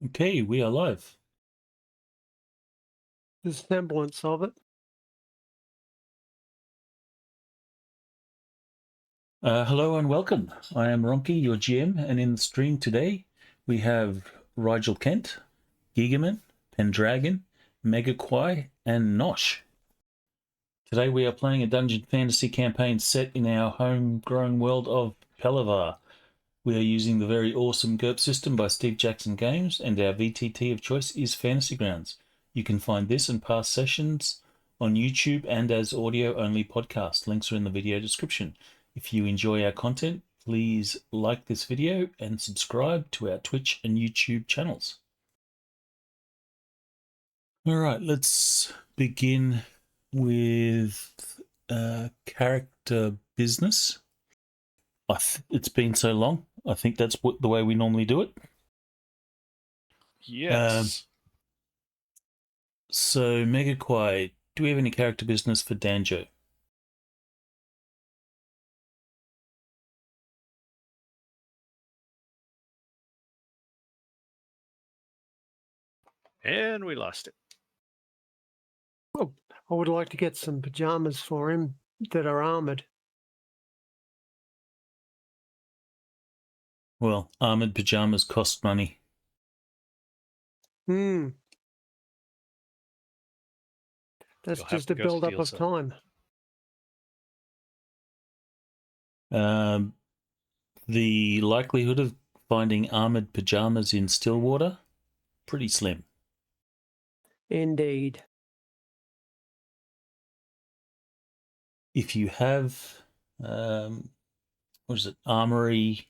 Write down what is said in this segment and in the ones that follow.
Okay, we are live. The semblance of it. Hello and welcome. I am Ronnke, your GM, and in the stream today we have Rigel Kent, Gigaman, Pendragon, Megaquai, and Nosh. Today we are playing a dungeon fantasy campaign set in our homegrown world of Palavar. We are using the very awesome GURPS system by Steve Jackson Games, and our VTT of choice is Fantasy Grounds. You can find this and past sessions on YouTube and as audio-only podcast. Links are in the video description. If you enjoy our content, please like this video and subscribe to our Twitch and YouTube channels. All right, let's begin with character business. It's been so long. I think that's the way we normally do it. Yes. So, Megaquai, do we have any character business for Danjo? And we lost it. Oh, I would like to get some pajamas for him that are armoured. Well, armoured pajamas cost money. That's You'll have just to a go build-up steal of some. time. The likelihood of finding armoured pajamas in Stillwater, pretty slim. Indeed. If you have, what is it, armory,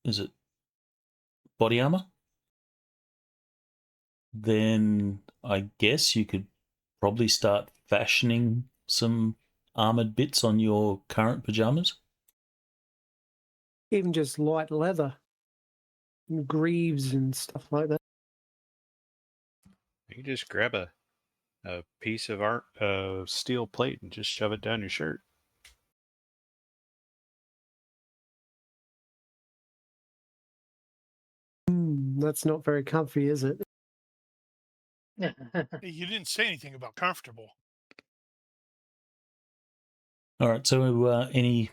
is it body armour? Then I guess you could probably start fashioning some armoured bits on your current pajamas. Even just light leather, and greaves and stuff like that. You can just grab a piece of steel plate and just shove it down your shirt. That's not very comfy, is it? You didn't say anything about comfortable. All right, so any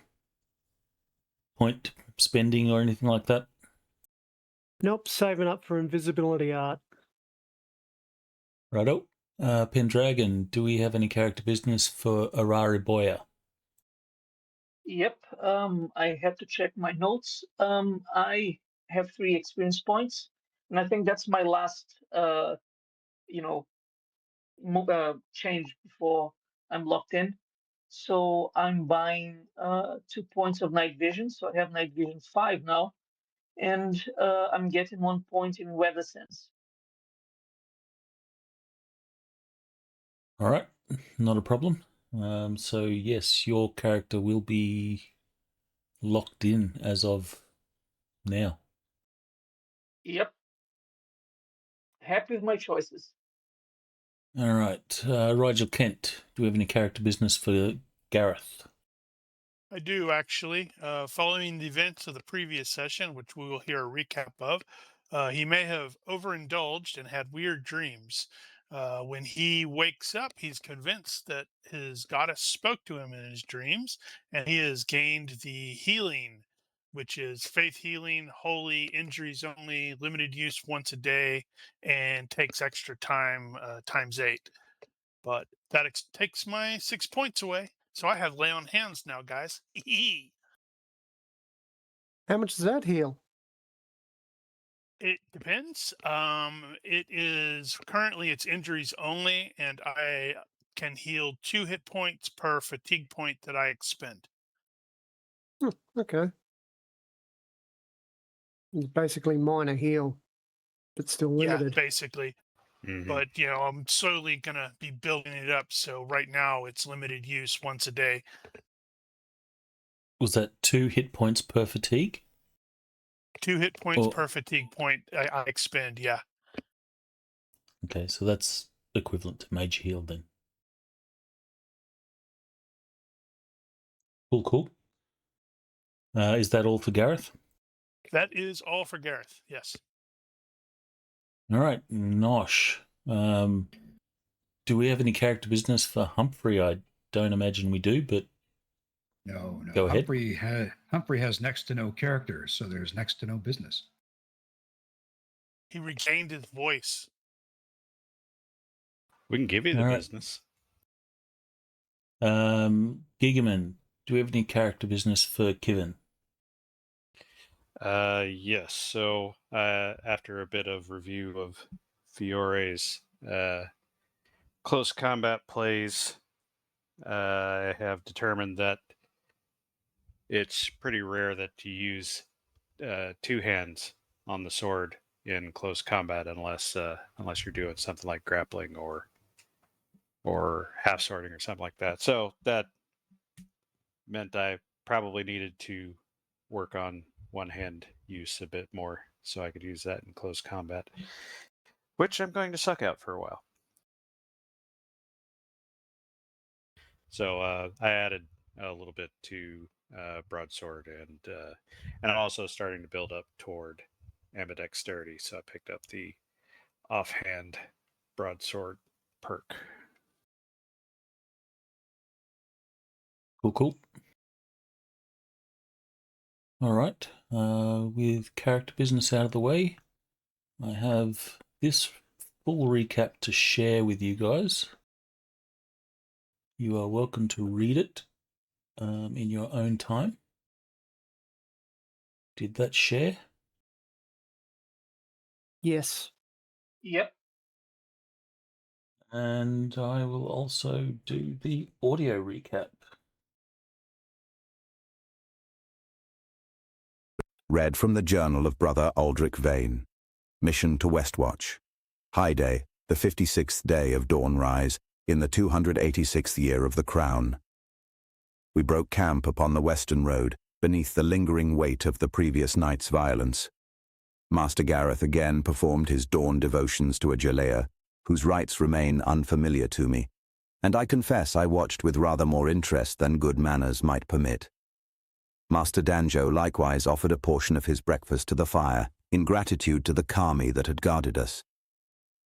point spending or anything like that? Nope, saving up for invisibility art. Righto. Pendragon, do we have any character business for Arari Boya? Yep, I had to check my notes. I have 3 experience points, and I think that's my last, change before I'm locked in. So I'm buying 2 points of night vision, so I have night vision 5 now, and I'm getting 1 point in weather sense. All right, not a problem. So yes, your character will be locked in as of now. Yep. Happy with my choices. All right, Rigel Kent, do we have any character business for Gareth? I do, actually. Following the events of the previous session, which we will hear a recap of, he may have overindulged and had weird dreams. When he wakes up, he's convinced that his goddess spoke to him in his dreams, and he has gained the healing, which is faith healing, holy, injuries only, limited use once a day, and takes extra time, times 8. But that takes my 6 points away. So I have lay on hands now, guys. How much does that heal? It depends. It is currently it's injuries only, and I can heal 2 hit points per fatigue point that I expend. Okay. It's basically minor heal, but still limited. Yeah, basically. Mm-hmm. But I'm slowly gonna be building it up. So right now it's limited use once a day. Was that 2 hit points per fatigue? 2 hit points per fatigue point I expend, yeah. Okay, so that's equivalent to major heal then. Cool. Is that all for Gareth? That is all for Gareth, yes. All right, Nosh. Do we have any character business for Humphrey? I don't imagine we do, but No. Go ahead. Humphrey has next to no characters, so there's next to no business. He regained his voice. We can give you the All right. business. Gigaman, do we have any character business for Kivin? Yes. So after a bit of review of Fiore's close combat plays, I have determined that it's pretty rare that you use two hands on the sword in close combat unless you're doing something like grappling or half swording or something like that. So that meant I probably needed to work on one hand use a bit more so I could use that in close combat, which I'm going to suck out for a while. So I added a little bit to broadsword, and I'm also starting to build up toward ambidexterity. So I picked up the offhand broadsword perk. Cool. All right. With character business out of the way, I have this full recap to share with you guys. You are welcome to read it in your own time. Did that share? Yes. Yep. And I will also do the audio recap. Read from the Journal of Brother Aldrich Vane. Mission to Westwatch. High Day, the 56th day of dawn rise, in the 286th year of the Crown. We broke camp upon the western road, beneath the lingering weight of the previous night's violence. Master Gareth again performed his dawn devotions to a Jalea, whose rites remain unfamiliar to me, and I confess I watched with rather more interest than good manners might permit. Master Danjo likewise offered a portion of his breakfast to the fire, in gratitude to the kami that had guarded us.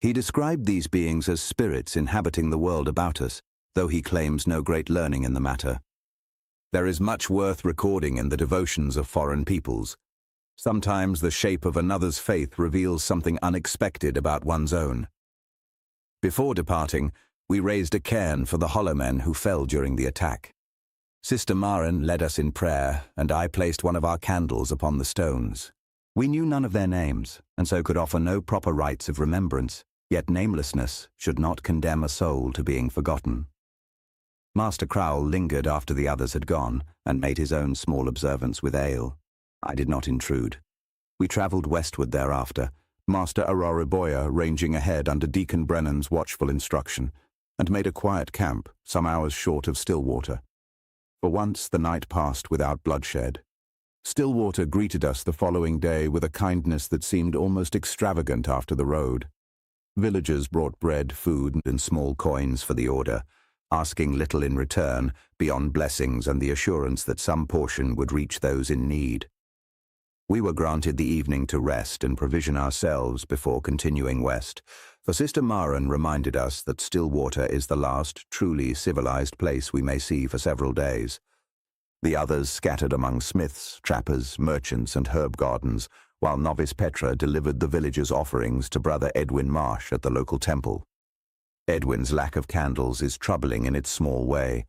He described these beings as spirits inhabiting the world about us, though he claims no great learning in the matter. There is much worth recording in the devotions of foreign peoples. Sometimes the shape of another's faith reveals something unexpected about one's own. Before departing, we raised a cairn for the hollow men who fell during the attack. Sister Maren led us in prayer, and I placed one of our candles upon the stones. We knew none of their names, and so could offer no proper rites of remembrance, yet namelessness should not condemn a soul to being forgotten. Master Crowell lingered after the others had gone, and made his own small observance with ale. I did not intrude. We travelled westward thereafter, Master Auroriboya ranging ahead under Deacon Brennan's watchful instruction, and made a quiet camp some hours short of Stillwater. For once the night passed without bloodshed. Stillwater greeted us the following day with a kindness that seemed almost extravagant after the road. Villagers brought bread, food, and small coins for the order, asking little in return beyond blessings and the assurance that some portion would reach those in need. We were granted the evening to rest and provision ourselves before continuing west, for Sister Maren reminded us that Stillwater is the last truly civilized place we may see for several days. The others scattered among smiths, trappers, merchants, and herb gardens, while novice Petra delivered the villagers' offerings to Brother Edwin Marsh at the local temple. Edwin's lack of candles is troubling in its small way.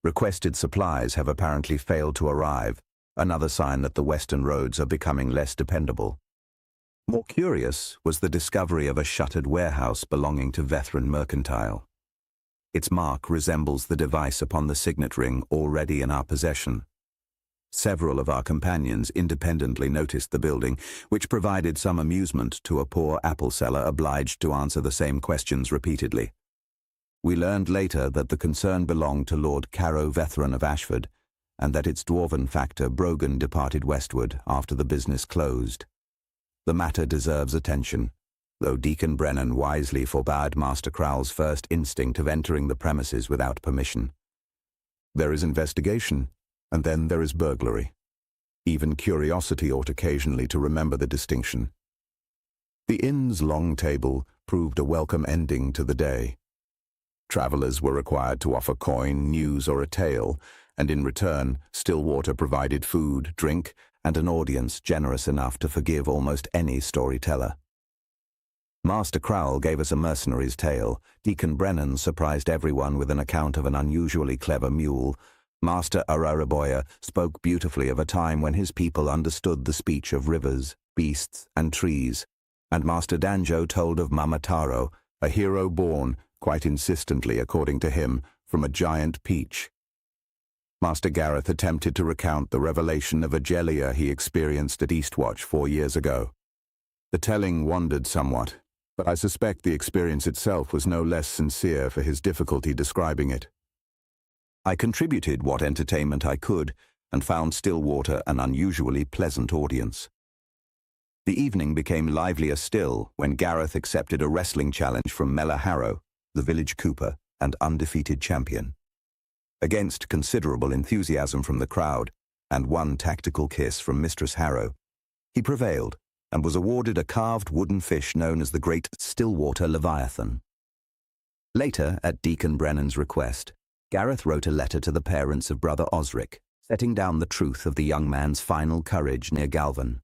Requested supplies have apparently failed to arrive, another sign that the western roads are becoming less dependable. More curious was the discovery of a shuttered warehouse belonging to Vethran Mercantile. Its mark resembles the device upon the signet ring already in our possession. Several of our companions independently noticed the building, which provided some amusement to a poor apple seller obliged to answer the same questions repeatedly. We learned later that the concern belonged to Lord Caro Vethran of Ashford, and that its dwarven factor Brogan departed westward after the business closed. The matter deserves attention, though Deacon Brennan wisely forbade Master Crowell's first instinct of entering the premises without permission. There is investigation, and then there is burglary. Even curiosity ought occasionally to remember the distinction. The inn's long table proved a welcome ending to the day. Travellers were required to offer coin, news, or a tale, and in return, Stillwater provided food, drink, and an audience generous enough to forgive almost any storyteller. Master Crowell gave us a mercenary's tale. Deacon Brennan surprised everyone with an account of an unusually clever mule. Master Araraboya spoke beautifully of a time when his people understood the speech of rivers, beasts, and trees. And Master Danjo told of Mamataro, a hero born, quite insistently according to him, from a giant peach. Master Gareth attempted to recount the revelation of Agelia he experienced at Eastwatch 4 years ago. The telling wandered somewhat, but I suspect the experience itself was no less sincere for his difficulty describing it. I contributed what entertainment I could, and found Stillwater an unusually pleasant audience. The evening became livelier still when Gareth accepted a wrestling challenge from Mella Harrow, the village cooper and undefeated champion. Against considerable enthusiasm from the crowd, and one tactical kiss from Mistress Harrow, he prevailed and was awarded a carved wooden fish known as the Great Stillwater Leviathan. Later, at Deacon Brennan's request, Gareth wrote a letter to the parents of Brother Osric, setting down the truth of the young man's final courage near Galvin.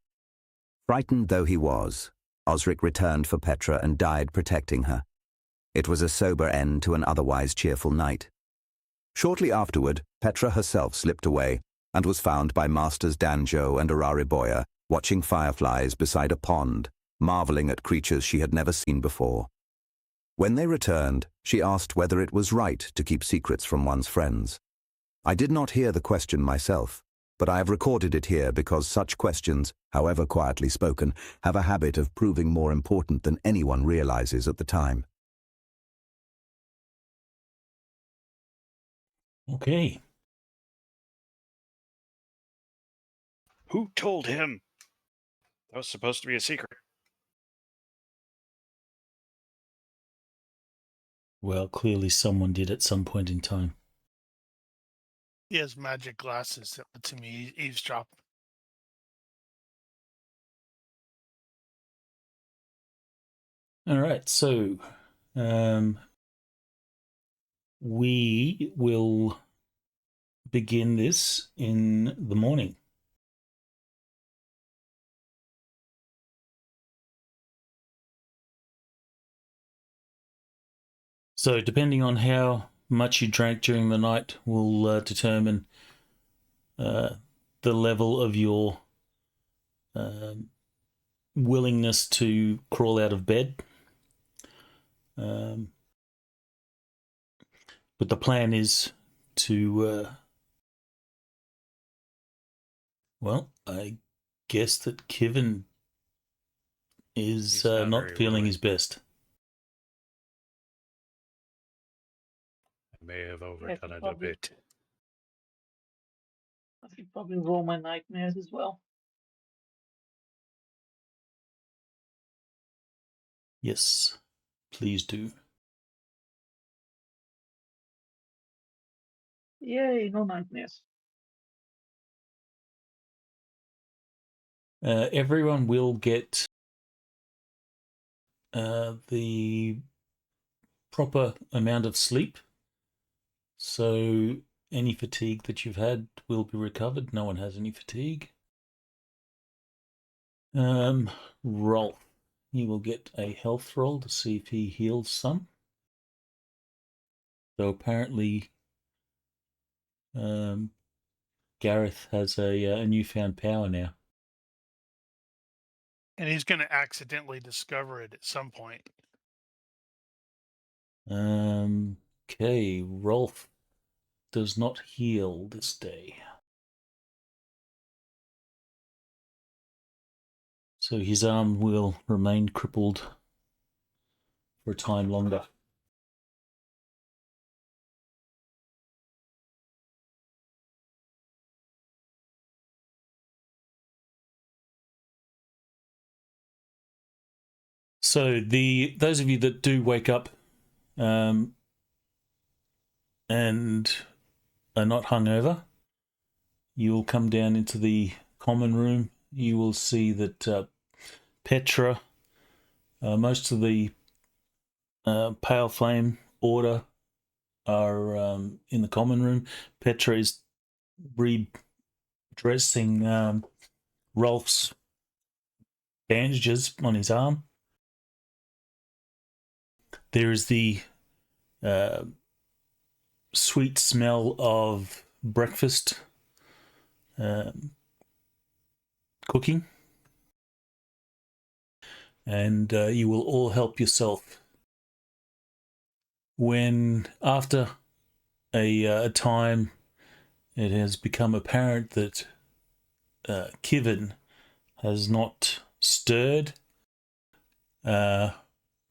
Frightened though he was, Osric returned for Petra and died protecting her. It was a sober end to an otherwise cheerful night. Shortly afterward, Petra herself slipped away and was found by Masters Danjo and Arariboya watching fireflies beside a pond, marveling at creatures she had never seen before. When they returned, she asked whether it was right to keep secrets from one's friends. I did not hear the question myself, but I have recorded it here because such questions, however quietly spoken, have a habit of proving more important than anyone realizes at the time. Okay. Who told him? That was supposed to be a secret. Well, clearly someone did at some point in time. He has magic glasses that lets him eavesdrop. All right, so we will begin this in the morning. So depending on how much you drank during the night will determine the level of your willingness to crawl out of bed. But the plan is to, well, I guess that Kivin is not not very feeling willing. his best. I may have I overdone could it a probably, bit. I could probably roll my nightmares as well. Yes, please do. Yay, no nightmares. Everyone will get the proper amount of sleep. So any fatigue that you've had will be recovered. No one has any fatigue. Rolf, he will get a health roll to see if he heals some. So apparently Gareth has a newfound power now. And he's going to accidentally discover it at some point. Okay, Rolf does not heal this day. So his arm will remain crippled for a time longer. So those of you that do wake up and are not hungover, you will come down into the common room. You will see that Petra Most of the Pale Flame Order are in the common room. Petra is redressing Rolf's bandages on his arm. There is the sweet smell of breakfast cooking, and you will all help yourself. When after a time it has become apparent that Kivin has not stirred,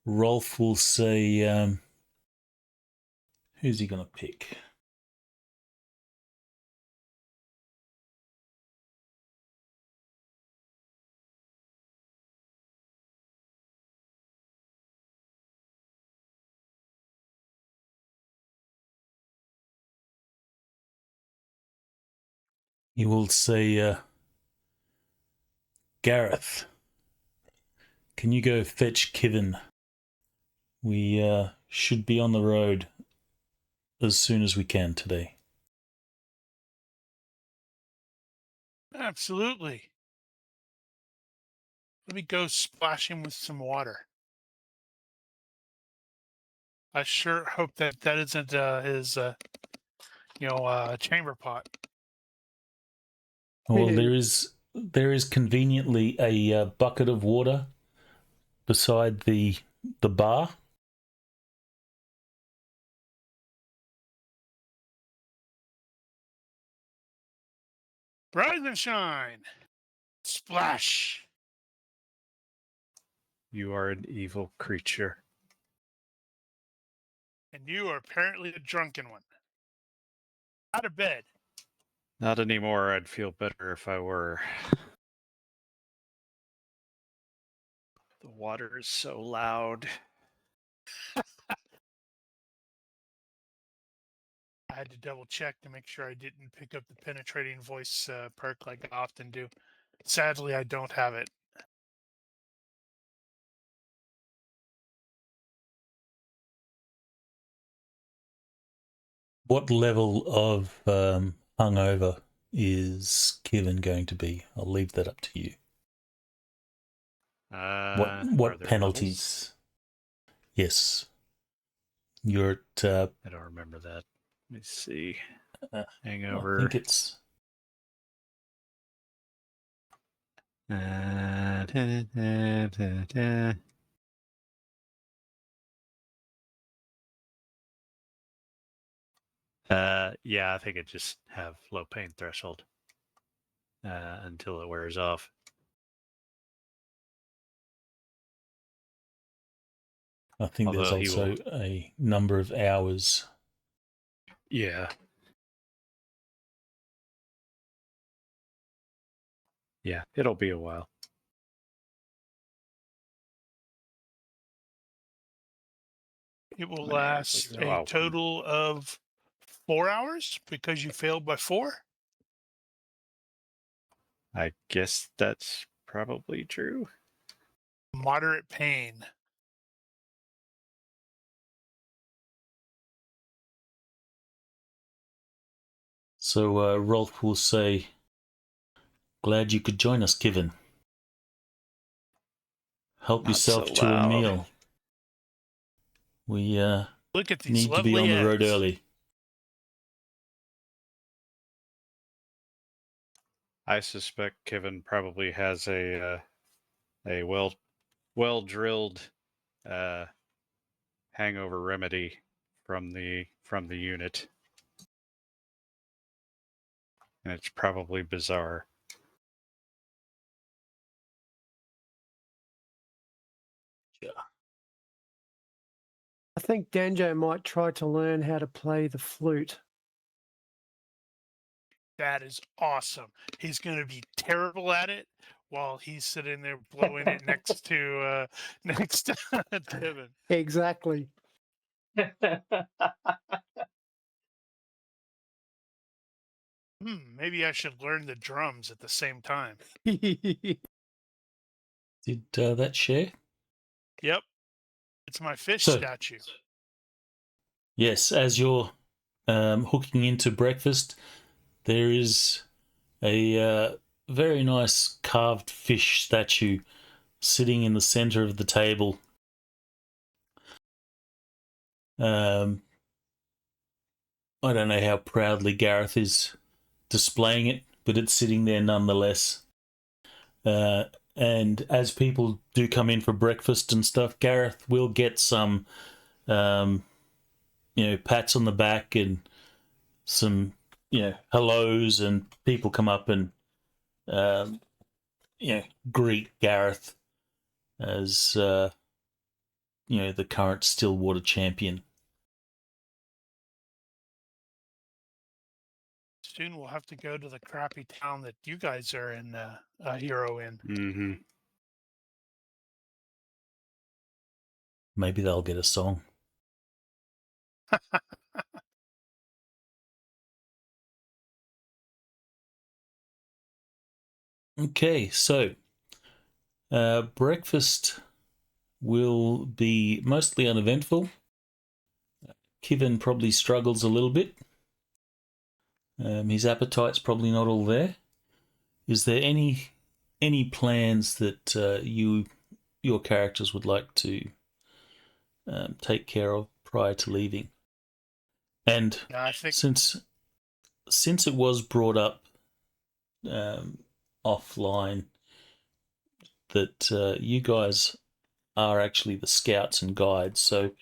Rolf will say, who's he going to pick? He will say, Gareth, can you go fetch Kivin? We should be on the road as soon as we can today. Absolutely. Let me go splash him with some water. I sure hope that isn't his, chamber pot. Well, there is conveniently a bucket of water beside the bar. Rise and shine. Splash. You are an evil creature. And you are apparently a drunken one. Out of bed. Not anymore. I'd feel better if I were. The water is so loud. I had to double check to make sure I didn't pick up the penetrating voice perk like I often do. Sadly, I don't have it. What level of hungover is Kevin going to be? I'll leave that up to you. What penalties? Levels? Yes. You're at... I don't remember that. Let me see. Hangover. I think it's... Yeah, I think it just have low pain threshold until it wears off. I think although there's also a number of hours. Yeah. Yeah, it'll be a while. It will last a total of 4 hours because you failed by 4? I guess that's probably true. Moderate pain. So Rolf will say, glad you could join us, Kevin. Help yourself to a meal. We look at these need to be on the road early. I suspect Kevin probably has a well drilled hangover remedy from the unit, and it's probably bizarre. Yeah. I think Danjo might try to learn how to play the flute. That is awesome. He's going to be terrible at it while he's sitting there blowing it next to Kevin. Exactly. Maybe I should learn the drums at the same time. Did that share? Yep. It's my fish So- statue. Yes, as you're hooking into breakfast, there is a very nice carved fish statue sitting in the center of the table. I don't know how proudly Gareth is displaying it, but it's sitting there nonetheless. And as people do come in for breakfast and stuff, Gareth will get some, pats on the back and some, hellos, and people come up and, greet Gareth as, the current Stillwater champion. Soon we'll have to go to the crappy town that you guys are in a hero in. Mm-hmm. Maybe they'll get a song. Okay, so breakfast will be mostly uneventful. Kevin probably struggles a little bit. His appetite's probably not all there. Is there any plans that your characters would like to take care of prior to leaving? And Yeah, I think since it was brought up offline that you guys are actually the scouts and guides, so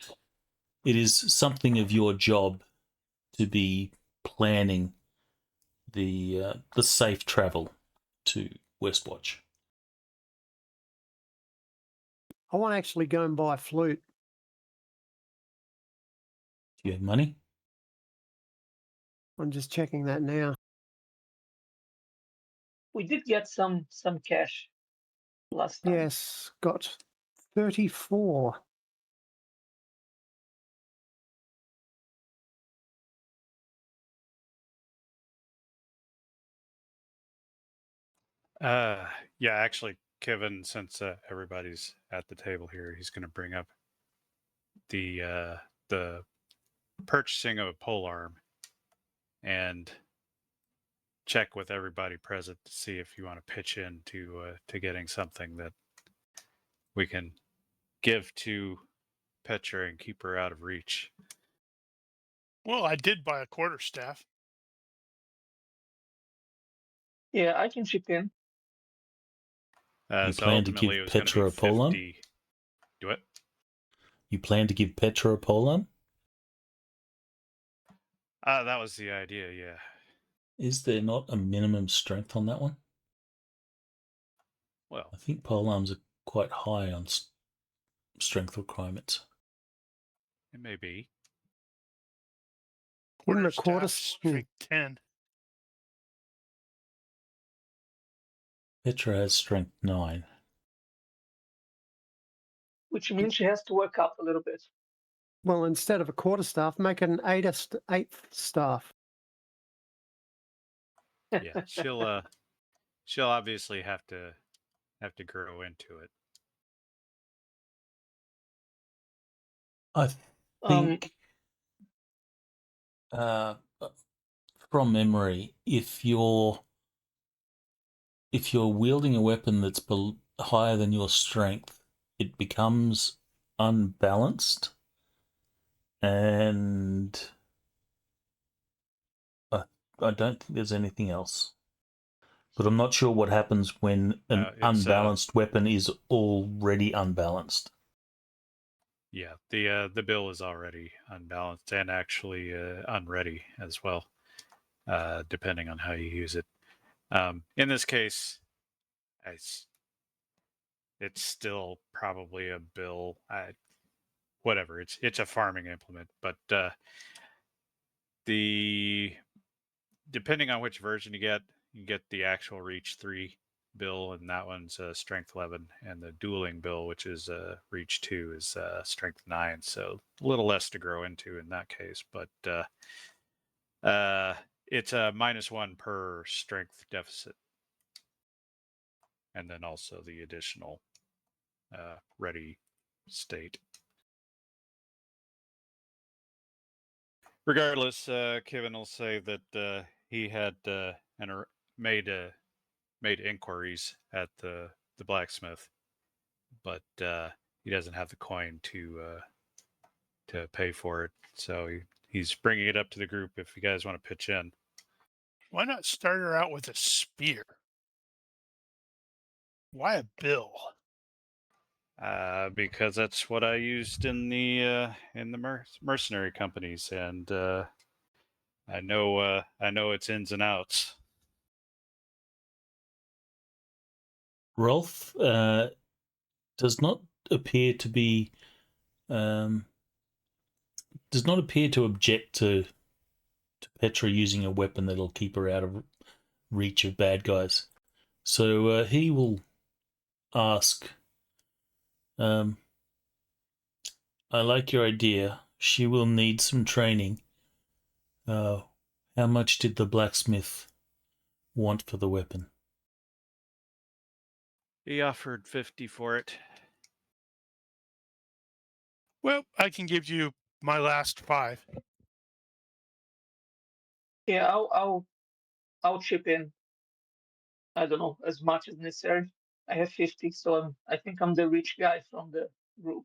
it is something of your job to be planning the safe travel to Westwatch. I want to actually go and buy a flute. Do you have money? I'm just checking that now. We did get some cash last time. Yes, got 34. Yeah, actually, Kevin, since everybody's at the table here, he's going to bring up the purchasing of a polearm and check with everybody present to see if you want to pitch in to getting something that we can give to Petra and keep her out of reach. well, I did buy a quarterstaff. Yeah, I can chip in. You So plan to ultimately, give it was going to Petra be a polearm? 50. Do it. You plan to give Petra a polearm? That was the idea. Yeah. Is there not a minimum strength on that one? Well, I think polearms are quite high on strength requirements. it may be. Wouldn't a Quarterstaff, strength 10. Petra has strength 9. Which means she has to work out a little bit. Well, instead of a quarterstaff, make it an eighth staff. Yeah, she'll obviously have to grow into it. I think from memory, if you're wielding a weapon that's higher than your strength, it becomes unbalanced, and I don't think there's anything else. But I'm not sure what happens when an unbalanced weapon is already unbalanced. Yeah, the bill is already unbalanced and actually unready as well, depending on how you use it. In this case, it's still probably a bill. Whatever, it's a farming implement, but depending on which version you get the actual Reach 3 bill, and that one's strength 11, and the dueling bill, which is Reach 2, is strength 9. So a little less to grow into in that case, but it's a -1 per strength deficit, and then also the additional ready state. Regardless, Kevin will say that he had made inquiries at the blacksmith, but he doesn't have the coin to pay for it. So he's bringing it up to the group if you guys want to pitch in. Why not start her out with a spear? Why a bill? Because that's what I used in the mercenary companies, and I know its ins and outs. Rolf does not appear to be does not appear to object to Petra using a weapon that'll keep her out of reach of bad guys. So he will ask, I like your idea. She will need some training. How much did the blacksmith want for the weapon? He offered 50 for it. Well, I can give you my last 5. Yeah, I'll chip in. I don't know, as much as necessary. I have 50, so I think I'm the rich guy from the group.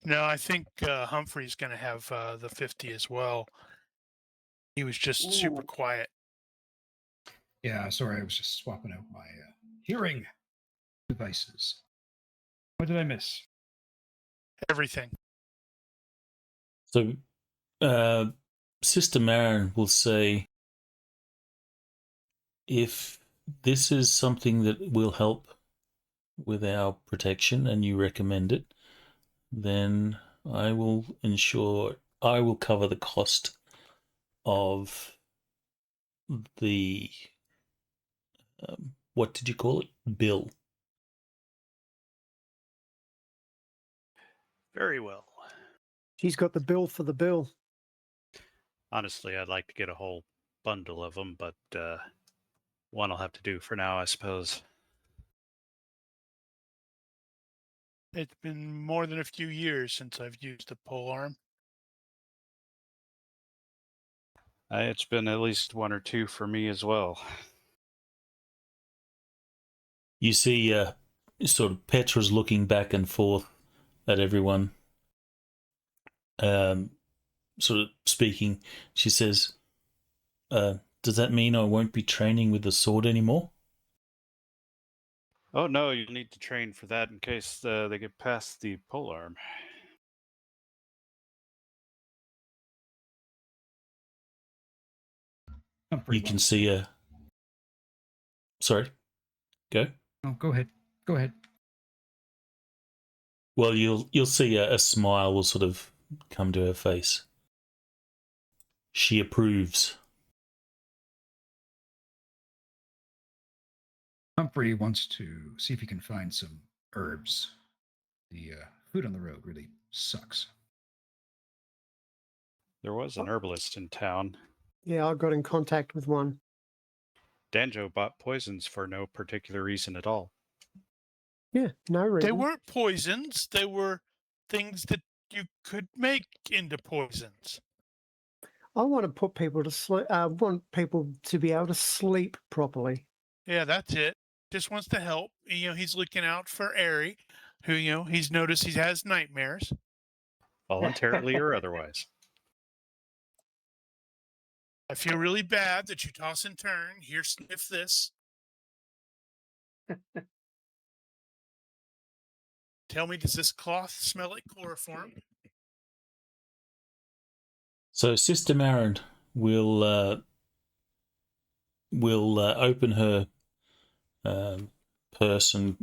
No, I think Humphrey's going to have the 50 as well. He was just super Ooh. quiet. Yeah, sorry, I was just swapping out my hearing devices. What did I miss? Everything. So Sister Marin will say, if this is something that will help with our protection and you recommend it, then I will cover the cost of the what did you call it? Bill. Very well. She's got the bill for the bill. Honestly, I'd like to get a whole bundle of them, but one will have to do for now, I suppose. It's been more than a few years since I've used a polearm. It's been at least 1 or 2 for me as well. You see sort of Petra's looking back and forth at everyone, sort of speaking. She says, does that mean I won't be training with the sword anymore? Oh no, you'll need to train for that in case they get past the polearm. You can see a... Sorry, go. Oh, go ahead. Go ahead. Well, you'll see a smile will sort of come to her face. She approves. Humphrey wants to see if he can find some herbs. The food on the road really sucks. There was an herbalist in town. Yeah, I got in contact with one. Danjo bought poisons for no particular reason at all. Yeah, no reason. They weren't poisons. They were things that you could make into poisons. I want to put people to sleep. I want people to be able to sleep properly. Yeah, that's it. Just wants to help. He's looking out for Ari, who, he's noticed he has nightmares. Voluntarily or otherwise. I feel really bad that you toss and turn. Here, sniff this. Tell me, does this cloth smell like chloroform? So Sister Marin will open her purse and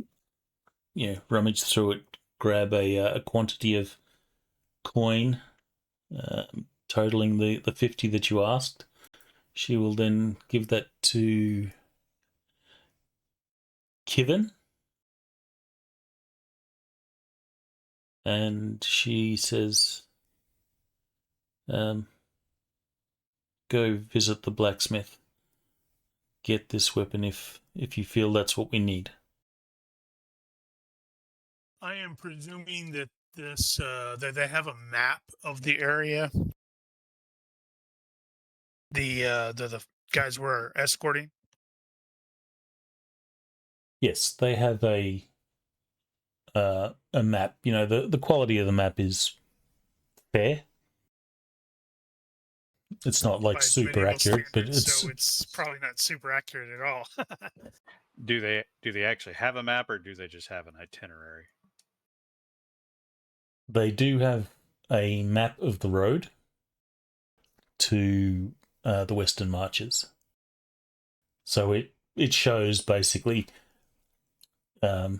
rummage through it, grab a quantity of coin, totaling the 50 that you asked. She will then give that to Kevin, and she says, go visit the blacksmith. Get this weapon if you feel that's what we need. I am presuming that that they have a map of the area. The guys were escorting. Yes, they have a map. You know, the quality of the map is fair. It's not like By super medieval accurate, but standards, so it's probably not super accurate at all. Do they actually have a map, or do they just have an itinerary? they do have a map of the road to the Western Marches. So it shows basically. I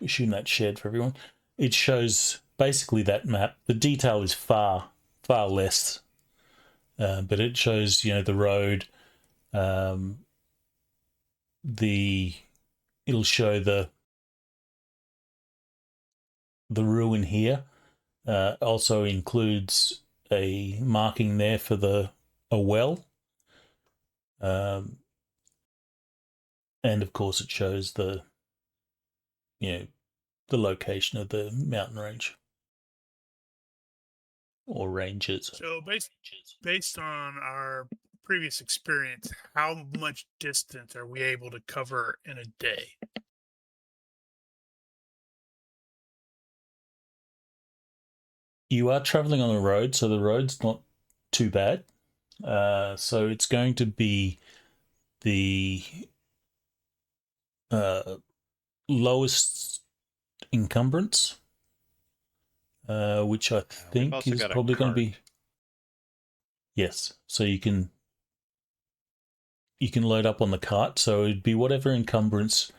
assume that's shared for everyone. It shows basically that map. The detail is far less, but it shows the road. It'll show the ruin here. Also includes a marking there for a well, and of course it shows the location of the mountain range or ranges. So based on our previous experience, how much distance are we able to cover in a day? You are traveling on the road, so the road's not too bad. So it's going to be the lowest encumbrance, which I think is probably going to be. Yes, so you can load up on the cart. So it'd be whatever encumbrance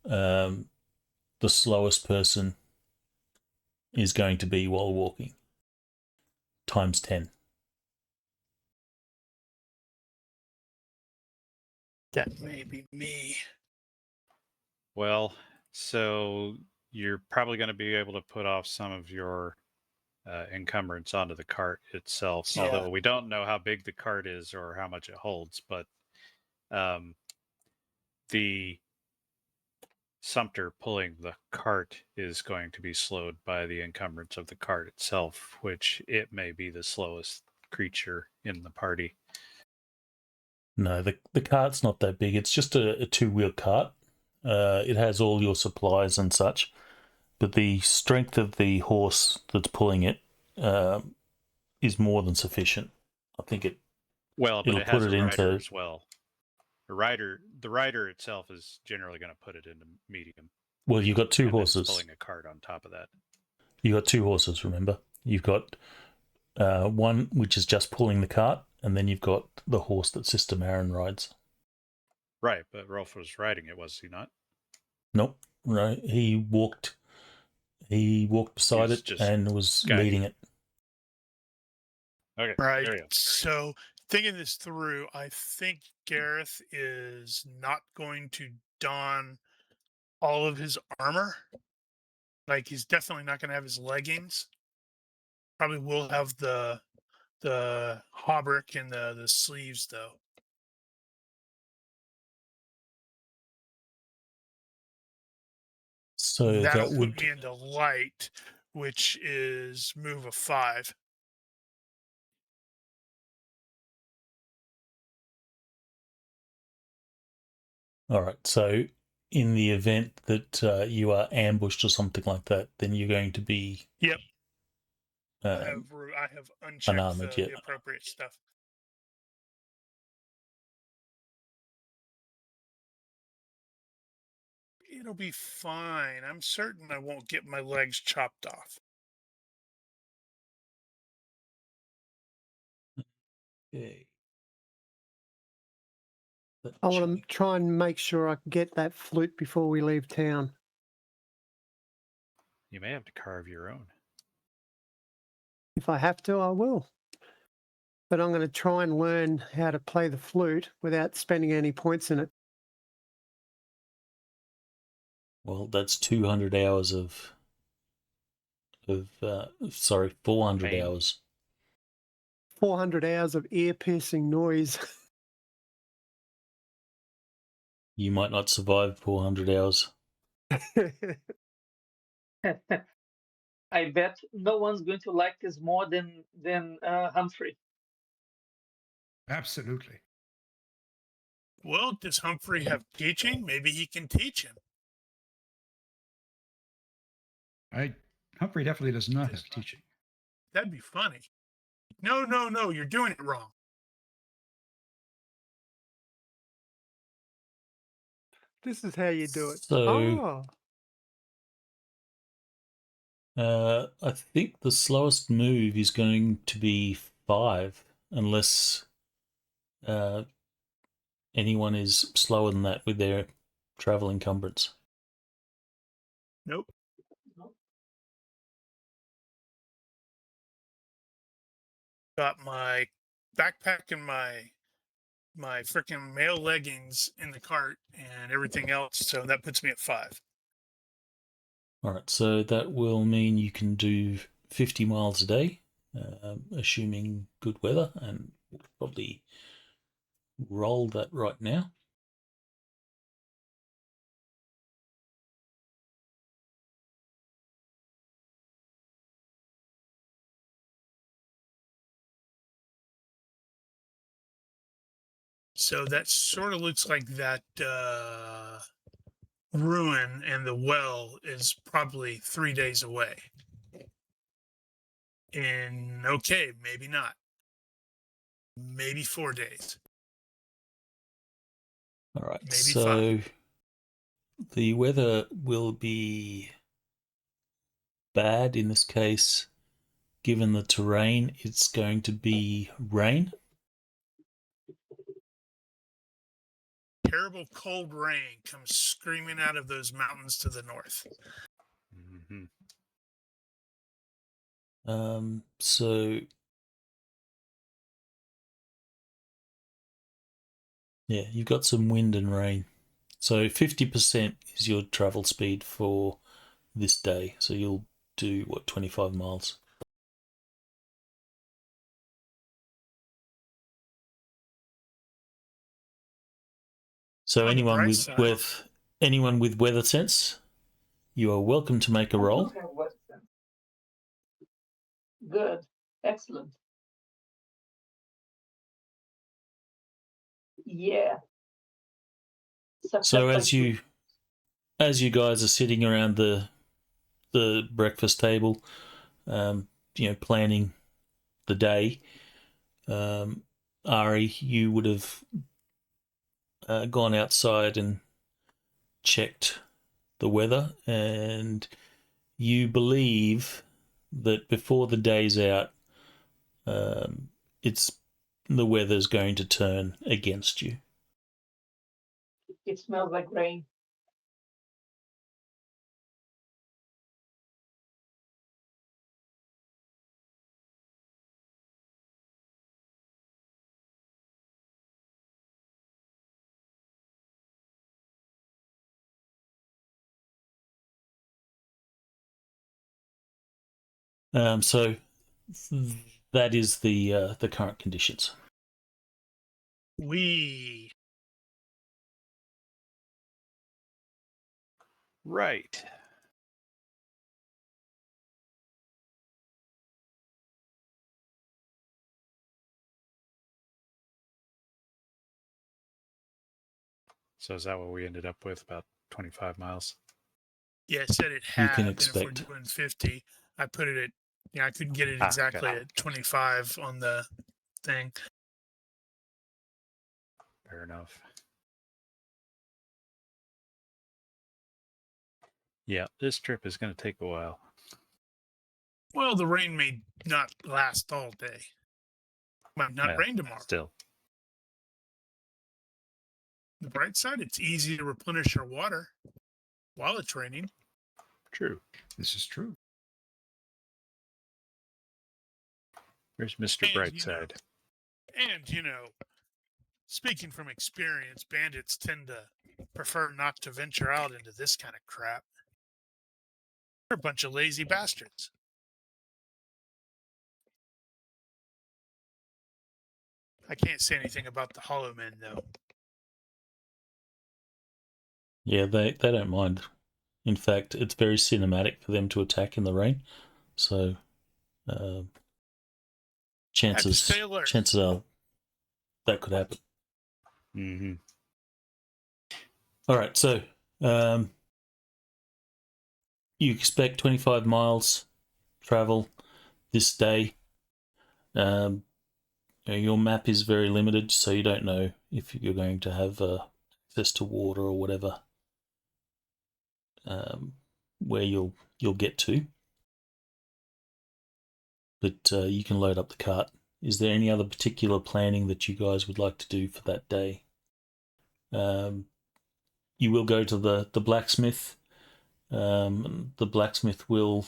the slowest person is going to be while walking, times 10. That may be me. Well, so you're probably going to be able to put off some of your encumbrance onto the cart itself. Yeah. Although we don't know how big the cart is or how much it holds, but the Sumpter pulling the cart is going to be slowed by the encumbrance of the cart itself, which it may be the slowest creature in the party. No, the cart's not that big. It's just a two-wheel cart. It has all your supplies and such, but the strength of the horse that's pulling it is more than sufficient. I think it. Well, but it'll it has put it a rider into as well. The rider itself is generally going to put it into medium. Well, you've got two and then horses. it's pulling a cart on top of that. You got two horses. Remember, you've got one which is just pulling the cart, and then you've got the horse that Sister Marin rides. Right, but Rolf was riding it, was he not? Nope. Right. He walked beside He's it just and was guiding. leading it. Okay. Right. There you go. So thinking this through, I think Gareth is not going to don all of his armor. Like he's definitely not going to have his leggings. Probably will have the hauberk and the sleeves though. So That'll that would put me into light, which is move of 5. all right. So in the event that you are ambushed or something like that, then you're going to be Yep. I have unchecked unarmored, the appropriate stuff. It'll be fine. I'm certain I won't get my legs chopped off. Okay. I want to try and make sure I can get that flute before we leave town. You may have to carve your own. If I have to, I will. But I'm going to try and learn how to play the flute without spending any points in it. Well, that's 200 hours of 400 Pain. hours. 400 hours of ear-piercing noise. You might not survive 400 hours. I bet no one's going to like this more than Humphrey. Absolutely. Well, does Humphrey have teaching? Maybe he can teach him. Humphrey definitely does not have teaching. That'd be funny. No, no, no, you're doing it wrong. This is how you do it. So, I think the slowest move is going to be 5, unless anyone is slower than that with their travel encumbrance. Nope. Got my backpack and my freaking male leggings in the cart and everything else, so that puts me at 5. All right, so that will mean you can do 50 miles a day, assuming good weather, and we'll probably roll that right now. So that sort of looks like that ruin and the well is probably 3 days away. And okay, maybe not. Maybe 4 days. All right, Maybe so 5. the weather will be bad in this case. Given the terrain, it's going to be rain. Terrible cold rain comes screaming out of those mountains to the north. Mm-hmm. So yeah, you've got some wind and rain. So 50% is your travel speed for this day. So you'll do, 25 miles? So On the anyone bright with side, anyone with weather sense, you are welcome to make a I roll. do have weather sense. Good. Excellent. Yeah. Success So by as 2. you guys are sitting around the breakfast table, planning the day, Ari, you would have gone outside and checked the weather, and you believe that before the day's out, the weather's going to turn against you. It smells like rain. So that is the current conditions. Right. So is that what we ended up with? About 25 miles? yeah, it said it You halved, can and if we're expect. doing 50, I put it at, I couldn't get it Ah, exactly okay. at 25 on the thing. Fair enough. Yeah, this trip is going to take a while. Well, the rain may not last all day. Might not Well, rain tomorrow. Still. The bright side, it's easy to replenish your water while it's raining. True. This is true. Where's Mr. And, Brightside? Speaking from experience, bandits tend to prefer not to venture out into this kind of crap. They're a bunch of lazy bastards. I can't say anything about the Hollow Men, though. Yeah, they don't mind In fact, it's very cinematic for them to attack in the rain. So, chances are that could happen. Mm-hmm. All right, so you expect 25 miles travel this day. Your map is very limited, so you don't know if you're going to have access to water or whatever where you'll get to. But you can load up the cart. Is there any other particular planning that you guys would like to do for that day? You will go to the blacksmith. The blacksmith will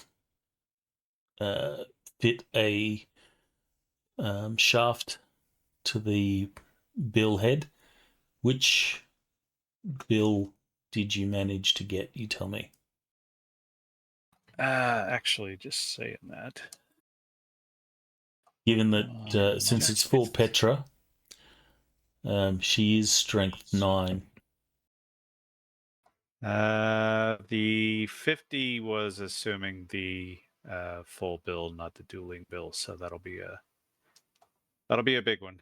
fit a shaft to the bill head. Which bill did you manage to get? You tell me. Actually, just saying that. Given that since it's for Petra, she is strength 9. The 50 was assuming the full bill, not the dueling bill, so that'll be a big one.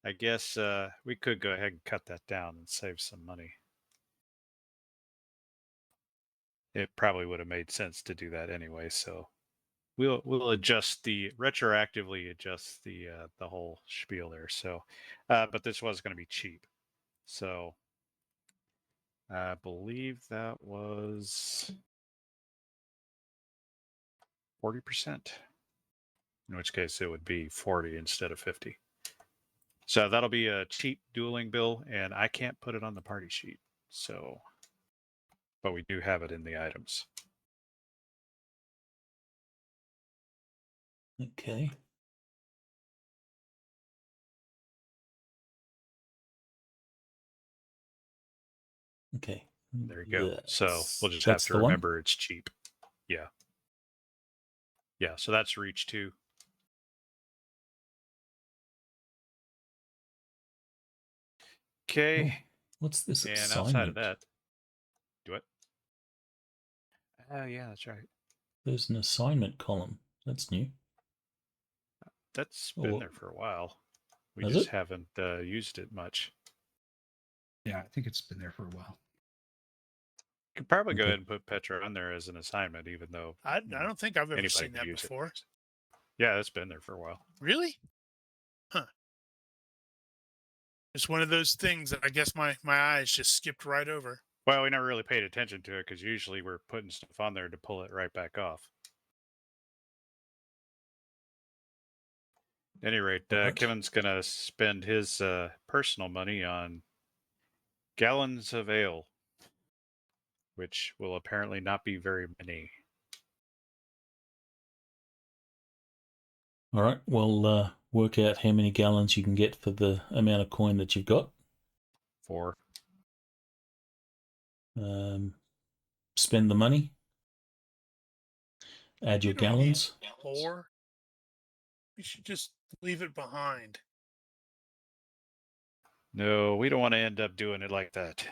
I guess we could go ahead and cut that down and save some money. It probably would have made sense to do that anyway, so we'll retroactively adjust the whole spiel there. So, but this was going to be cheap, so I believe that was 40%. In which case it would be 40 instead of 50. So that'll be a cheap dueling bill, and I can't put it on the party sheet. So, but we do have it in the items. Okay. Okay. There you go. So we'll just have to remember it's cheap. Yeah. Yeah, so that's reach 2. Okay. Oh, what's this and assignment? Outside of that, do it. Oh, yeah, that's right. There's an assignment column. That's new. That's been there for a while. We Has just it? haven't used it much. Yeah, I think it's been there for a while. Could probably go Okay. ahead and put Petra on there as an assignment, even though I don't think I've ever anybody seen could that use it. before. Yeah, it's been there for a while. Really? Huh. It's one of those things that I guess my eyes just skipped right over. Well, we never really paid attention to it because usually we're putting stuff on there to pull it right back off. At any rate, Right. Kevin's going to spend his personal money on gallons of ale, which will apparently not be very many. All right. Well, work out how many gallons you can get for the amount of coin that you've got. 4. Spend the money. Add your You don't need gallons. 4. You should just leave it behind. No, we don't want to end up doing it like that.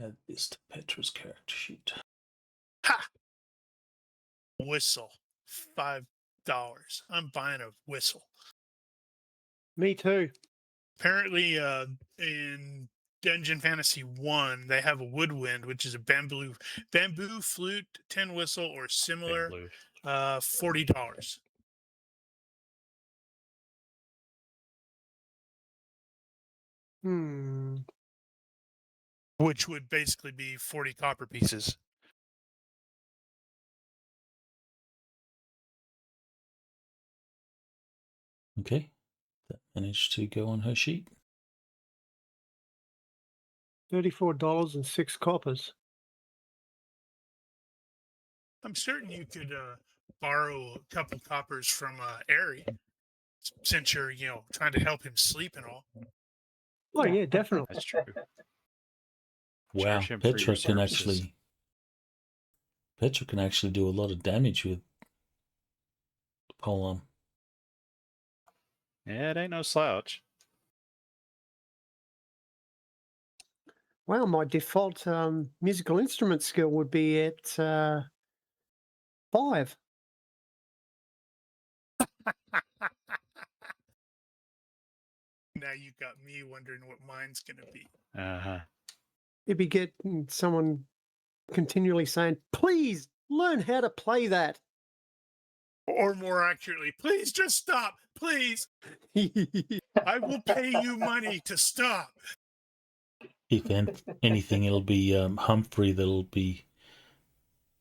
Add this to Petra's character sheet. Ha! Whistle. $5. I'm buying a whistle. Me too. Apparently, in Dungeon Fantasy 1, they have a woodwind, which is a bamboo flute, tin whistle, or similar. $40. Which would basically be 40 copper pieces. Okay. That managed to go on her sheet. $34 and 6 coppers. I'm certain you could borrow a couple coppers from Airy, since you're, trying to help him sleep and all. Oh yeah, definitely. That's true. Wow, Charge him for your Petra can services. actually do a lot of damage with the polearm. Yeah, it ain't no slouch. Well, my default musical instrument skill would be at 5. Now you got me wondering what mine's going to be. Uh-huh. You'd be getting someone continually saying, please learn how to play that. Or more accurately, please just stop. Please. I will pay you money to stop. If anything, it'll be Humphrey that'll be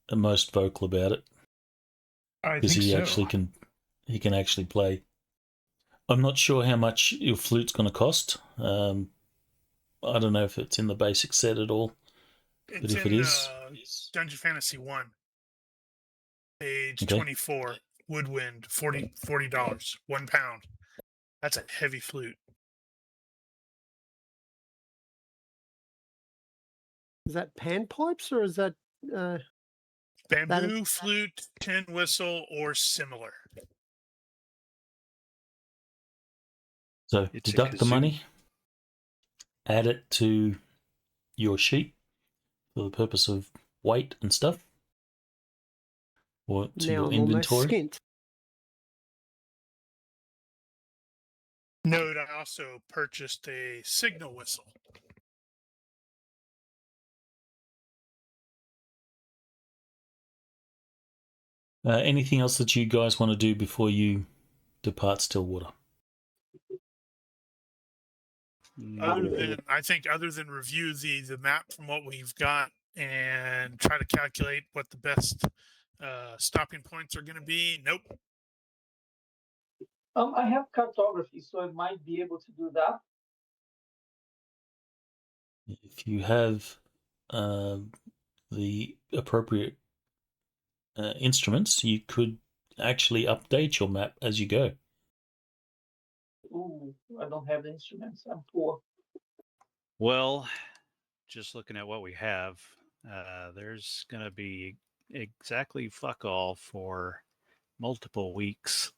the most vocal about it, I because think so. he can actually play. I'm not sure how much your flute's going to cost. I don't know if it's in the basic set at all. It's But if in it is, Dungeon Fantasy 1, page Okay. 24, Woodwind, $40, £1. That's a heavy flute. Is that panpipes or is that... Bamboo, flute, tin whistle, or similar. so It's a deduct the kazoo. money, add it to your sheet for the purpose of weight and stuff, or to now your I'm almost inventory. skint. Note, I also purchased a signal whistle. Anything else that you guys want to do before you depart Stillwater? Other than review the map from what we've got and try to calculate what the best stopping points are going to be. Nope. I have cartography, so I might be able to do that. If you have the appropriate instruments, you could actually update your map as you go. Ooh, I don't have the instruments. I'm poor. Well, just looking at what we have, there's going to be exactly fuck all for multiple weeks.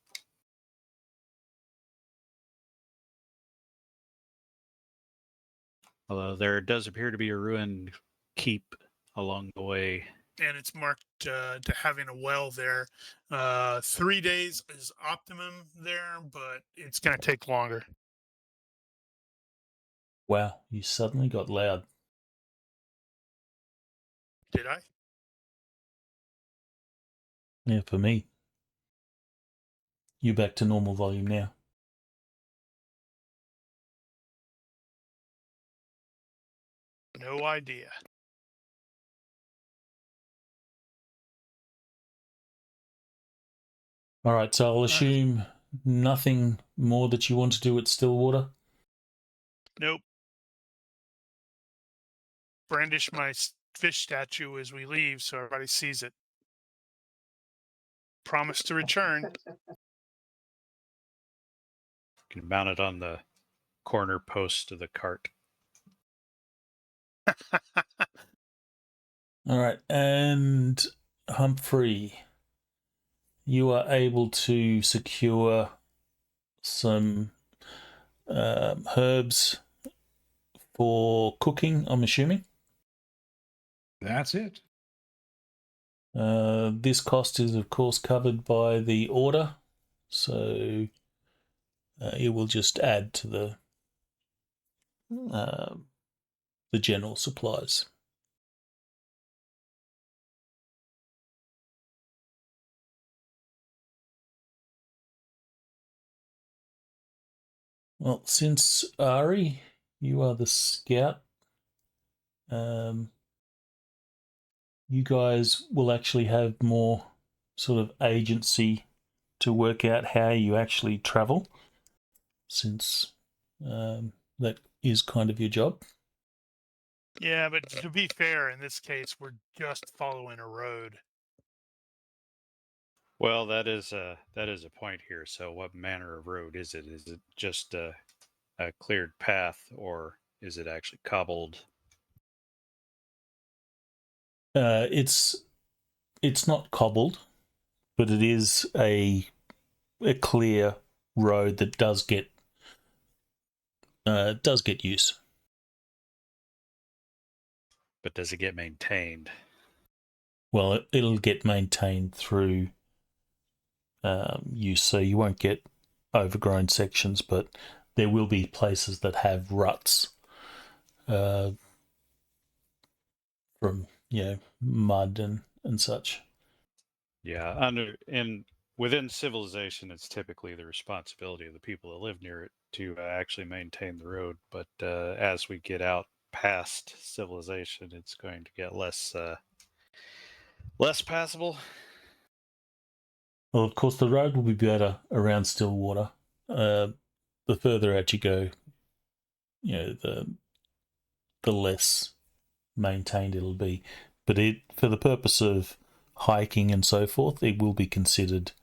Although there does appear to be a ruined keep along the way. And it's marked to having a well there. 3 days is optimum there, but it's going to take longer. Wow, you suddenly got loud. Did I? Yeah, for me. You're back to normal volume now. No idea. All right, so I'll assume nothing more that you want to do at Stillwater? Nope. Brandish my fish statue as we leave so everybody sees it. Promise to return. You can mount it on the corner post of the cart. All right, and Humphrey, you are able to secure some herbs for cooking, I'm assuming. That's it. This cost is, of course, covered by the order, so it will just add to the general supplies. Well, since Ari, you are the scout, you guys will actually have more sort of agency to work out how you actually travel, since that is kind of your job. Yeah, but to be fair, in this case, we're just following a road. Well, that is a point here. So, what manner of road is it? Is it just a cleared path, or is it actually cobbled? It's not cobbled, but it is a clear road that does get use. But does it get maintained? Well, it'll get maintained through use, so you won't get overgrown sections, but there will be places that have ruts from mud and such. Yeah, within civilization, it's typically the responsibility of the people that live near it to actually maintain the road. But as we get out past civilization, it's going to get less passable. Well, of course, the road will be better around Stillwater. The further out you go, the less maintained it'll be. But for the purpose of hiking and so forth, it will be considered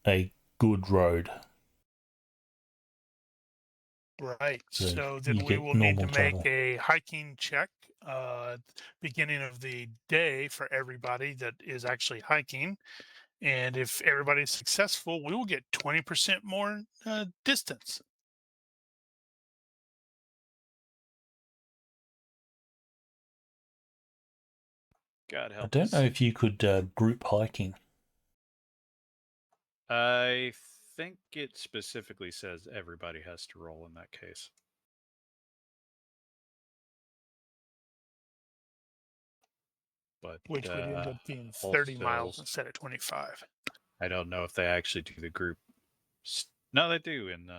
a good road. Right. So then you we get will need to normal make travel. a hiking check beginning of the day for everybody that is actually hiking. And if everybody's successful, we will get 20% more distance. God I help don't us. know if you could group hiking. I think it specifically says everybody has to roll in that case. But Which would end up being 30 miles instead of 25. I don't know if they actually do the group. No, they do in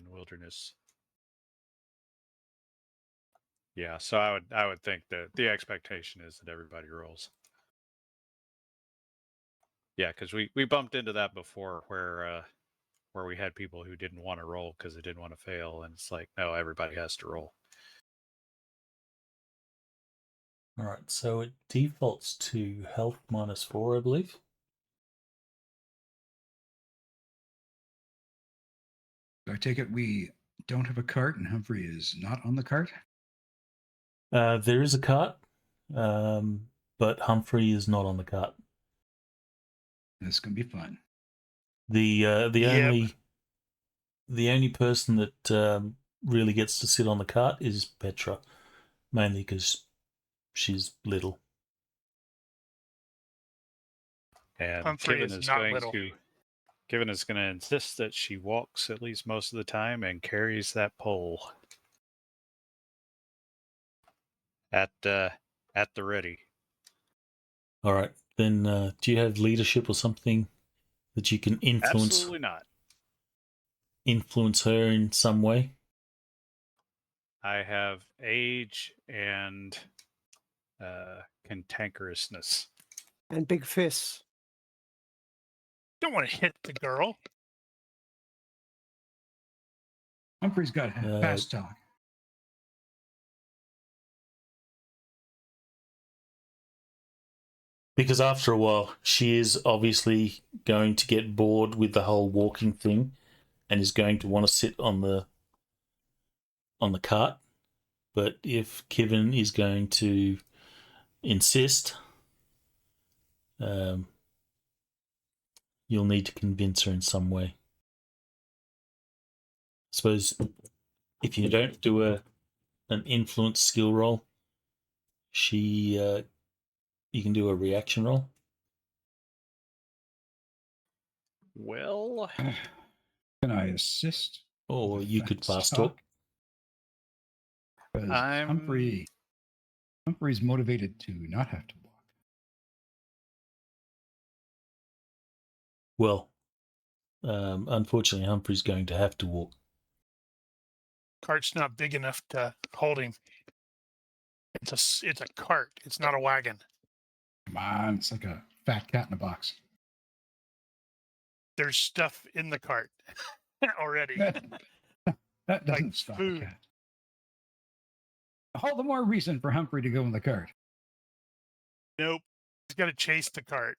wilderness. Yeah, so I would think that the expectation is that everybody rolls. Yeah, because we bumped into that before where we had people who didn't want to roll because they didn't want to fail, and it's like, no, everybody has to roll. All right, so it defaults to health -4, I believe. I take it we don't have a cart and Humphrey is not on the cart? There is a cart, but Humphrey is not on the cart. This is going to be fun. The Yep. only person that really gets to sit on the cart is Petra, mainly because she's little. And Humphrey is not little. Kevin is going to insist that she walks at least most of the time and carries that pole at the ready. All right, then do you have leadership or something that you can influence? Absolutely not. Influence her in some way? I have age and cantankerousness. And big fists. Don't want to hit the girl. Humphrey's got fast talk. Because after a while, she is obviously going to get bored with the whole walking thing and is going to want to sit on the cart. But if Kevin is going to insist, you'll need to convince her in some way. I suppose if you don't do an influence skill roll, you can do a reaction roll. Well, can I assist? Or you could fast talk. Because Humphrey's motivated to not have to walk. Well, unfortunately, Humphrey's going to have to walk. Cart's not big enough to hold him. It's a cart. It's not a wagon. Come on, it's like a fat cat in a box. There's stuff in the cart already. That doesn't like stop food. a cat. All the more reason for Humphrey to go in the cart. Nope. He's got to chase the cart.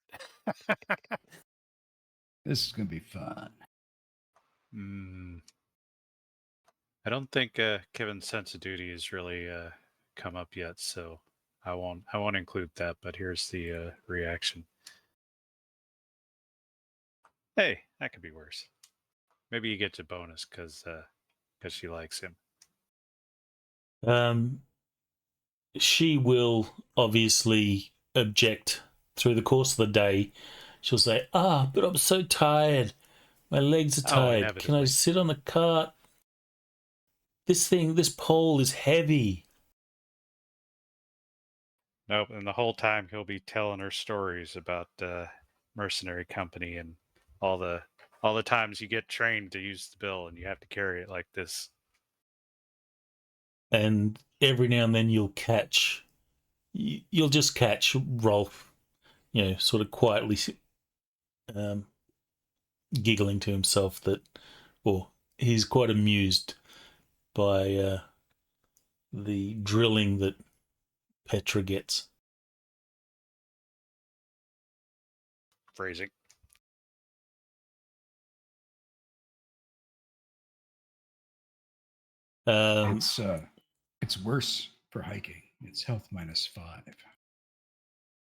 This is going to be fun. I don't think Kevin's sense of duty has really come up yet, so I won't include that. But here's the reaction. Hey, that could be worse. Maybe he gets a bonus because she likes him. She will obviously object through the course of the day. She'll say, but I'm so tired. My legs are Oh, tired. Can I inevitably. sit on the cart? This pole is heavy. Nope. And the whole time he'll be telling her stories about Mercenary Company and all the times you get trained to use the bill and you have to carry it like this. And every now and then you'll just catch Rolf, sort of quietly giggling to himself or he's quite amused by the drilling that Petra gets. Phrasing. It's worse for hiking. It's health -5.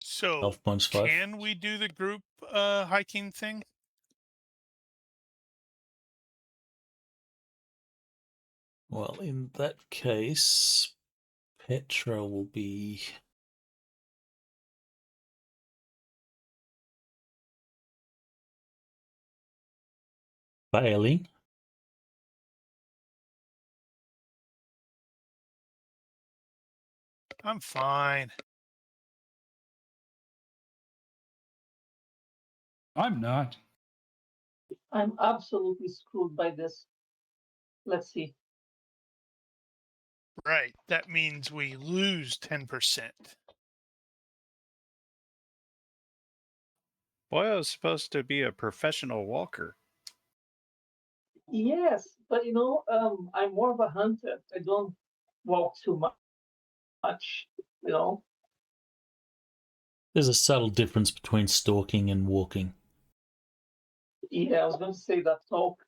So Health -5. can we do the group hiking thing? Well, in that case, Petra will be failing. I'm fine. I'm not. I'm absolutely screwed by this. Let's see. Right. That means we lose 10%. Boy, I was supposed to be a professional walker. Yes, but I'm more of a hunter. I don't walk too much, you know. There's a subtle difference between stalking and walking. Yeah, I was going to say that talk.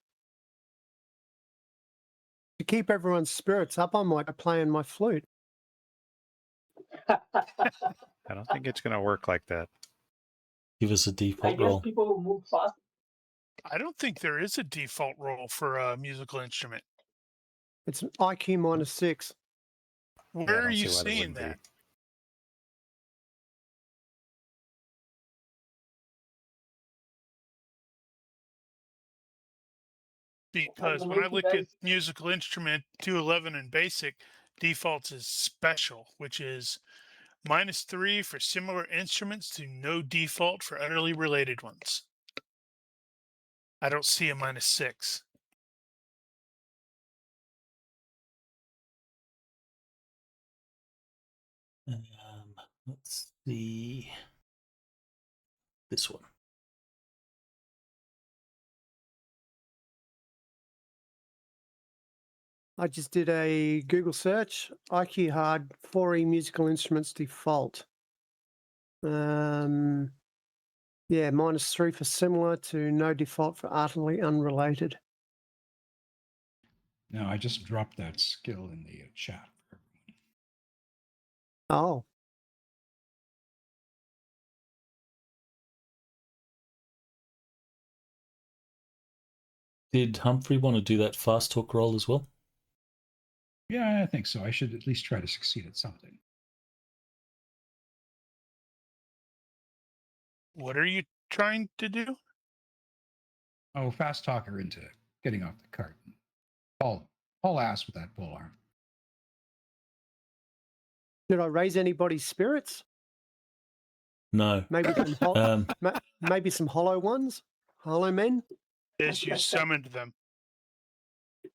To keep everyone's spirits up, I might be playing my flute. I don't think it's going to work like that. Give us a I default guess roll. people will move fast. I don't think there is a default role for a musical instrument. It's an IQ -6. Where Yeah, I are don't you see why there seeing wouldn't be. that? Because will when I make you look at guys. musical instrument 211 and basic, defaults is special, which is -3 for similar instruments to no default for utterly related ones. I don't see a -6. Let's see this one. I just did a Google search. IQ hard 4E musical instruments default. Yeah, -3 for similar to no default for utterly unrelated. No, I just dropped that skill in the chat for everyone. Oh, Did Humphrey want to do that fast talk roll as well? Yeah, I think so. I should at least try to succeed at something. What are you trying to do? Oh, fast talker into getting off the cart. Haul ass with that pole arm. did I raise anybody's spirits? No. Maybe some maybe some hollow ones, hollow men. Yes, you summoned them.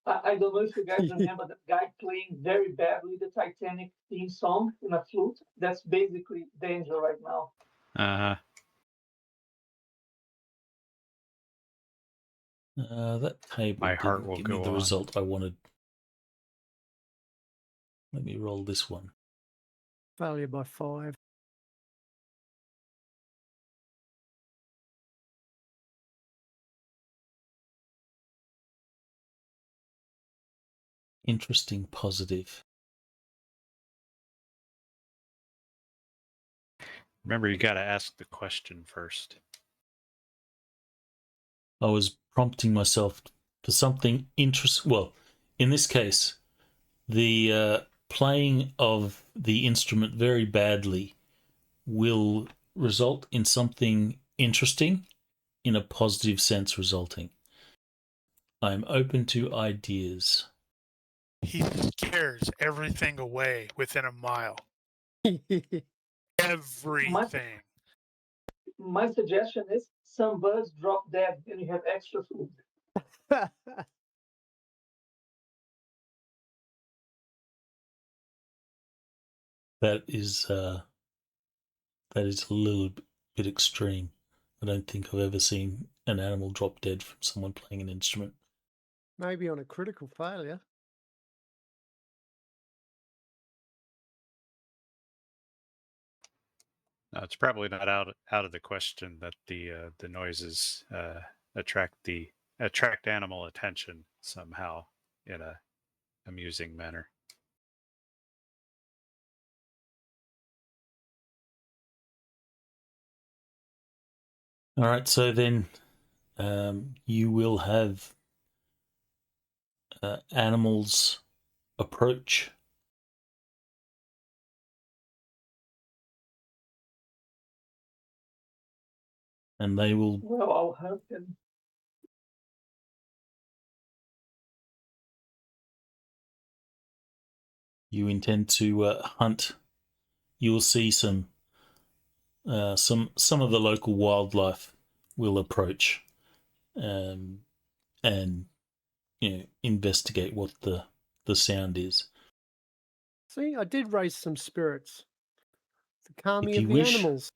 I don't know if you guys remember that guy playing very badly the Titanic theme song in a flute. That's basically danger right now. That table My heart didn't will give me go the on. result I wanted. Let me roll this one. Failure by 5. Interesting positive. Remember, you got to ask the question first. I was prompting myself for something interesting. Well, in this case, the playing of the instrument very badly will result in something interesting, in a positive sense resulting. I'm open to ideas. He scares everything away within a mile. Everything. My suggestion is some birds drop dead and you have extra food. That is a little bit extreme. I don't think I've ever seen an animal drop dead from someone playing an instrument. Maybe on a critical failure. No, it's probably not out of the question that the noises attract animal attention somehow in a amusing manner. All right, so then you will have animals approach. And they will. Well, I'll help him. You intend to hunt. You will see some of the local wildlife will approach, and investigate what the sound is. See, I did raise some spirits. The calming If of you the wish, animals.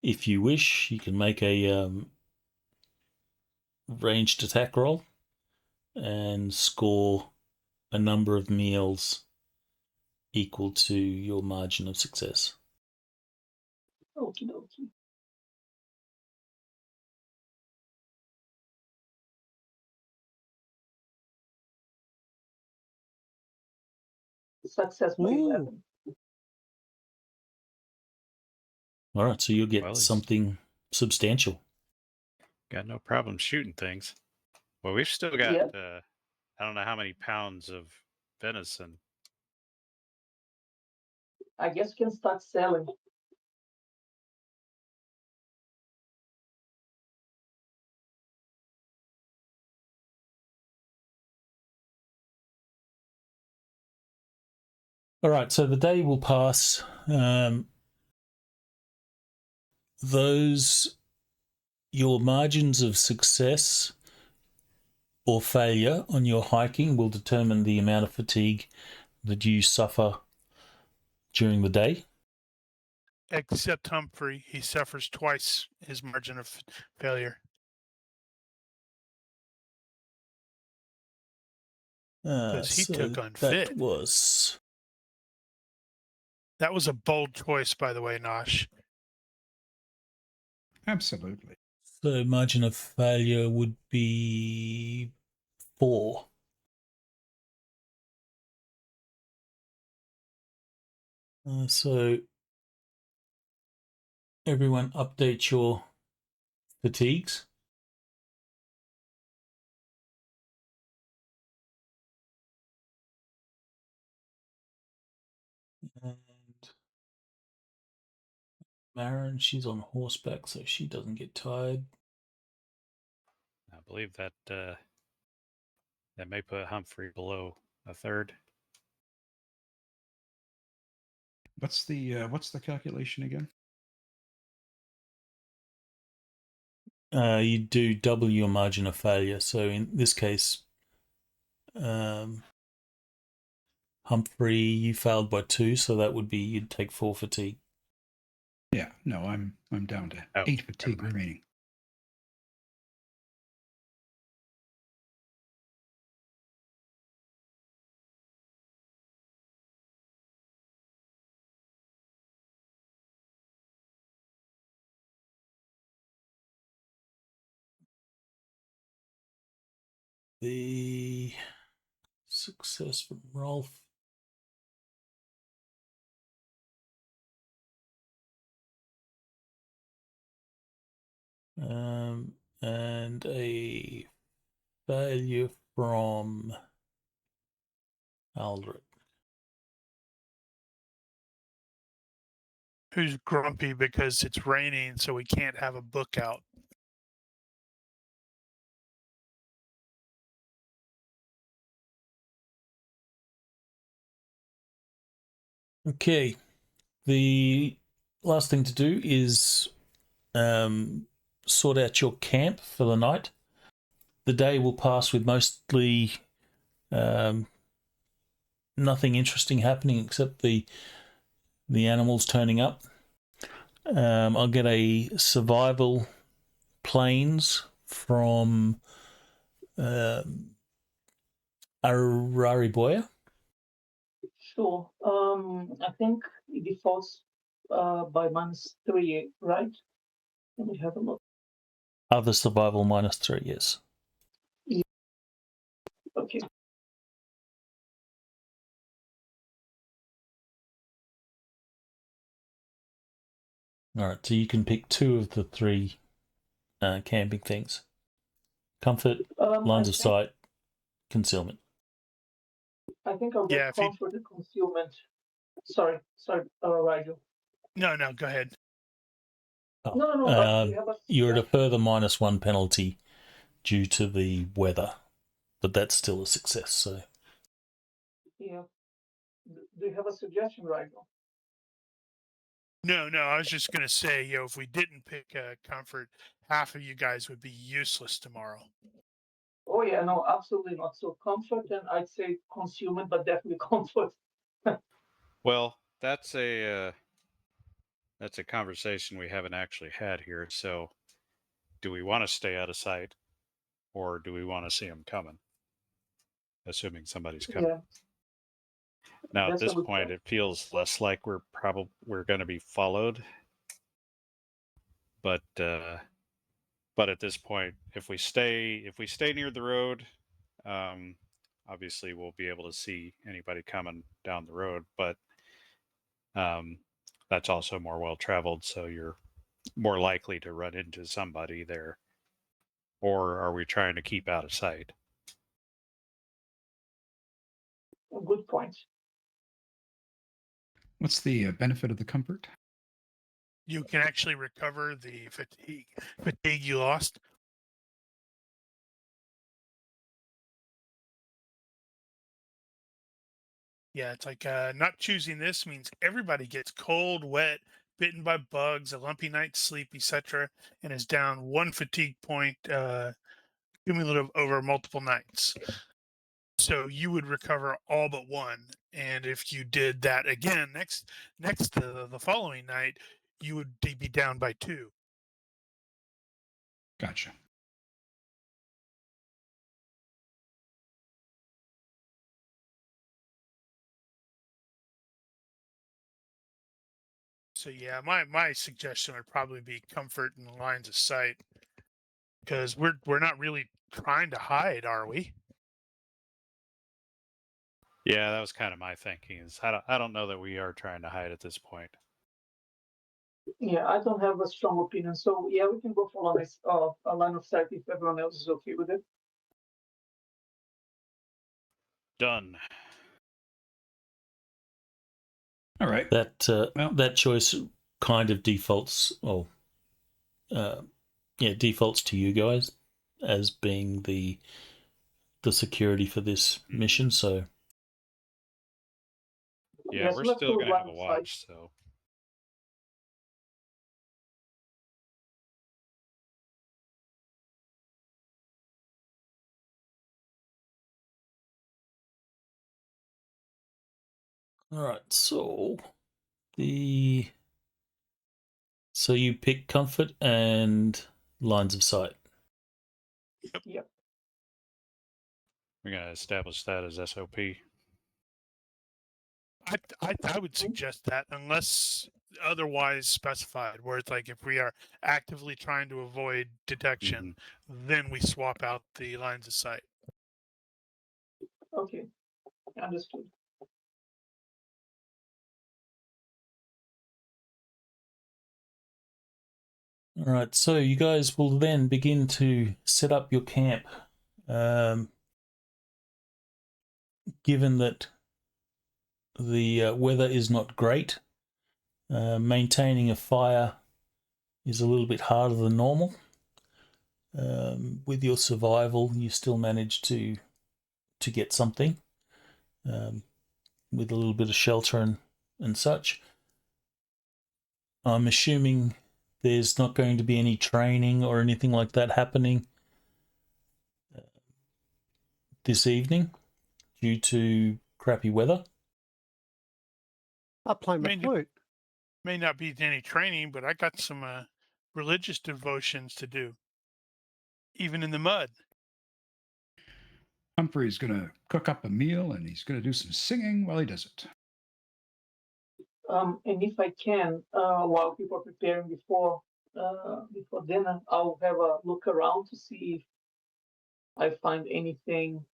if you wish, you can make a ranged attack roll and score a number of meals equal to your margin of success. Okie dokie. Success by Ooh. 11. All right, so you'll get Well, something substantial. Got no problem shooting things. Well, we've still got Yep. I don't know how many pounds of venison. I guess you can start selling. All right, so the day will pass. Your margins of success or failure on your hiking will determine the amount of fatigue that you suffer during the day. Except Humphrey, he suffers twice his margin of failure. Because he took unfit. That was a bold choice, by the way, Nosh. Absolutely. So margin of failure would be 4. So everyone update your fatigues. And Marin, she's on horseback, so she doesn't get tired. I believe that that may put Humphrey below a third. What's the calculation again? You do double your margin of failure. So in this case, Humphrey, you failed by 2, so that would be you'd take 4 fatigue. Yeah, no, I'm down to 8 fatigue remaining. The success from Rolf. And a failure from Aldrich. Who's grumpy because it's raining, so we can't have a book out. Okay. The last thing to do is sort out your camp for the night. The day will pass with mostly nothing interesting happening except the animals turning up. I'll get a survival planes from Arariboya. Sure. I think it defaults by -3, right? Let me have a look. Other survival -3, yes. Okay. All right, so you can pick 2 of the 3 camping things: comfort, lines of sight, concealment. I think I'll Yeah, get if you- comfort and concealment. Sorry, Rigel. No, go ahead. Oh, No. You have a you're at a further -1 penalty due to the weather, but that's still a success. So yeah. Do you have a suggestion, Rigel? No, I was just going to say, if we didn't pick comfort, half of you guys would be useless tomorrow. Oh yeah, no, absolutely not. So comfort, and I'd say concealment, but definitely comfort. Well, that's a conversation we haven't actually had here. So, do we want to stay out of sight, or do we want to see them coming? Assuming somebody's coming. Yeah. Now, at That's this a good point, point. it feels less like we're going to be followed. But at this point, if we stay near the road, obviously we'll be able to see anybody coming down the road. But that's also more well traveled, so you're more likely to run into somebody there. Or are we trying to keep out of sight? A good point. What's the benefit of the comfort? You can actually recover the fatigue you lost. Yeah, it's like not choosing this means everybody gets cold, wet, bitten by bugs, a lumpy night's sleep, etc., and is down 1 fatigue point cumulative over multiple nights. So you would recover all but 1, and if you did that again next to the following night, you would be down by 2. Gotcha. So yeah, my suggestion would probably be comfort and lines of sight, because we're not really trying to hide, are we? Yeah, that was kind of my thinking. Is I don't know that we are trying to hide at this point. Yeah, I don't have a strong opinion. So yeah, we can go for a line of sight if everyone else is okay with it. Done. All right. that choice kind of defaults, defaults to you guys as being the security for this mission. So Yeah, so we're let's still go going to have line a of sight. watch. So all right, so you pick comfort and lines of sight. Yep. we're going to establish that as SOP. I would suggest that, unless otherwise specified, where it's like if we are actively trying to avoid detection, then we swap out the lines of sight. Okay. Understood. All right, so you guys will then begin to set up your camp Given that the weather is not great, maintaining a fire is a little bit harder than normal. With your survival, you still manage to get something with a little bit of shelter and such. I'm assuming there's not going to be any training or anything like that happening this evening due to crappy weather. I play my flute. May not be any training, but I got some religious devotions to do, even in the mud. Humphrey's going to cook up a meal and he's going to do some singing while he does it. And if I can, while people are preparing before dinner, I'll have a look around to see if I find anything,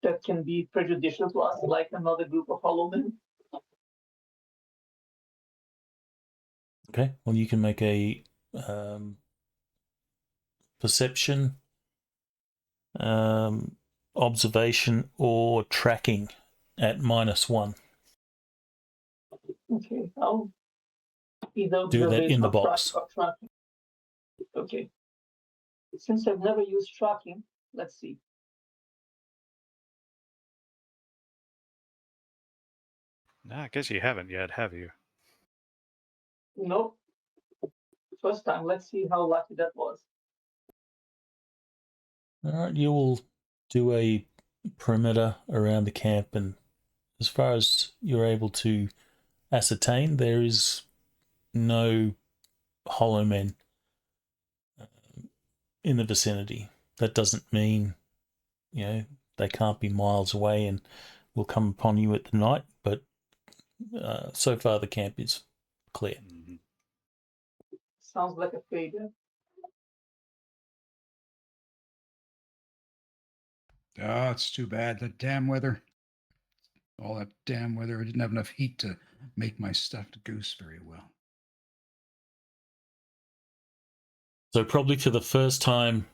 that can be prejudicial to us, like another group of hollow men. Okay, well, you can make a perception, observation, or tracking at -1. Okay, I'll either Do that in the observation box. or tracking. Okay. Since I've never used tracking, let's see. No, I guess you haven't yet, have you? Nope. First time. Let's see how lucky that was. All right, you will do a perimeter around the camp, and as far as you're able to ascertain, there is no hollow men in the vicinity. That doesn't mean, they can't be miles away and will come upon you at the night, but so far the camp is clear. Mm-hmm. Sounds like a failure. Oh, it's too bad. The damn weather. All that damn weather. I didn't have enough heat to make my stuffed goose very well. So probably for the first time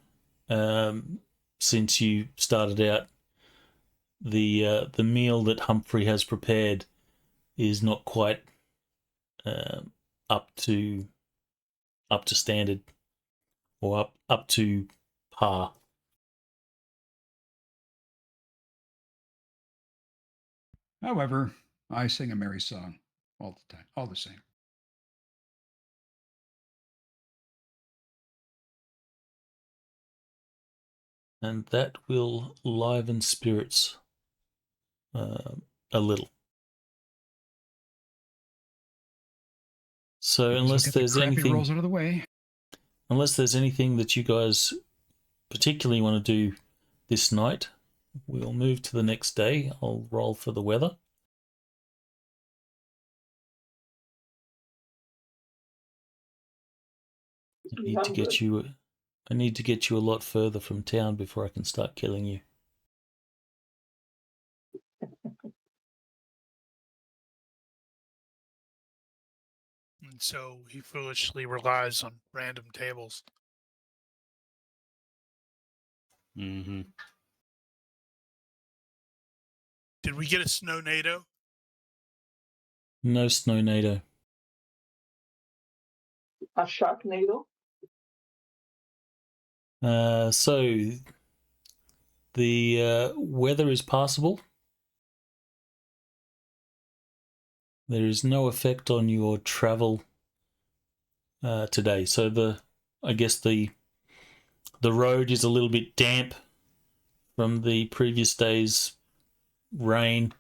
since you started out, the meal that Humphrey has prepared is not quite up to standard or up to par. However, I sing a merry song all the time, all the same. And that will liven spirits a little. So unless there's anything rolls out of the way, unless there's anything that you guys particularly want to do this night, we'll move to the next day. I'll roll for the weather. I need to get you a lot further from town before I can start killing you. And so he foolishly relies on random tables. Mm-hmm. Did we get a snow NATO? No snow NATO. A Sharknado? So the weather is passable. There is no effect on your travel today. So I guess the road is a little bit damp from the previous day's rain,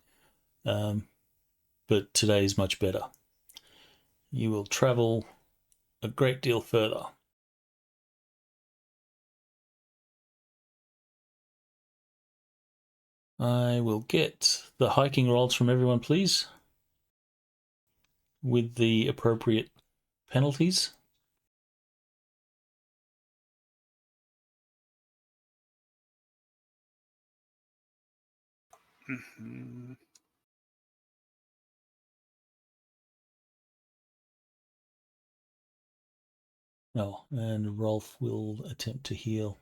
but today is much better. You will travel a great deal further. I will get the hiking rolls from everyone, please, with the appropriate penalties. Mm-hmm. Oh, and Rolf will attempt to heal.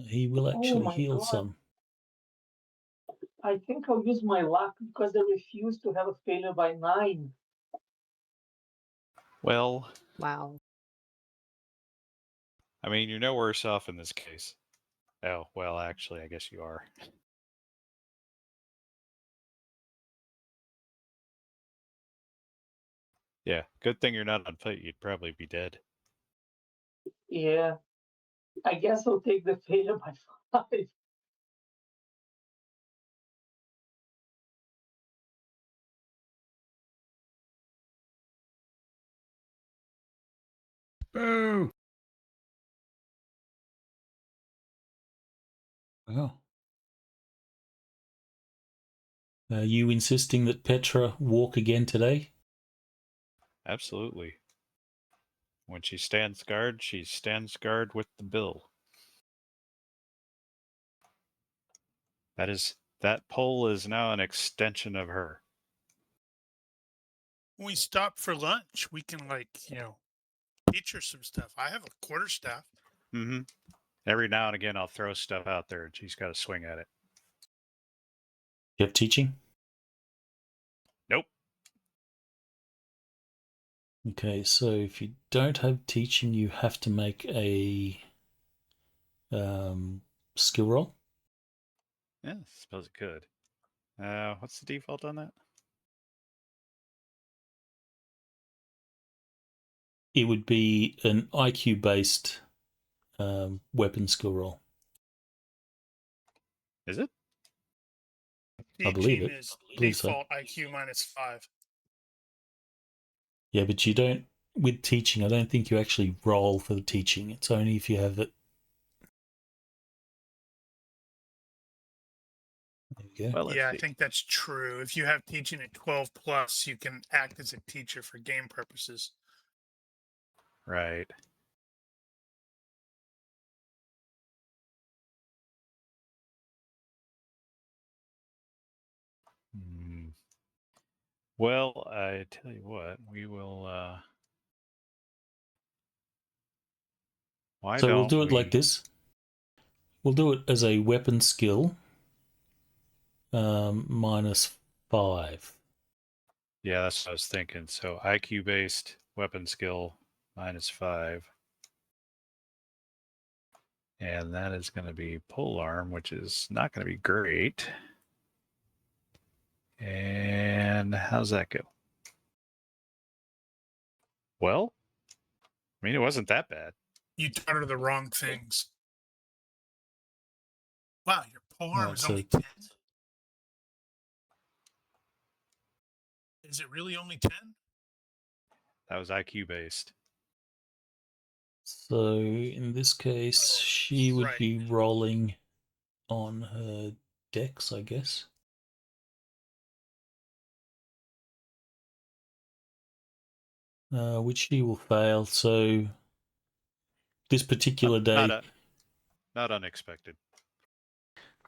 He will actually my heal God. some. I think I'll use my luck because they refuse to have a failure by 9. Well, Wow. I mean, you're no worse off in this case. Oh, well, actually, I guess you are. Yeah, good thing you're not on foot. You'd probably be dead. Yeah. I guess I'll take the failure by 5. Boo! Oh. Are you insisting that Petra walk again today? Absolutely. When she stands guard with the bill. That pole is now an extension of her. When we stop for lunch, we can teach her some stuff. I have a quarterstaff. Mm-hmm. Every now and again, I'll throw stuff out there, and she's got to swing at it. You have teaching? Nope. Okay, so if you don't have teaching, you have to make a skill roll. Yeah, I suppose it could. What's the default on that? It would be an IQ-based weapon skill roll. Is it? I believe Teaching it. is I believe so. default IQ -5. Yeah, but you don't, with teaching, I don't think you actually roll for the teaching. It's only if you have it. There you go. Well, let's Yeah, see. I think that's true. If you have teaching at 12 plus, you can act as a teacher for game purposes. Right. Hmm. Well, I tell you what, we will. Why So we'll don't do it we? like this. We'll do it as a weapon skill -5. Yeah, that's what I was thinking. So IQ based weapon skill -5. And that is going to be polearm, which is not going to be great. And how's that go? Well, I mean, it wasn't that bad. You taught her the wrong things. Wow, your polearm Right, is so only 10? Is it really only 10? That was IQ based. So in this case, she would right. be rolling on her dex, I guess. Which she will fail. So this particular day, Not unexpected.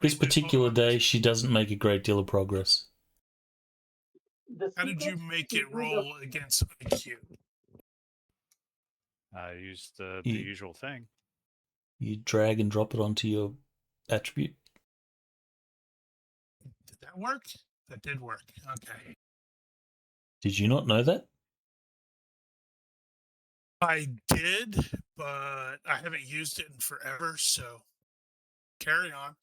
this Wait, hold particular on. day, she doesn't make a great deal of progress. How did you make it roll against IQ? I used the You- usual thing. You drag and drop it onto your attribute. Did that work? That did work. Okay. Did you not know that? I did, but I haven't used it in forever, so carry on.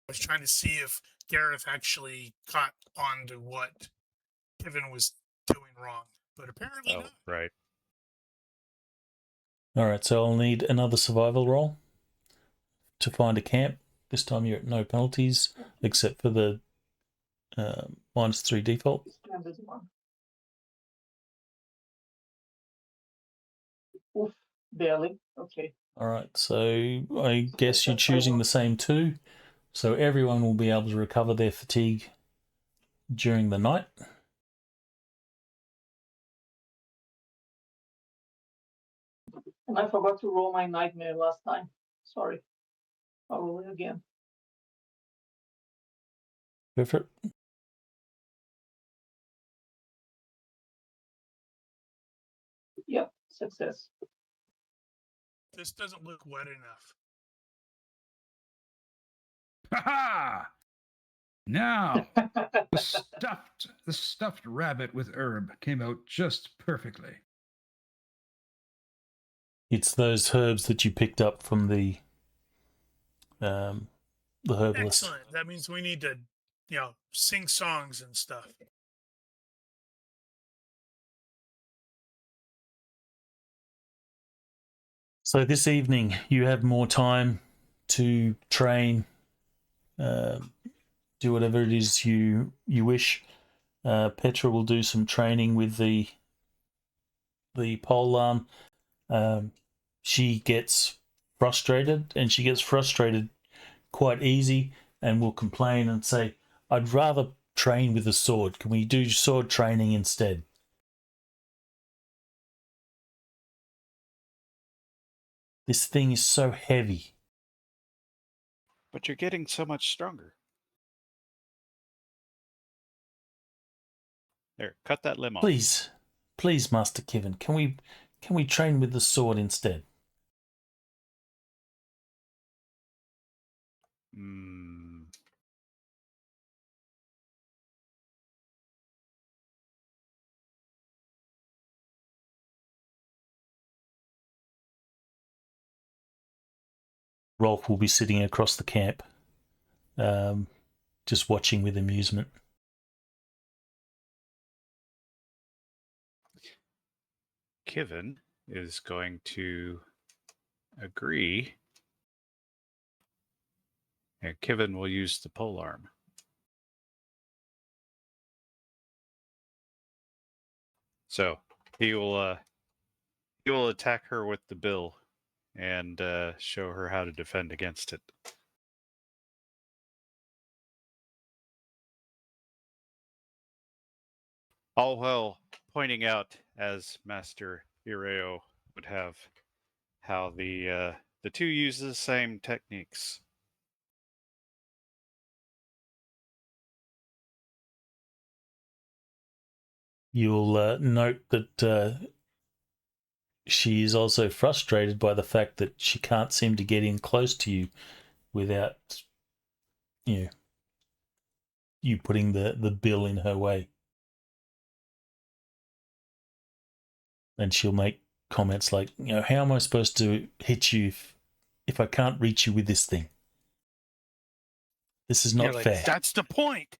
I was trying to see if Gareth actually caught on to what Kevin was doing wrong, but apparently Oh, not. right. All right, so I'll need another survival roll to find a camp. This time you're at no penalties except for the -3 default. Standard one. Oof, barely. Okay. All right, so I guess you're choosing the same two. So everyone will be able to recover their fatigue during the night. And I forgot to roll my nightmare last time. Sorry. I'll roll it again. Go for it. success. This doesn't look wet enough. Ha ha! Now, the stuffed rabbit with herb came out just perfectly. It's those herbs that you picked up from the herbalist. Excellent. That means we need to, sing songs and stuff. So this evening you have more time to train, do whatever it is you wish. Petra will do some training with the polearm. She gets frustrated, and she gets frustrated quite easy, and will complain and say, "I'd rather train with a sword. Can we do sword training instead?" This thing is so heavy. But you're getting so much stronger. There, cut that limb off. Please, Master Kevin, can we train with the sword instead? Rolf will be sitting across the camp, just watching with amusement. Kevin is going to agree. And Kevin will use the polearm. So he will attack her with the bill and show her how to defend against it. All while pointing out, as Master Ireo would have, how the two use the same techniques. You'll note that she is also frustrated by the fact that she can't seem to get in close to you without you putting the bill in her way. And she'll make comments like, how am I supposed to hit you if I can't reach you with this thing? This is not fair. That's the point.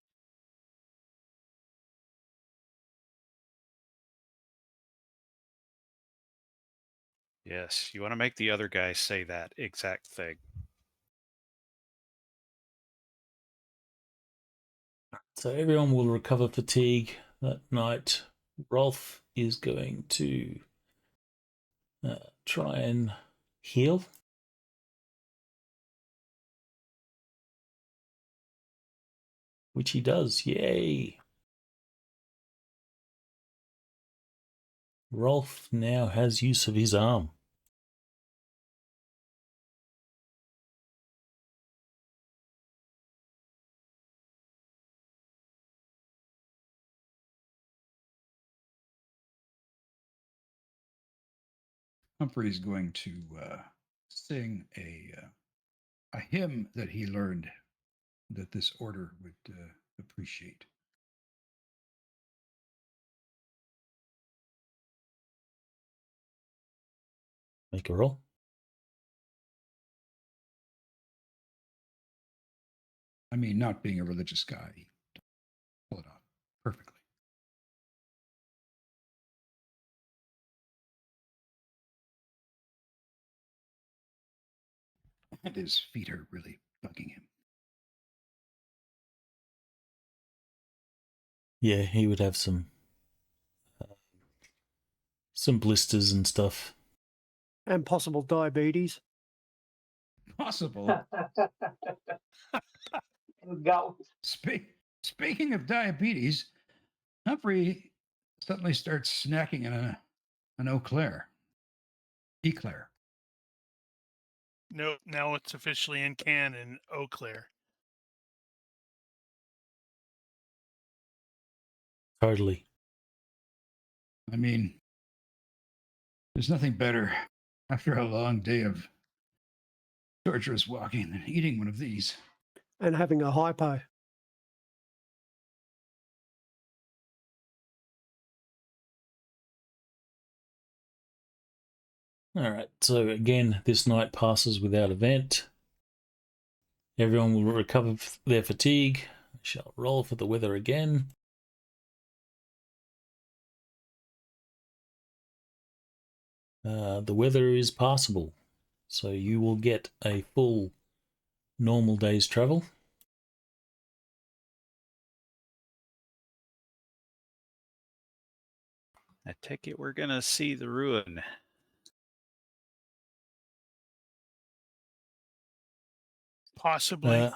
Yes, you want to make the other guy say that exact thing. So everyone will recover fatigue that night. Rolf is going to try and heal. Which he does. Yay! Rolf now has use of his arm. Humphrey's going to sing a hymn that he learned that this order would appreciate. Make a roll. I mean, not being a religious guy, he pull it off perfectly. And his feet are really bugging him. Yeah, he would have some blisters and stuff. And possible diabetes. Possible. Gout. Speaking of diabetes, Humphrey suddenly starts snacking on an Eclair. No, now it's officially in can in Eau Claire. Totally. I mean, There's nothing better after a long day of torturous walking than eating one of these. And having a hypo. All right, so again, this night passes without event. Everyone will recover their fatigue. I shall roll for the weather again. The weather is passable, so you will get a full normal day's travel. I take it we're going to see the ruin. Possibly.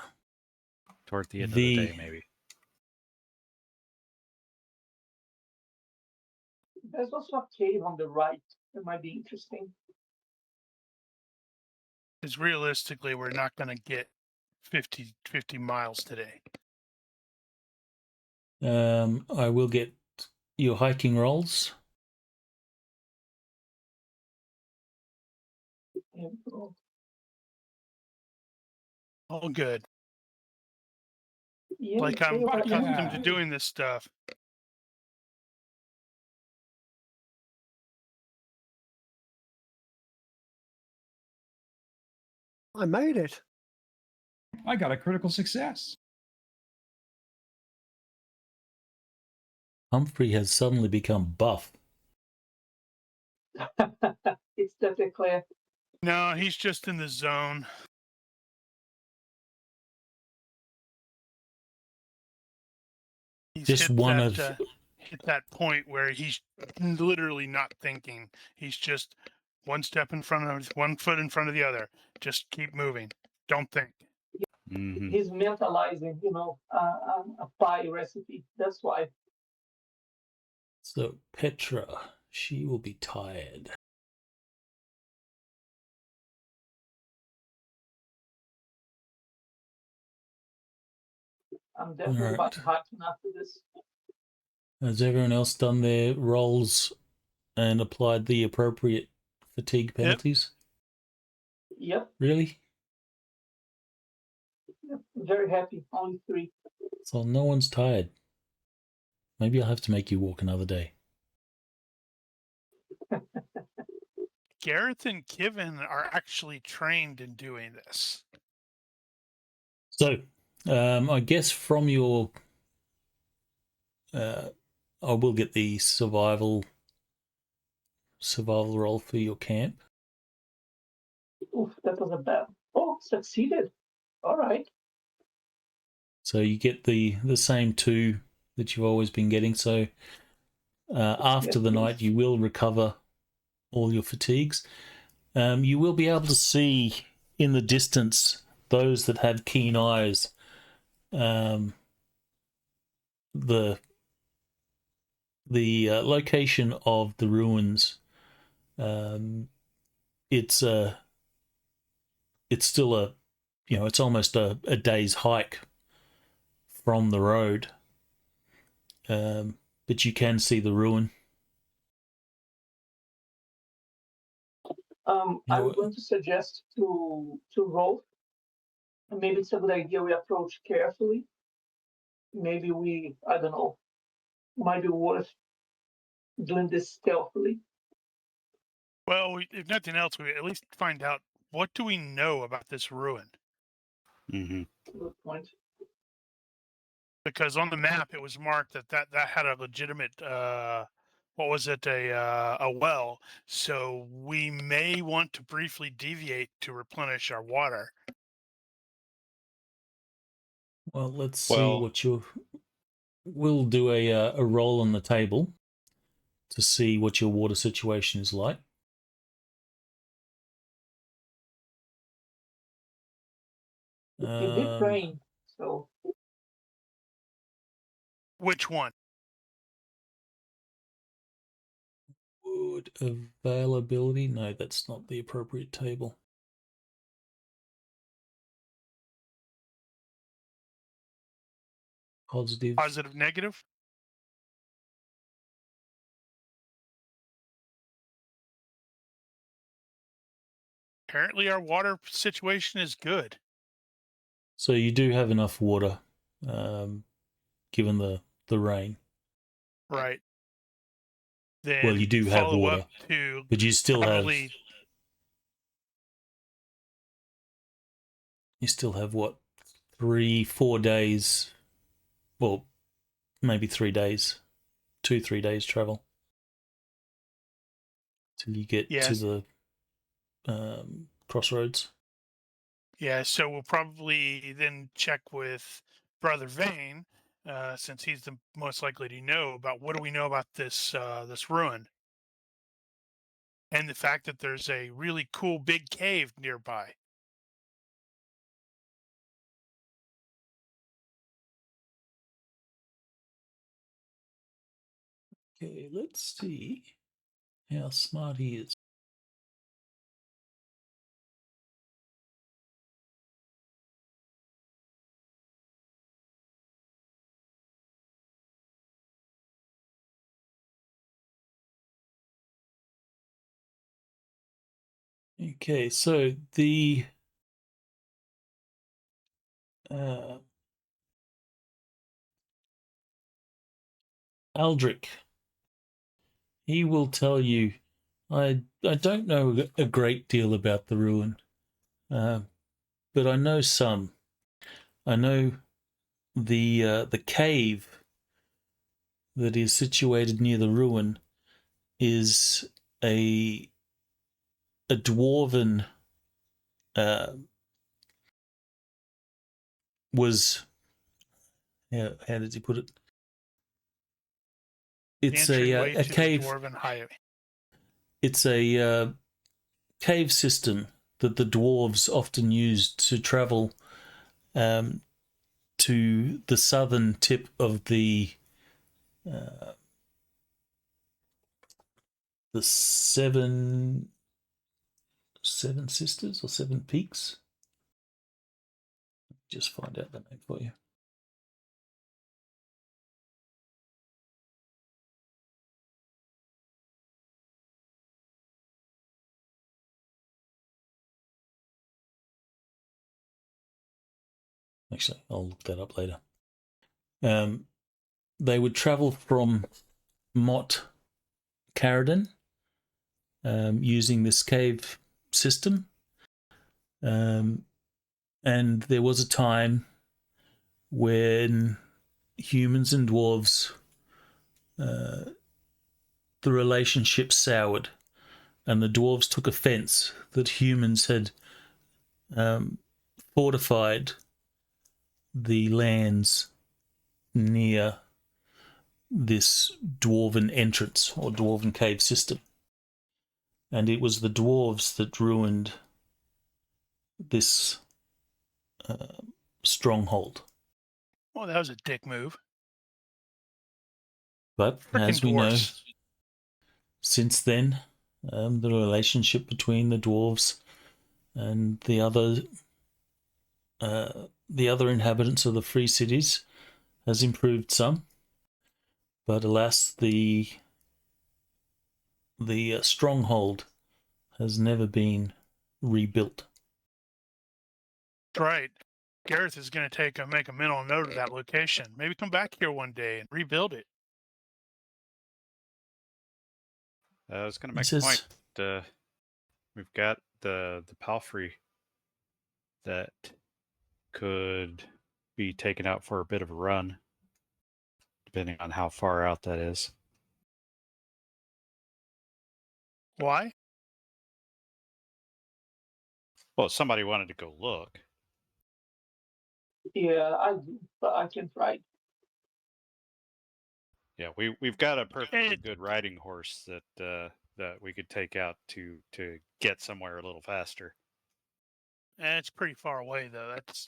Toward the end of the day, maybe. There's also a cave on the right that might be interesting. Because realistically, we're not going to get 50 miles today. I will get your hiking rolls. All good. Yeah, Like I'm accustomed to doing this stuff. I made it. I got a critical success. Humphrey has suddenly become buff. It's definitely clear. No, he's just in the zone. He's Just hit one hit that point where he's literally not thinking. He's just one foot in front of the other. Just keep moving. Don't think. Mm-hmm. He's mentalizing, a pie recipe. That's why. So Petra, she will be tired. I'm definitely Right. hiking after this. Has everyone else done their rolls and applied the appropriate fatigue penalties? Yep. Really? Very happy. Only 3. So no one's tired. Maybe I'll have to make you walk another day. Gareth and Kivin are actually trained in doing this. So, I guess from your... I will get the survival roll for your camp. Oof, that was a bad. Oh, succeeded. All right. So you get the same 2 that you've always been getting. So after the night, you will recover all your fatigues. You will be able to see in the distance, those that have keen eyes, the location of the ruins. It's still it's almost a day's hike from the road, but you can see the ruin. I'm going to suggest to Rolf. Maybe it's a good idea we approach carefully. Maybe I don't know, might be worth doing this stealthily. Well, if nothing else, we at least find out what do we know about this ruin. Mm-hmm. Good point. Because on the map it was marked that had a legitimate what was it, a well. So we may want to briefly deviate to replenish our water. Well, let's see what we'll do a roll on the table to see what your water situation is like. It did rain, so. Which one? Wood availability? No, that's not the appropriate table. Positive. Positive, negative? Apparently, our water situation is good. So you do have enough water, given the rain. Right. Then Well, you do have follow water, up to but you still probably have what, 3-4 days, well, maybe 3 days, 2-3 days travel till you get to the crossroads. Yeah, so we'll probably then check with Brother Vane, since he's the most likely to know about what do we know about this this ruin, and the fact that there's a really cool big cave nearby. Okay, let's see how smart he is. Okay, so the Aldrich, he will tell you. I don't know a great deal about the ruin, but I know some. I know the cave that is situated near the ruin is a dwarven was how did he put it? It's The a entryway to cave. the Dwarven Highway. It's a cave system that the dwarves often used to travel to the southern tip of the seven sisters or seven peaks. Just find out the name for you. Actually, I'll look that up later. They would travel from Mott Caradon using this cave system. And there was a time when humans and dwarves, the relationship soured, and the dwarves took offense that humans had fortified the lands near this dwarven entrance or dwarven cave system. And it was the dwarves that ruined this stronghold. Oh, that was a dick move. But Frickin' as we know, dwarfs. since then, the relationship between the dwarves and the other inhabitants of the free cities has improved some. But alas, the stronghold has never been rebuilt. That's right. Gareth is going to make a mental note of that location. Maybe come back here one day and rebuild it. I was going to make a point. We've got the palfrey that could be taken out for a bit of a run, depending on how far out that is. Why? Well, somebody wanted to go look. Yeah, I do, but I can try. Yeah, we've got a perfectly good riding horse that that we could take out to get somewhere a little faster. It's pretty far away though. That's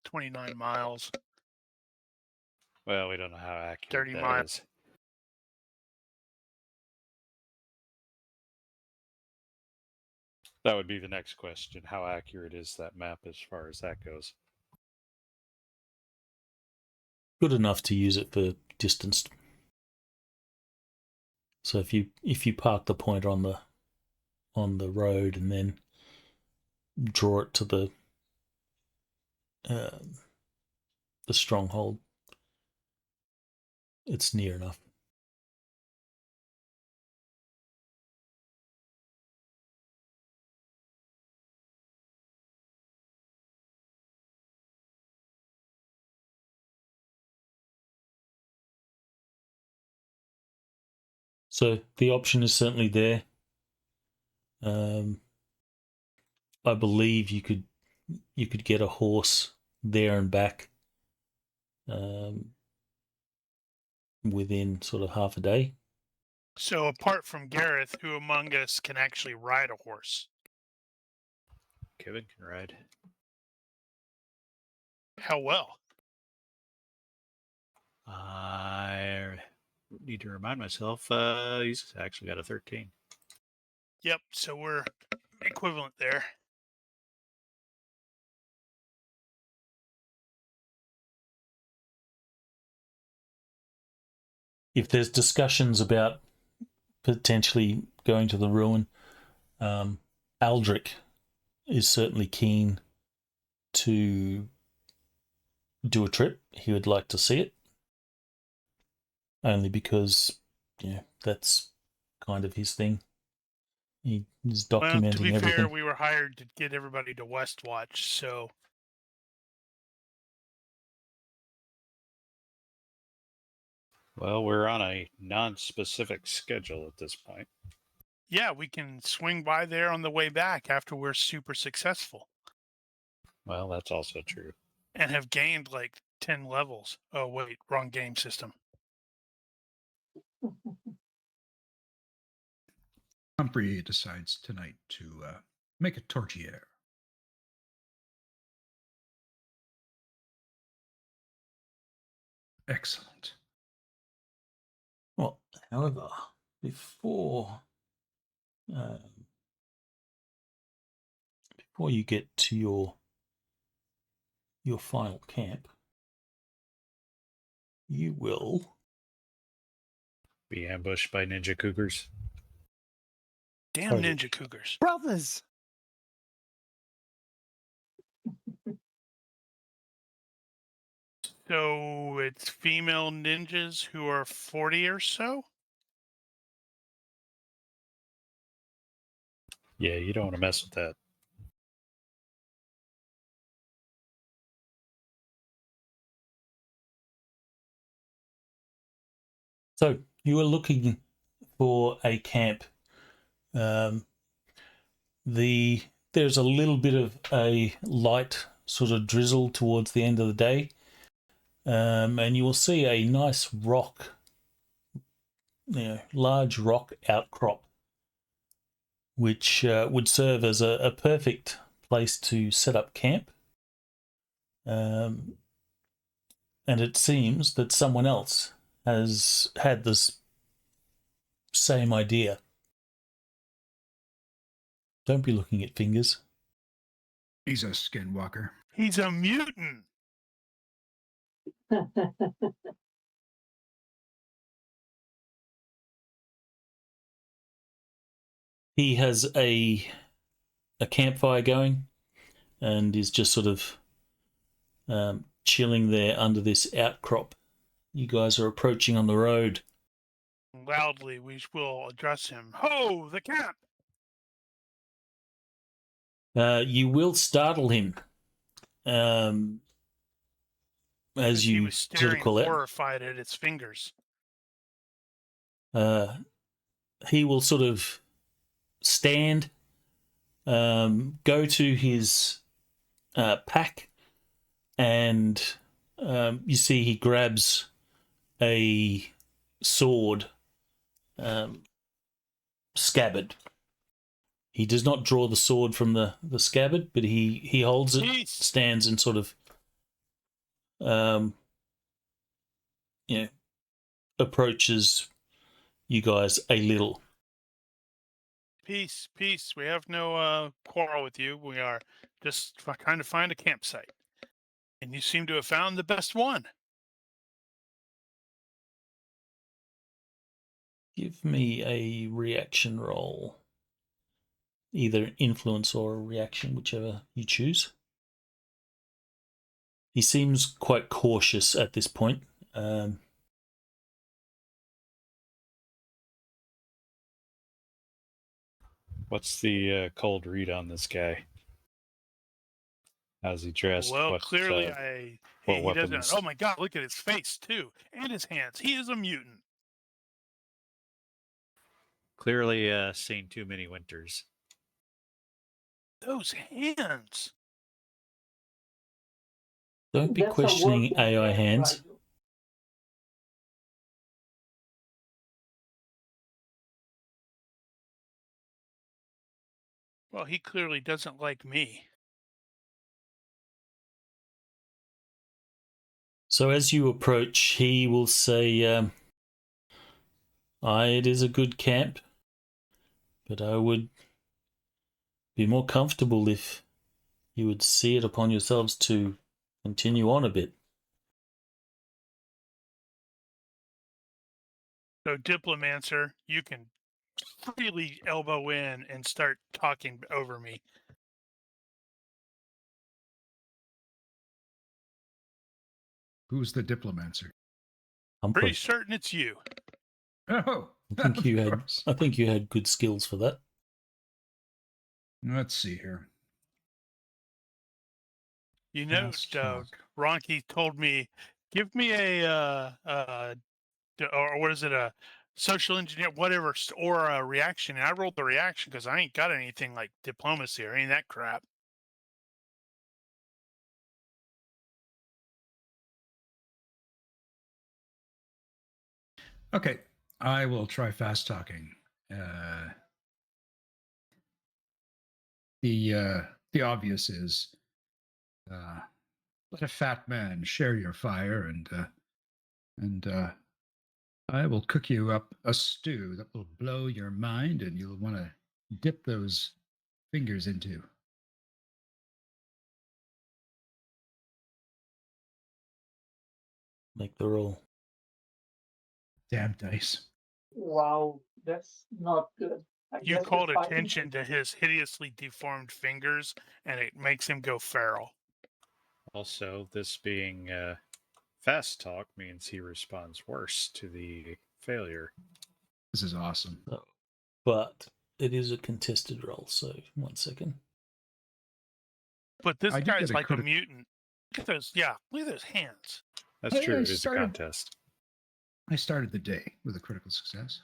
29 miles. Well, we don't know how accurate 30 that miles. is. That would be the next question. How accurate is that map as far as that goes? Good enough to use it for distance. So if you park the pointer on the road and then draw it to the stronghold. It's near enough. So the option is certainly there. I believe you could get a horse there and back within sort of half a day. So apart from Gareth, who among us can actually ride a horse? Kevin can ride. How well? I need to remind myself. He's actually got a 13. Yep, so we're equivalent there. If there's discussions about potentially going to the ruin, Aldrich is certainly keen to do a trip. He would like to see it, only because that's kind of his thing. He's documenting Well, to be everything. fair, we were hired to get everybody to Westwatch, so Well, we're on a non-specific schedule at this point. yeah, we can swing by there on the way back after we're super successful Well, that's also true. and have gained like 10 levels. Oh, wait, wrong game system. Humphrey decides tonight to make a tortillere. Excellent. Well, however, before you get to your final camp, you will Be ambushed by ninja cougars. Damn Totally. ninja cougars. Brothers. So it's female ninjas who are 40 or so? Yeah, you don't want to mess with that. So you are looking for a camp. There's a little bit of a light sort of drizzle towards the end of the day, and you will see a nice rock, large rock outcrop, which would serve as a perfect place to set up camp. And it seems that someone else has had this same idea. Don't be looking at fingers. He's a skinwalker. He's a mutant. He has a campfire going and is just sort of chilling there under this outcrop. You guys are approaching on the road. Loudly, we will address him. Ho, the camp! You will startle him as He you was sort of staring call out. horrified at its fingers. He will sort of stand, go to his pack, and you see he grabs a sword scabbard. He does not draw the sword from the scabbard, but he holds it, Jeez. stands and sort of approaches you guys a little. Peace, peace. We have no quarrel with you. We are just trying to find a campsite. And you seem to have found the best one. Give me a reaction roll. either influence or a reaction, whichever you choose. He seems quite cautious at this point. What's the cold read on this guy? How's he dressed? Well, what, clearly, what he weapons? doesn't. Oh my God! Look at his face too, and his hands. He is a mutant. Clearly seen too many winters. Those hands. Don't be That's a questioning working AI hand, hands. Rigel. Well, he clearly doesn't like me. So as you approach, he will say, it is a good camp, but I would be more comfortable if you would see it upon yourselves to continue on a bit. So, Diplomancer, you can freely elbow in and start talking over me. Who's the diplomancer? Pretty Humphrey, certain it's you. Oh, I think of you had. course. I think you had good skills for that. Let's see here. You know, Fast talk. Ronnke told me, give me or what is it, a social engineer, whatever, or a reaction. And I rolled the reaction because I ain't got anything like diplomacy or any of that crap. Okay, I will try fast talking. The obvious is let a fat man share your fire, and I will cook you up a stew that will blow your mind, and you'll want to dip those fingers into. Make the roll. Damn dice. Wow, that's not good. I You guess called you're fighting. attention to his hideously deformed fingers, and it makes him go feral. Also, this being fast talk means he responds worse to the failure. This is awesome. But it is a contested roll, so 1 second. But this I did guy's get a like a critical- mutant. Look at those. Yeah, look at those hands. That's I true. It is a started- contest. I started the day with a critical success.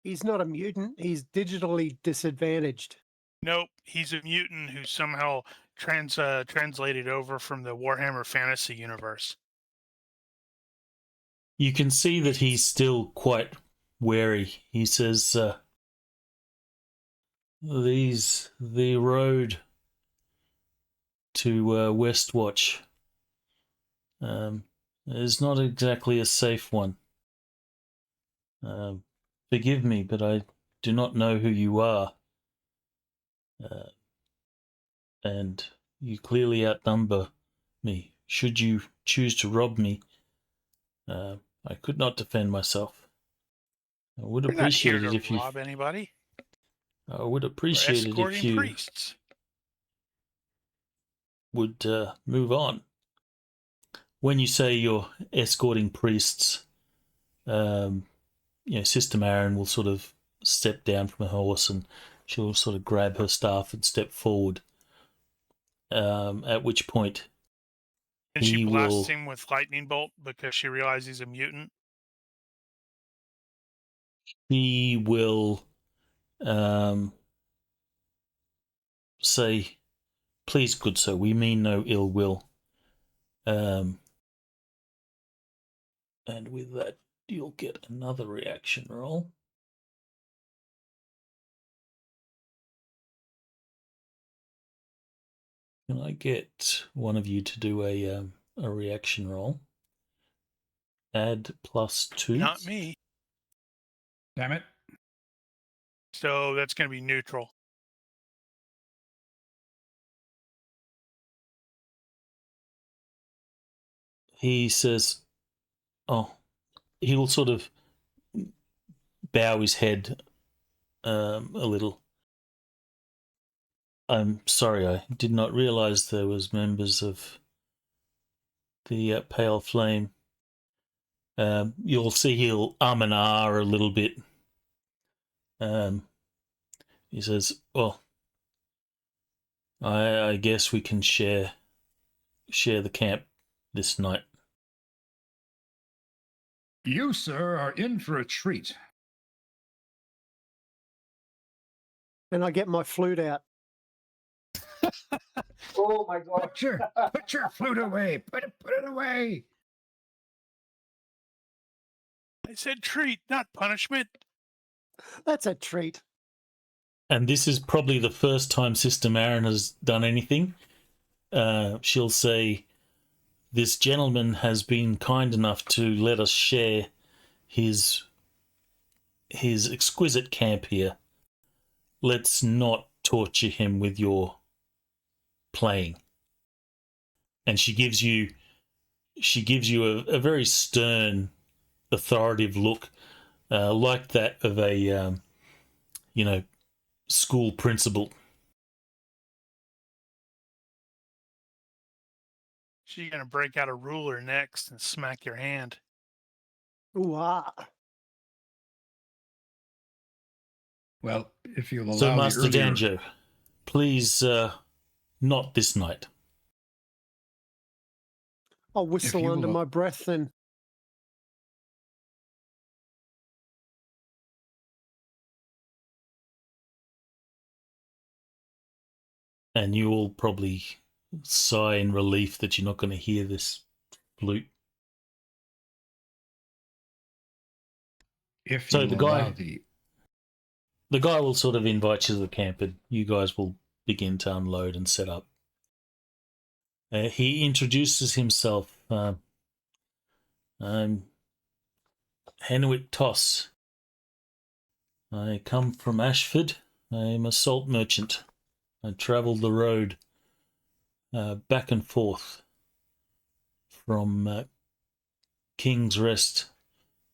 He's not a mutant. He's digitally disadvantaged. Nope, he's a mutant who somehow translated over from the Warhammer Fantasy universe. You can see that he's still quite wary. He says, the road to Westwatch is not exactly a safe one. Forgive me, but I do not know who you are. And you clearly outnumber me. Should you choose to rob me, I could not defend myself. I would We're not here appreciate it to if you. rob anybody. I would We're appreciate it if escorting you priests. would move on. When you say you're escorting priests, Sister Marin will sort of step down from her horse and she'll sort of grab her staff and step forward. At which point, And she he blasts will. him with lightning bolt because she realizes he's a mutant. He will say, "Please, good sir, we mean no ill will." And with that, you'll get another reaction roll. Can I get one of you to do a reaction roll? Add +2. Not me. Damn it. So that's going to be neutral. He says, he'll sort of bow his head a little. I'm sorry, I did not realize there was members of the Pale Flame. You'll see he'll and ah a little bit. He says, well, I guess we can share the camp this night. You, sir, are in for a treat. And I get my flute out. Oh my god. Put your flute away. Put it away. I said treat, not punishment. That's a treat. And this is probably the first time Sister Marin has done anything. She'll say, this gentleman has been kind enough to let us share his exquisite camp here. Let's not torture him with your playing. And she gives you a very stern, authoritative look, like that of a school principal. She's gonna break out a ruler next and smack your hand. Ooh, ah. Well, if you'll allow So, Master the earlier... Danjo, please, not this night. I'll whistle you under will- my breath then. And you will probably sigh in relief that you're not going to hear this flute. If So you the allow guy- The guy will sort of invite you to the camp, and you guys will begin to unload and set up. He introduces himself. I'm Henwick Toss. I come from Ashford. I'm a salt merchant. I travel the road back and forth from King's Rest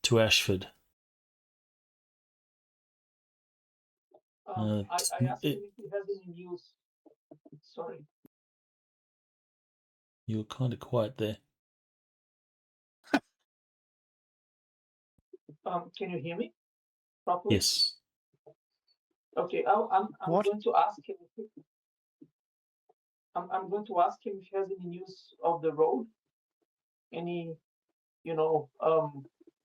to Ashford. I asked him if he has any news. Sorry. You were kind of quiet there. Can you hear me properly? Yes. Okay. I'm What? going to ask him. I'm going to ask him if he has any news of the road. Any,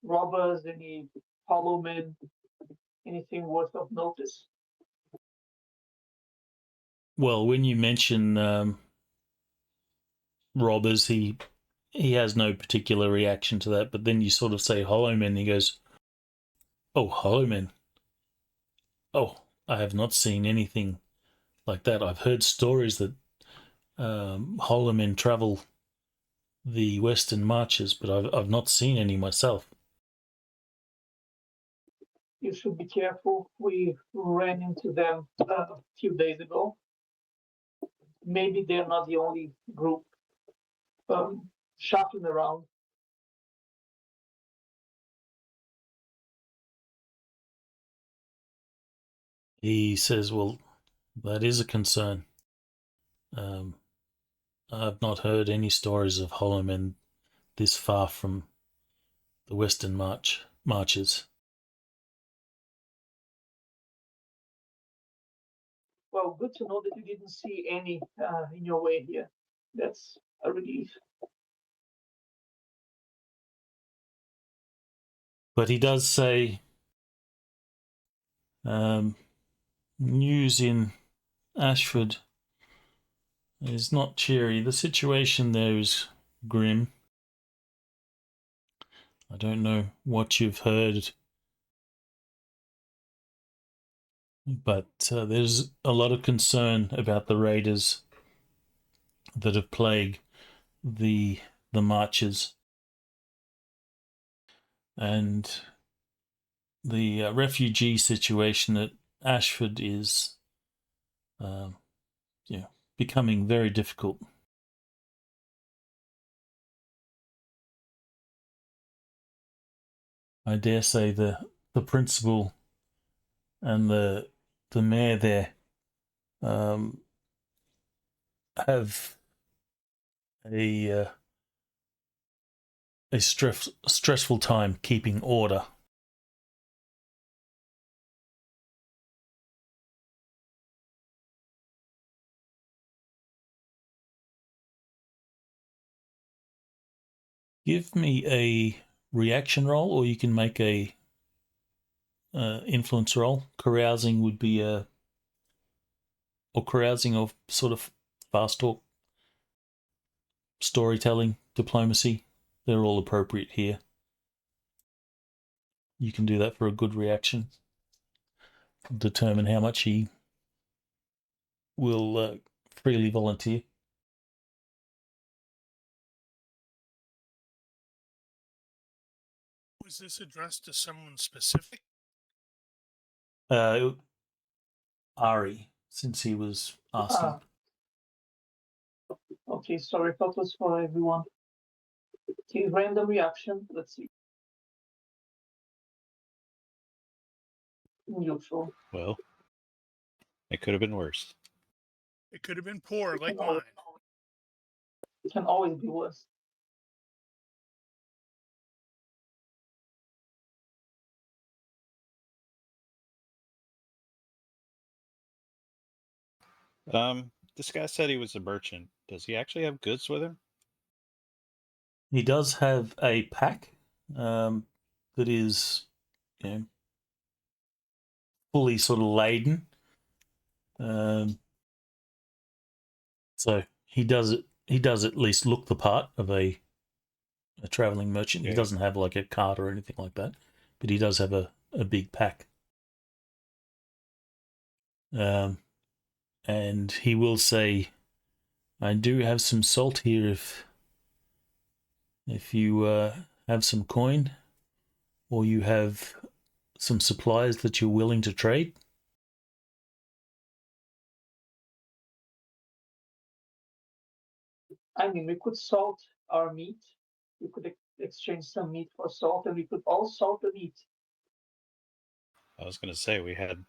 robbers, any hollow men, anything worth of notice. Well, when you mention robbers, he has no particular reaction to that. But then you sort of say hollow men, and he goes, "Oh, hollow men. Oh, I have not seen anything like that. I've heard stories that hollow men travel the western marches, but I've not seen any myself." You should be careful. We ran into them a few days ago. Maybe they're not the only group shuffling around. He says, "Well, that is a concern. I've not heard any stories of hollow men this far from the western marches." Well, good to know that you didn't see any in your way here. That's a relief. But he does say, news in Ashford is not cheery. The situation there is grim. I don't know what you've heard, but there's a lot of concern about the raiders that have plagued the marches, and the refugee situation at Ashford is becoming very difficult. I dare say the the principal and the mayor there have a stressful time keeping order. Give me a reaction roll, or you can make a influence roll. Carousing would be or carousing or sort of fast talk, storytelling, diplomacy. They're all appropriate here. You can do that for a good reaction. Determine how much he will freely volunteer. Was this addressed to someone specific? Ari, since he was asking. Okay, sorry, that was for everyone. Okay, random reaction. Let's see. Neutral. Well, it could have been worse. It could have been poor, like mine. It can always be worse. This guy said he was a merchant. Does he actually have goods with him? He does have a pack that is, fully sort of laden. So he does it. He does at least look the part of a traveling merchant. Yeah. He doesn't have like a cart or anything like that, but he does have a big pack. And he will say, "I do have some salt here. If you have some coin, or you have some supplies that you're willing to trade." I mean, we could salt our meat. We could exchange some meat for salt, and we could all salt the meat. I was going to say we had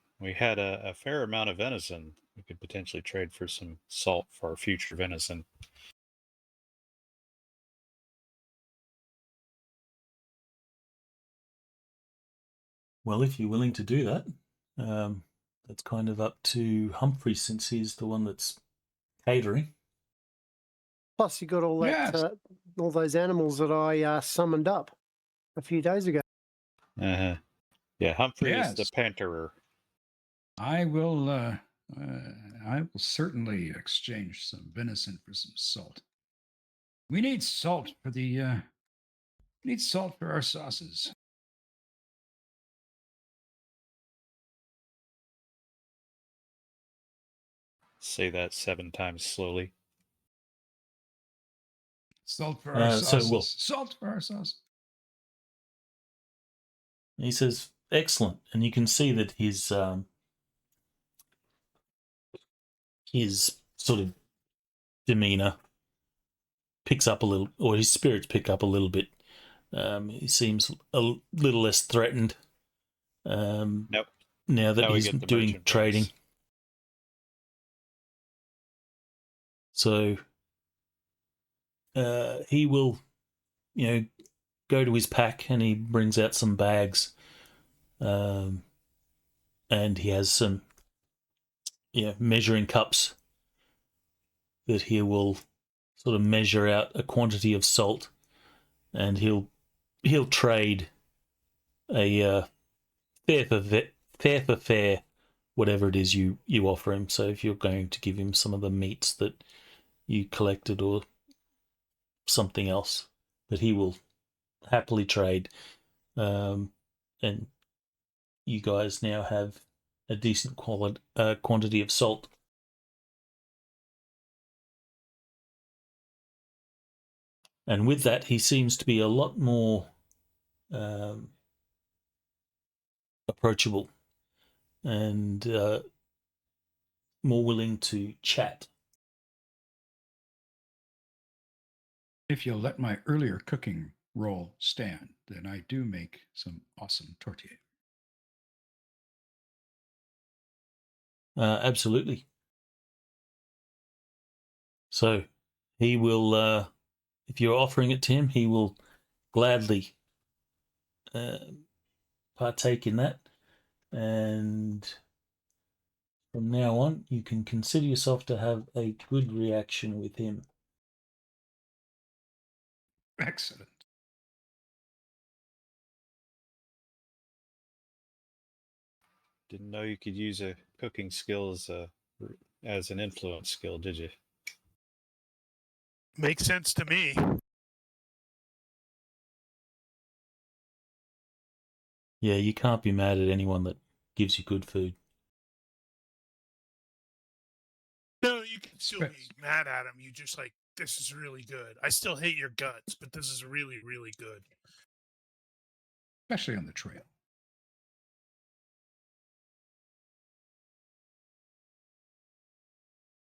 a fair amount of venison. We could potentially trade for some salt for our future venison. Well, if you're willing to do that, that's kind of up to Humphrey, since he's the one that's catering. Plus, you got all that, Yes. all those animals that I summoned up a few days ago. Uh-huh. Yeah, Humphrey is the Yes. panterer. I will certainly exchange some venison for some salt. We need salt for our sauces. Say that 7 times slowly. Salt for our sauces. So, well, Salt for our sauce. he says, "Excellent," and you can see that his sort of demeanor picks up a little, or his spirits pick up a little bit. He seems a little less threatened. Nope. Now that Now we he's get the doing merchant trading. bonus. So he will, go to his pack, and he brings out some bags, and he has some, measuring cups that he will sort of measure out a quantity of salt, and he'll trade a fair for fair, whatever it is you offer him. So if you're going to give him some of the meats that you collected or something else, that he will happily trade, and you guys now have a decent quantity of salt. And with that, he seems to be a lot more approachable and more willing to chat. If you'll let my earlier cooking roll stand, then I do make some awesome tortilla. Absolutely. So he will, if you're offering it to him, he will gladly partake in that. And from now on, you can consider yourself to have a good reaction with him. Excellent. Didn't know you could use a cooking skill as an influence skill, did you? Makes sense to me. Yeah, you can't be mad at anyone that gives you good food. No, you can still be mad at him. You just like, this is really good. I still hate your guts, but this is really, really good. Especially on the trail.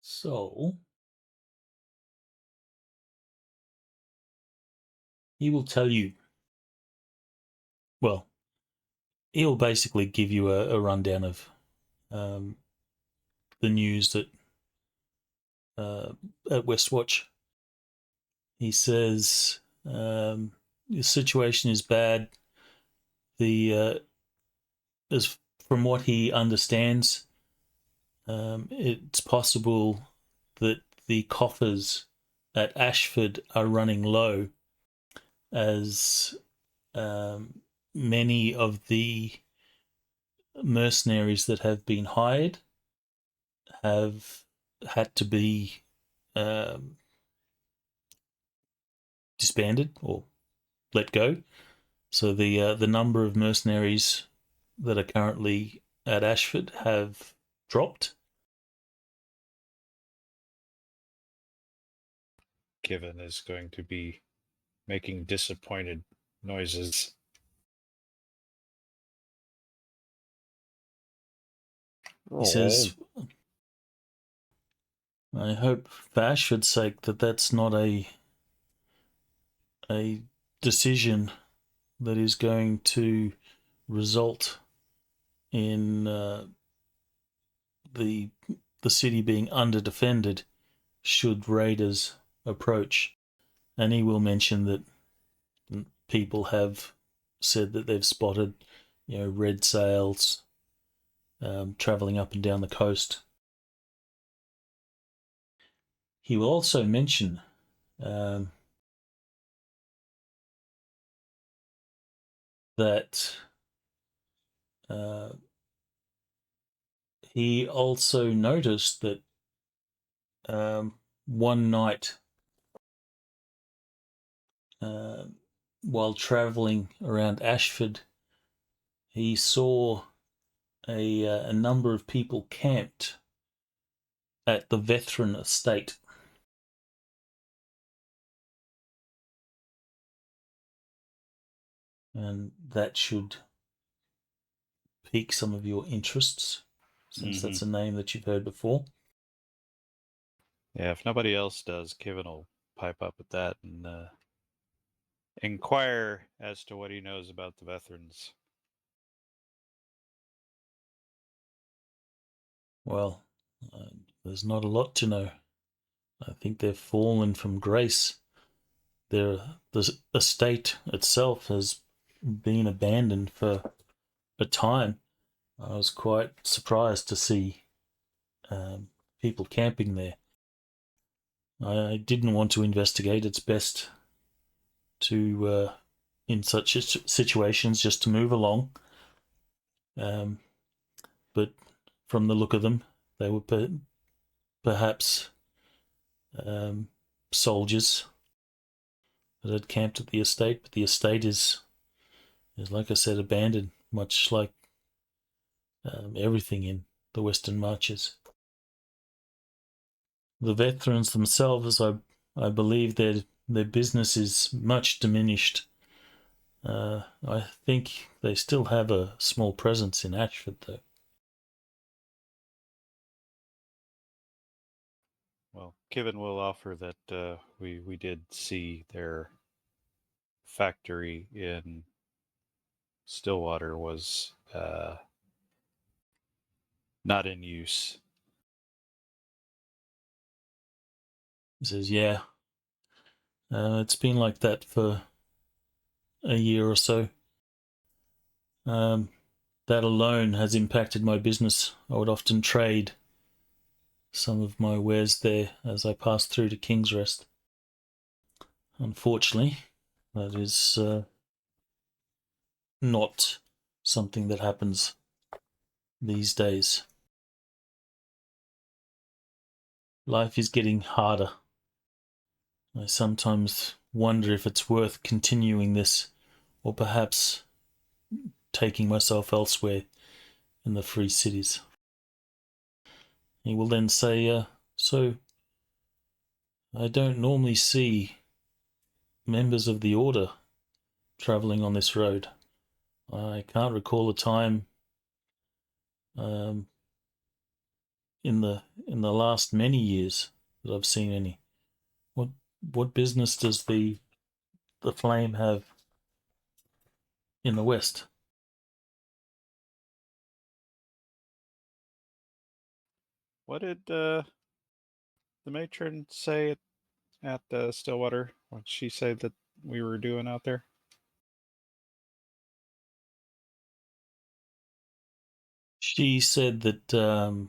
So he will tell you, well, he'll basically give you a rundown of the news that at Westwatch. He says the situation is bad. As from what he understands, it's possible that the coffers at Ashford are running low, as many of the mercenaries that have been hired have had to be disbanded or let go. So the number of mercenaries that are currently at Ashford have dropped. Given is going to be making disappointed noises. He says, I hope for Ashford's sake that that's not a decision that is going to result in the city being under-defended should raiders approach. And he will mention that people have said that they've spotted, red sails travelling up and down the coast. He will also mention that he also noticed that one night while travelling around Ashford, he saw a number of people camped at the veteran estate. And that should pique some of your interests, since that's a name that you've heard before. Yeah, if nobody else does, Kevin will pipe up at that and inquire as to what he knows about the veterans. Well, there's not a lot to know. I think they've fallen from grace. The estate itself has been abandoned for a time. I was quite surprised to see people camping there. I didn't want to investigate. It's best to, in such situations, just to move along. But from the look of them, they were perhaps soldiers that had camped at the estate. But the estate is like I said, abandoned, much like everything in the Western Marches. The veterans themselves, I believe their business is much diminished. I think they still have a small presence in Ashford, though. Well, Kevin will offer that we did see their factory in Stillwater was Not in use. He says, yeah. It's been like that for a year or so. That alone has impacted my business. I would often trade some of my wares there as I pass through to King's Rest. Unfortunately, that is not something that happens these days. Life is getting harder. I sometimes wonder if it's worth continuing this, or perhaps taking myself elsewhere in the free cities. He will then say, so I don't normally see members of the Order travelling on this road. I can't recall a time in the last many years that I've seen any. What business does the Flame have in the West? What did the matron say at Stillwater? What did she say that we were doing out there? She said that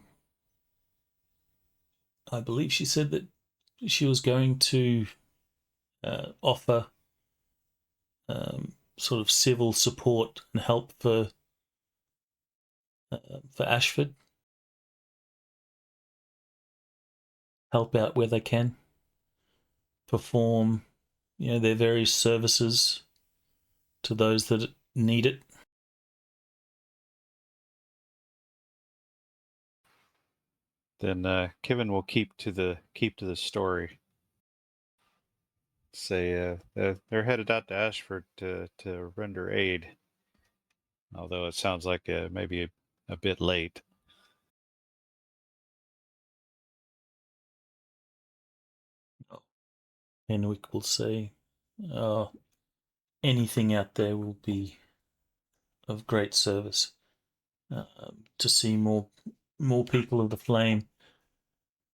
I believe she said that she was going to offer sort of civil support and help for Ashford. Help out where they can. Perform, their various services to those that need it. Then Kevin will keep to the story. Say they're headed out to Ashford to render aid. Although it sounds like maybe a bit late. Henwick will say, anything out there will be of great service. To see more people of the Flame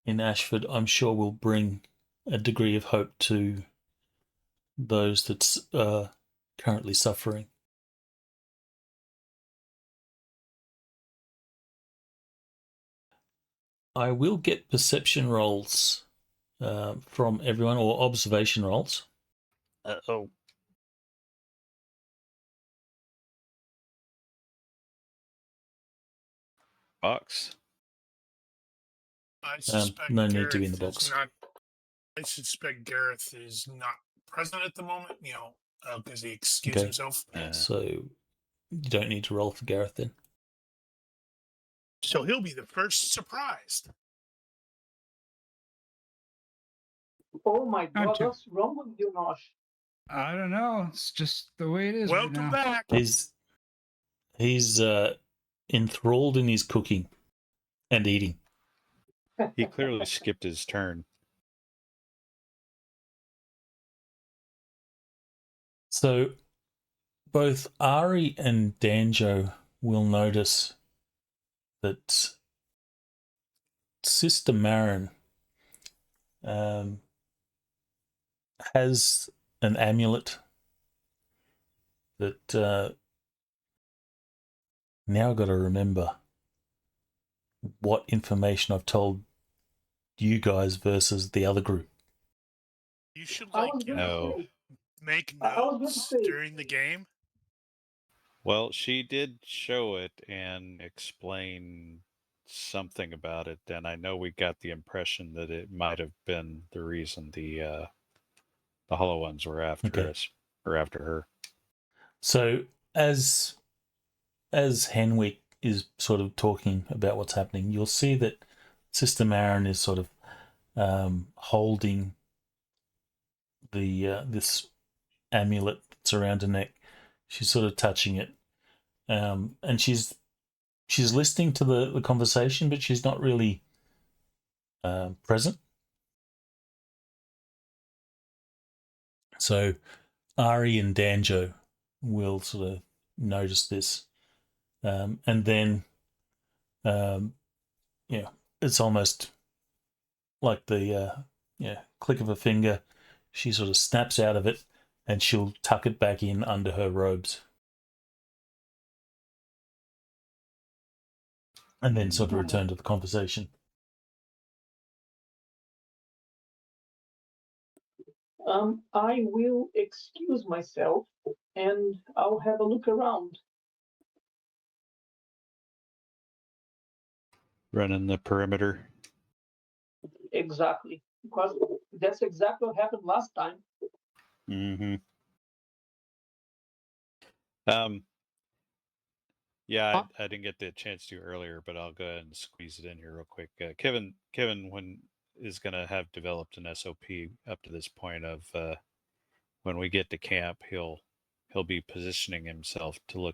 in Ashford, I'm sure will bring a degree of hope to those that's currently suffering. I will get perception rolls from everyone, or observation rolls. Uh-oh. Box. I suspect no need to be in Gareth the box. is not. I suspect Gareth is not present at the moment. Because he excused Okay. himself. So you don't need to roll for Gareth then. So he'll be the first surprised. Oh my I'm God, too- what's wrong with you, Nosh? I don't know. It's just the way it is right Welcome now. back. He's enthralled in his cooking and eating. He clearly skipped his turn. So both Ari and Danjo will notice that Sister Marin has an amulet that now I've got to remember what information I've told you guys versus the other group. You should I was gonna No. say, make I was gonna notes say, during the game. Well, she did show it and explain something about it, and I know we got the impression that it might have been the reason the Hollow Ones were after us or after her. So as Henwick is sort of talking about what's happening, you'll see that Sister Marin is sort of holding the this amulet that's around her neck. She's sort of touching it, and she's listening to the conversation, but she's not really present. So Ari and Danjo will sort of notice this, and then yeah, it's almost like the click of a finger. She sort of snaps out of it, and she'll tuck it back in under her robes, and then sort of return to the conversation. I will excuse myself and I'll have a look around. Running the perimeter. Exactly. Because that's exactly what happened last time. Mm-hmm. Yeah, I didn't get the chance to earlier, but I'll go ahead and squeeze it in here real quick. Kevin, when is going to have developed an SOP up to this point of when we get to camp, he'll be positioning himself to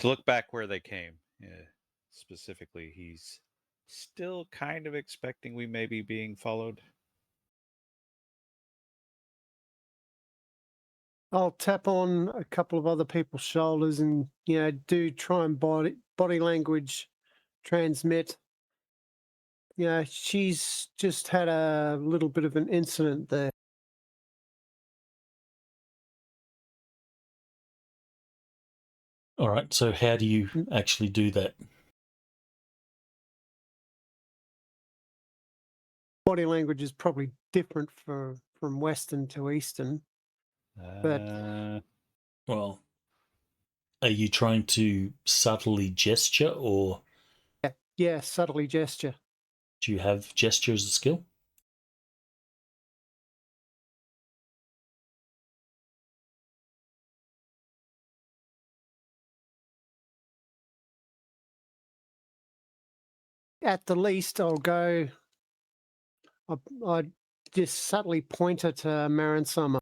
look back where they came. Specifically, he's still kind of expecting we may be being followed. I'll tap on a couple of other people's shoulders and, do try and body language transmit. She's just had a little bit of an incident there. All right, so how do you actually do that? Body language is probably different from Western to Eastern. But well, are you trying to subtly gesture, or yeah, subtly gesture. do you have gesture as a skill? At the least, I'll go. I just subtly point her to Marin Summer.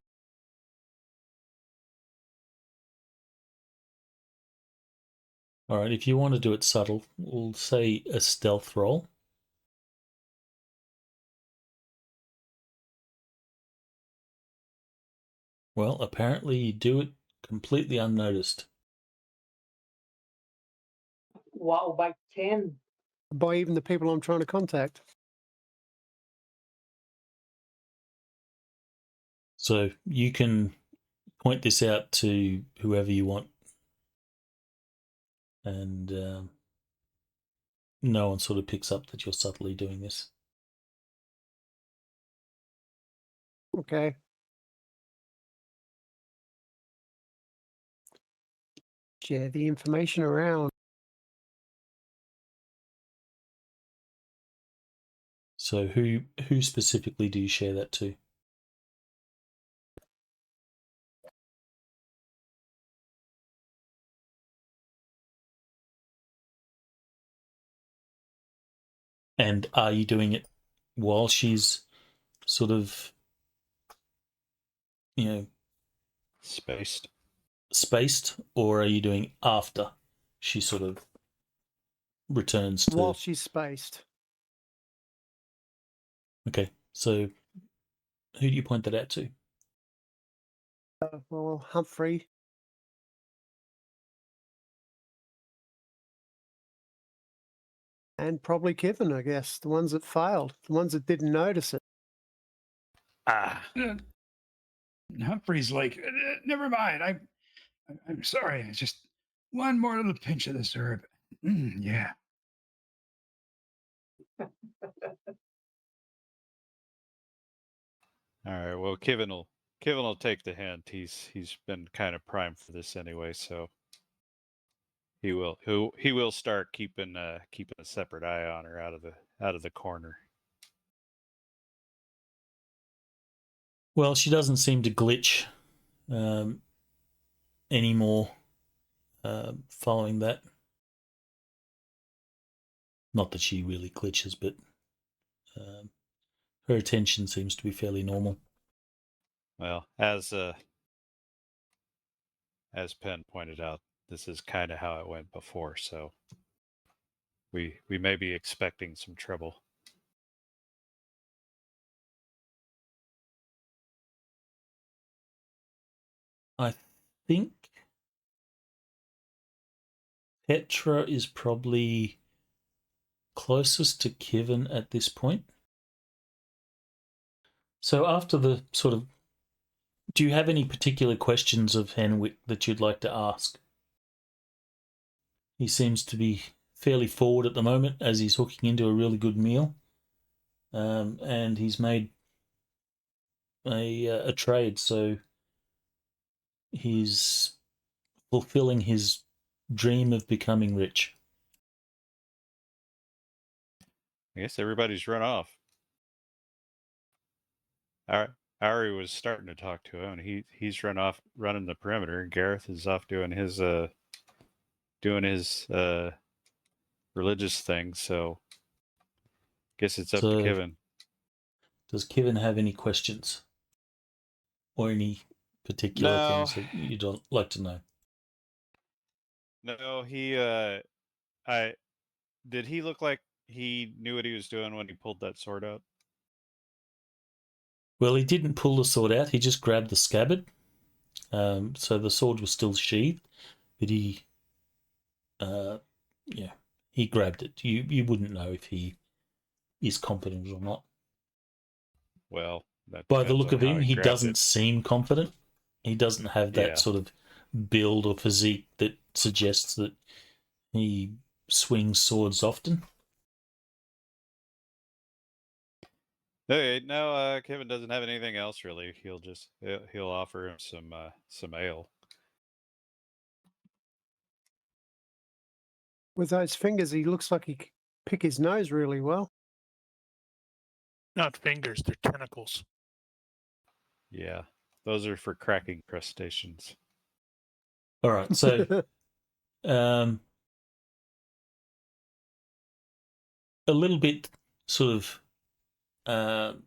All right, if you want to do it subtle, we'll say a stealth roll. Well, apparently you do it completely unnoticed. Wow, by 10. By even the people I'm trying to contact. So you can point this out to whoever you want, and no one sort of picks up that you're subtly doing this. Okay. Share the information around. So who specifically do you share that to? And are you doing it while she's sort of, spaced, or are you doing after she sort of returns to? While she's spaced. Okay, so who do you point that out to? Well, Humphrey. And probably Kevin, I guess. The ones that failed. The ones that didn't notice it. Humphrey's like, never mind. I'm sorry. It's just one more little pinch of this herb. Yeah. All right. Well, Kevin will take the hint. He's been kind of primed for this anyway, so he will start keeping a separate eye on her out of the corner. Well, she doesn't seem to glitch anymore following that. Not that she really glitches, but her attention seems to be fairly normal. Well, as Penn pointed out, this is kind of how it went before, so we may be expecting some trouble. I think Petra is probably closest to Kivin at this point. So after the sort of, do you have any particular questions of Henwick that you'd like to ask? He seems to be fairly forward at the moment as he's hooking into a really good meal, and he's made a trade, so he's fulfilling his dream of becoming rich. I guess everybody's run off. Ari was starting to talk to him, and he's run off running the perimeter. Gareth is off doing his religious thing. So, guess it's up to Kevin. Does Kevin have any questions or any particular things that you don't like to know? No, he did he look like he knew what he was doing when he pulled that sword out? Well, he didn't pull the sword out. He just grabbed the scabbard. So the sword was still sheathed, but he grabbed it. You wouldn't know if he is competent or not. Well, that by the look of him, he doesn't it. seem confident. He doesn't have that sort of build or physique that suggests that he swings swords often. Okay, no, Kevin doesn't have anything else really. He'll offer him some ale. With those fingers, he looks like he can pick his nose really well. Not fingers, they're tentacles. Yeah, those are for cracking crustaceans. All right, so a little bit sort of out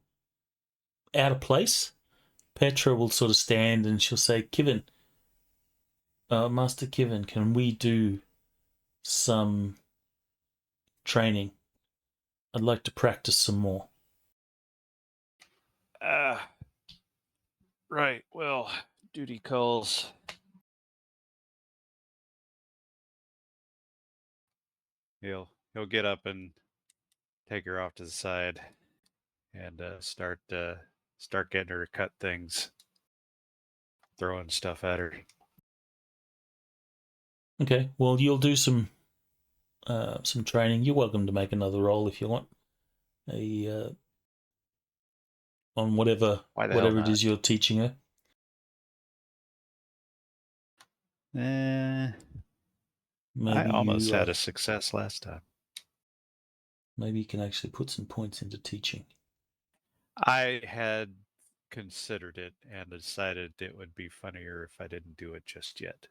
of place. Petra will sort of stand and she'll say, Kivin, Master Kivin, can we do some training? I'd like to practice some more. Right. Well, duty calls. He'll get up and take her off to the side and start getting her to cut things, throwing stuff at her. Okay, well, you'll do some training. You're welcome to make another roll if you want. On whatever it is you're teaching her. Maybe I almost had a success last time. Maybe you can actually put some points into teaching. I had considered it and decided it would be funnier if I didn't do it just yet.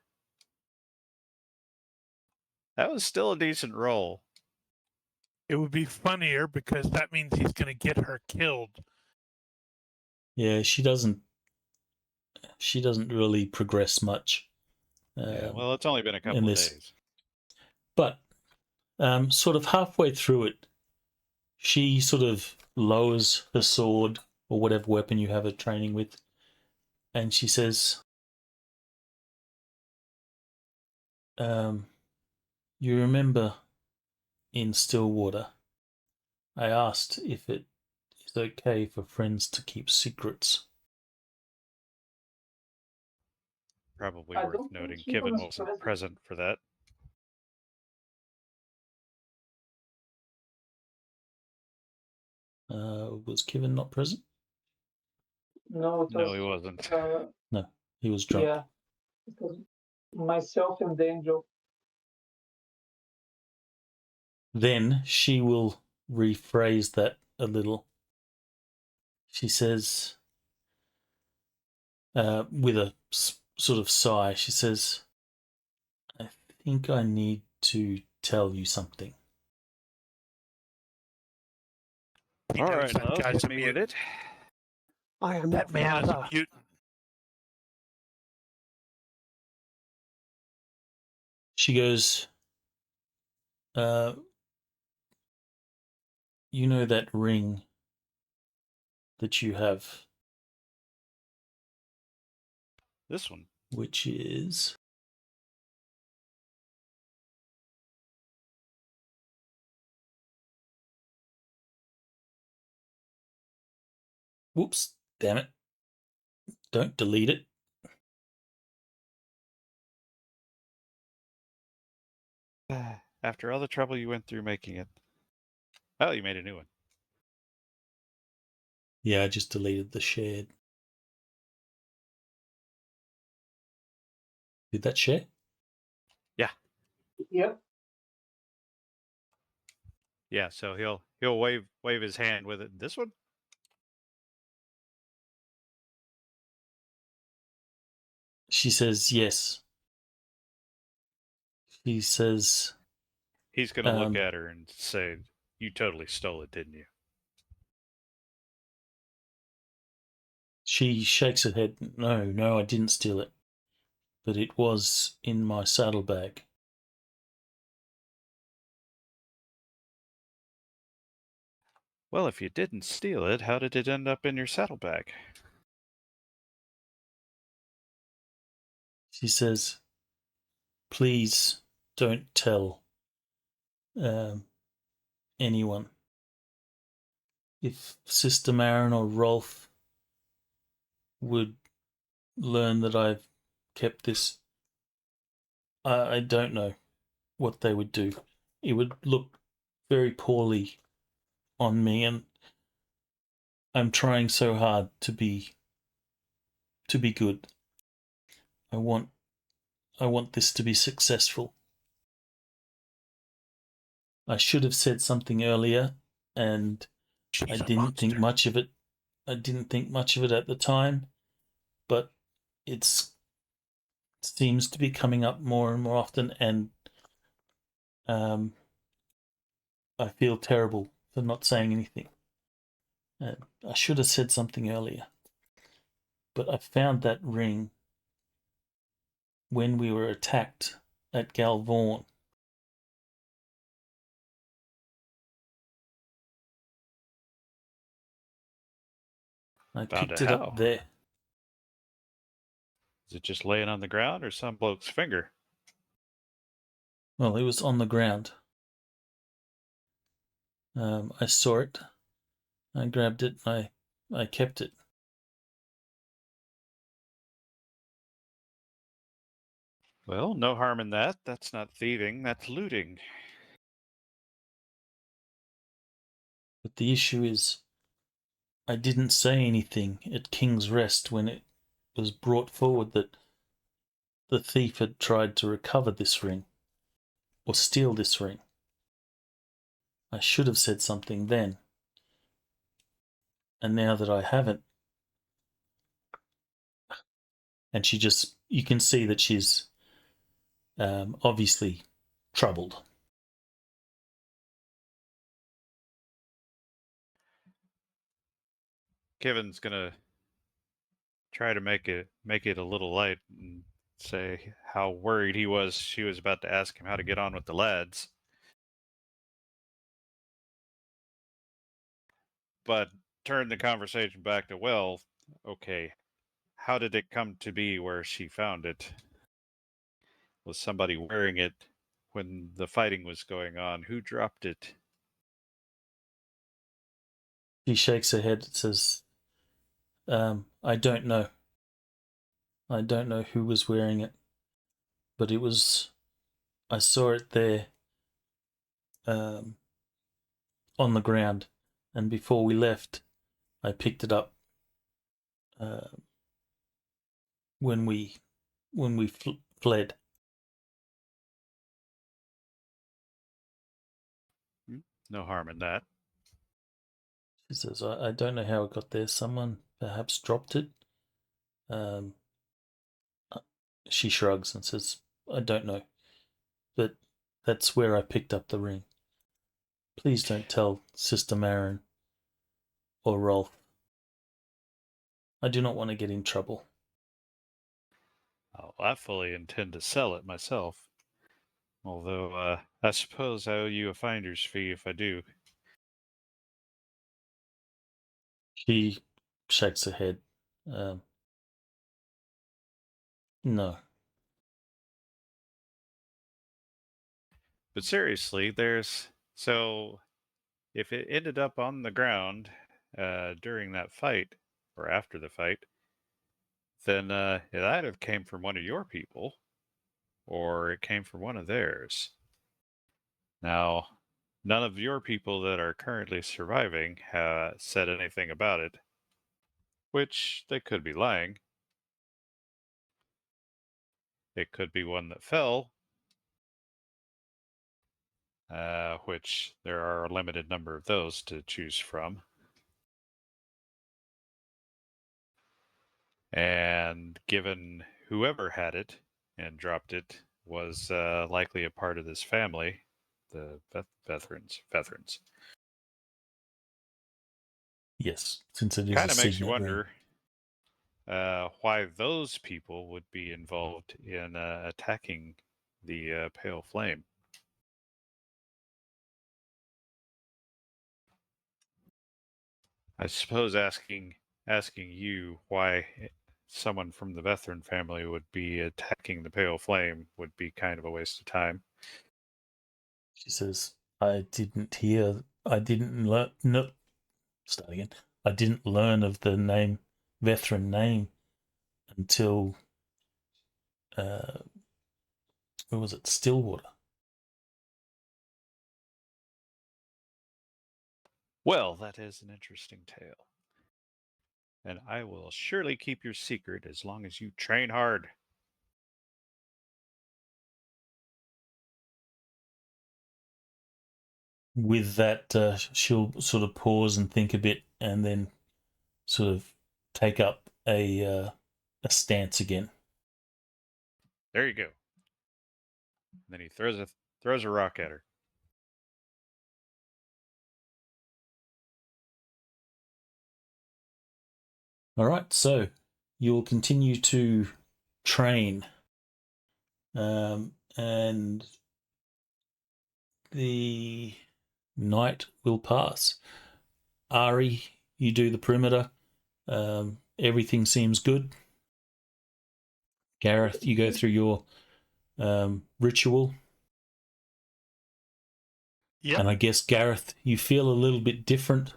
That was still a decent roll. It would be funnier because that means he's going to get her killed. Yeah, she doesn't really progress much. Well, it's only been a couple of days. But sort of halfway through it, she sort of lowers her sword or whatever weapon you have her training with, and she says, you remember in Stillwater, I asked if it is okay for friends to keep secrets. Probably worth noting Kevin wasn't present for that. Was Kevin not present? No, he wasn't. No, he was drunk. Yeah, it was myself and the angel. Then she will rephrase that a little. She says, with a sort of sigh, she says, I think I need to tell you something. All right, love, hit me with it. I am That man is a mutant. She goes, you know that ring that you have? This one. Which is... Whoops, damn it. Don't delete it. After all the trouble you went through making it. Oh, you made a new one. Yeah, I just deleted the shared. Did that share? Yeah. Yep. Yeah, so he'll wave his hand with it. This one? She says yes. She says, He's going to look at her and say, "You totally stole it, didn't you?" she shakes her head. No, I didn't steal it. But it was in my saddlebag. Well, if you didn't steal it, how did it end up in your saddlebag? She says, please don't tell anyone. If Sister Marin or Rolf would learn that I've kept this, I don't know what they would do. It would look very poorly on me, and I'm trying so hard to be good. I want this to be successful. I should have said something earlier, and I didn't think much of it. I didn't think much of it at the time, but it seems to be coming up more and more often, and I feel terrible for not saying anything. I should have said something earlier, but I found that ring when we were attacked at Galvorn. I Found picked it it how? up there. Is it just laying on the ground or some bloke's finger? Well, it was on the ground. I saw it. I grabbed it. I kept it. Well, no harm in that. That's not thieving, that's looting. But the issue is, I didn't say anything at King's Rest when it was brought forward that the thief had tried to recover this ring, or steal this ring. I should have said something then. And now that I haven't, and you can see that she's obviously troubled. Kevin's gonna try to make it a little light and say how worried he was she was about to ask him how to get on with the lads. But turn the conversation back to, well, okay, how did it come to be where she found it? Was somebody wearing it when the fighting was going on? Who dropped it? She shakes her head and says, I don't know. I don't know who was wearing it, but I saw it there on the ground, and before we left, I picked it up when we fled. No harm in that. She says, I don't know how it got there. Someone perhaps dropped it. She shrugs and says, I don't know. But that's where I picked up the ring. Please don't tell Sister Marin or Rolf. I do not want to get in trouble. Oh, I fully intend to sell it myself. Although, I suppose I owe you a finder's fee if I do. She shakes her head. No. But seriously, so if it ended up on the ground during that fight, or after the fight, then it either came from one of your people or it came from one of theirs. Now, none of your people that are currently surviving have said anything about it, which they could be lying. It could be one that fell, which there are a limited number of those to choose from. And given whoever had it and dropped it was likely a part of this family, the veterans. Yes, since it is a Kind of makes you signet ring. wonder why those people would be involved in attacking the Pale Flame. I suppose asking you why someone from the veteran family would be attacking the Pale Flame would be kind of a waste of time. She says, I didn't learn, no, start again. I didn't learn of the name, veteran name, until, what was it, Stillwater. Well, that is an interesting tale. And I will surely keep your secret as long as you train hard. With that, she'll sort of pause and think a bit, and then sort of take up a stance again. There you go. And then he throws a rock at her. All right, so you'll continue to train, and the night will pass. Ari, you do the perimeter. Everything seems good. Gareth, you go through your ritual. Yep, And I guess, Gareth, you feel a little bit different.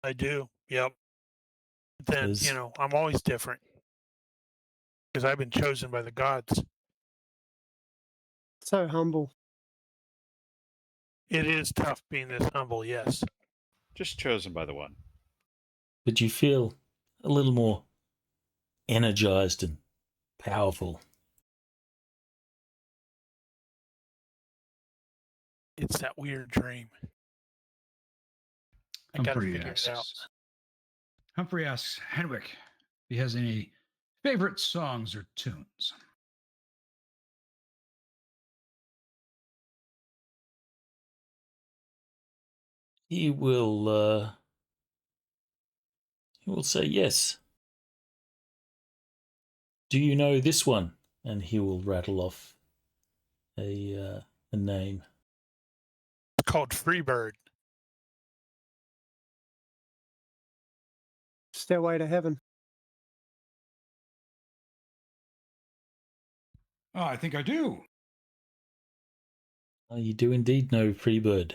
I do. Yep. Then, Says, I'm always different because I've been chosen by the gods. So humble. It is tough being this humble, yes. Just chosen by the one. but you feel a little more energized and powerful. It's that weird dream. I gotta figure it out. Humphrey asks Henwick if he has any favorite songs or tunes. He will say yes. Do you know this one? And he will rattle off a name. It's called Freebird. Stairway to Heaven. Oh, I think I do. You do indeed know Freebird.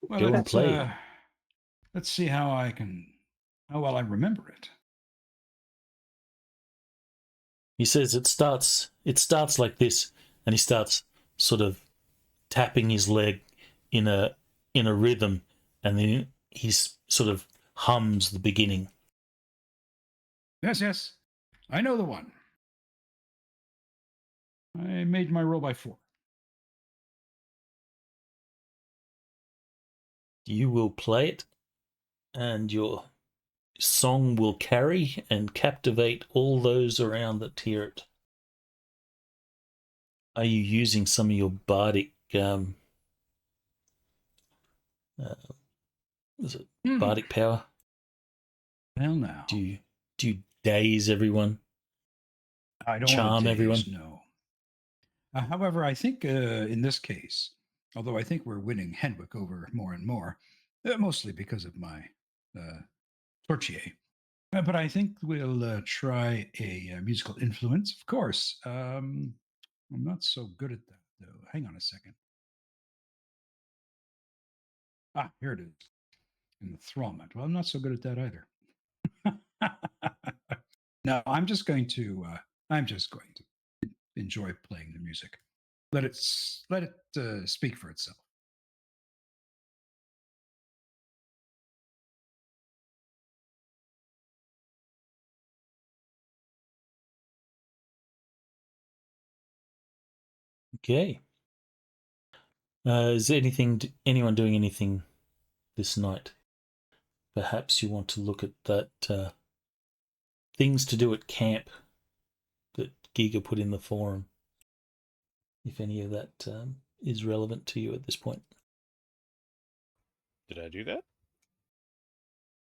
Well, Go and play. Let's see how well I remember it. He says it starts like this, and he starts sort of tapping his leg in a rhythm, and then he sort of hums the beginning. Yes. I know the one. I made my roll by 4. You will play it, and your song will carry and captivate all those around that hear it. Are you using some of your bardic bardic power? Well, now. Do you daze everyone? I don't charm want to everyone? No. However, I think in this case, although I think we're winning Henwick over more and more, mostly because of my Torchier. But I think we'll try a musical influence. Of course, I'm not so good at that, though. Hang on a second. Here it is. enthrallment. Well, I'm not so good at that either. No, I'm just going to enjoy playing the music. Let it speak for itself. Okay. Is there anyone doing anything this night? Perhaps you want to look at that things to do at camp that Giga put in the forum. If any of that is relevant to you at this point. Did I do that?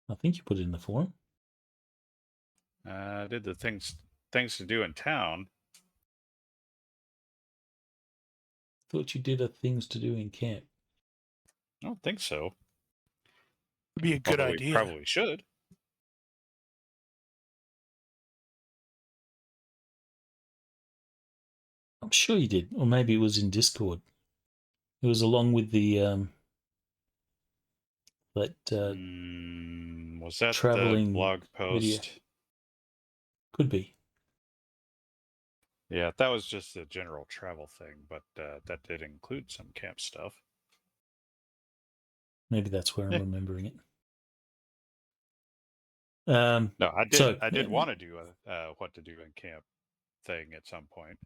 I think you put it in the forum. I did the things to do in town. Thought you did a things to do in camp. I don't think so. Would be a good Although idea. We probably should. I'm sure you did, or maybe it was in Discord. It was along with the Was that traveling the blog post? video. Could be. Yeah, that was just a general travel thing, but that did include some camp stuff. Maybe that's where I'm remembering it. No, I did. So, I did want to do a what to do in camp thing at some point.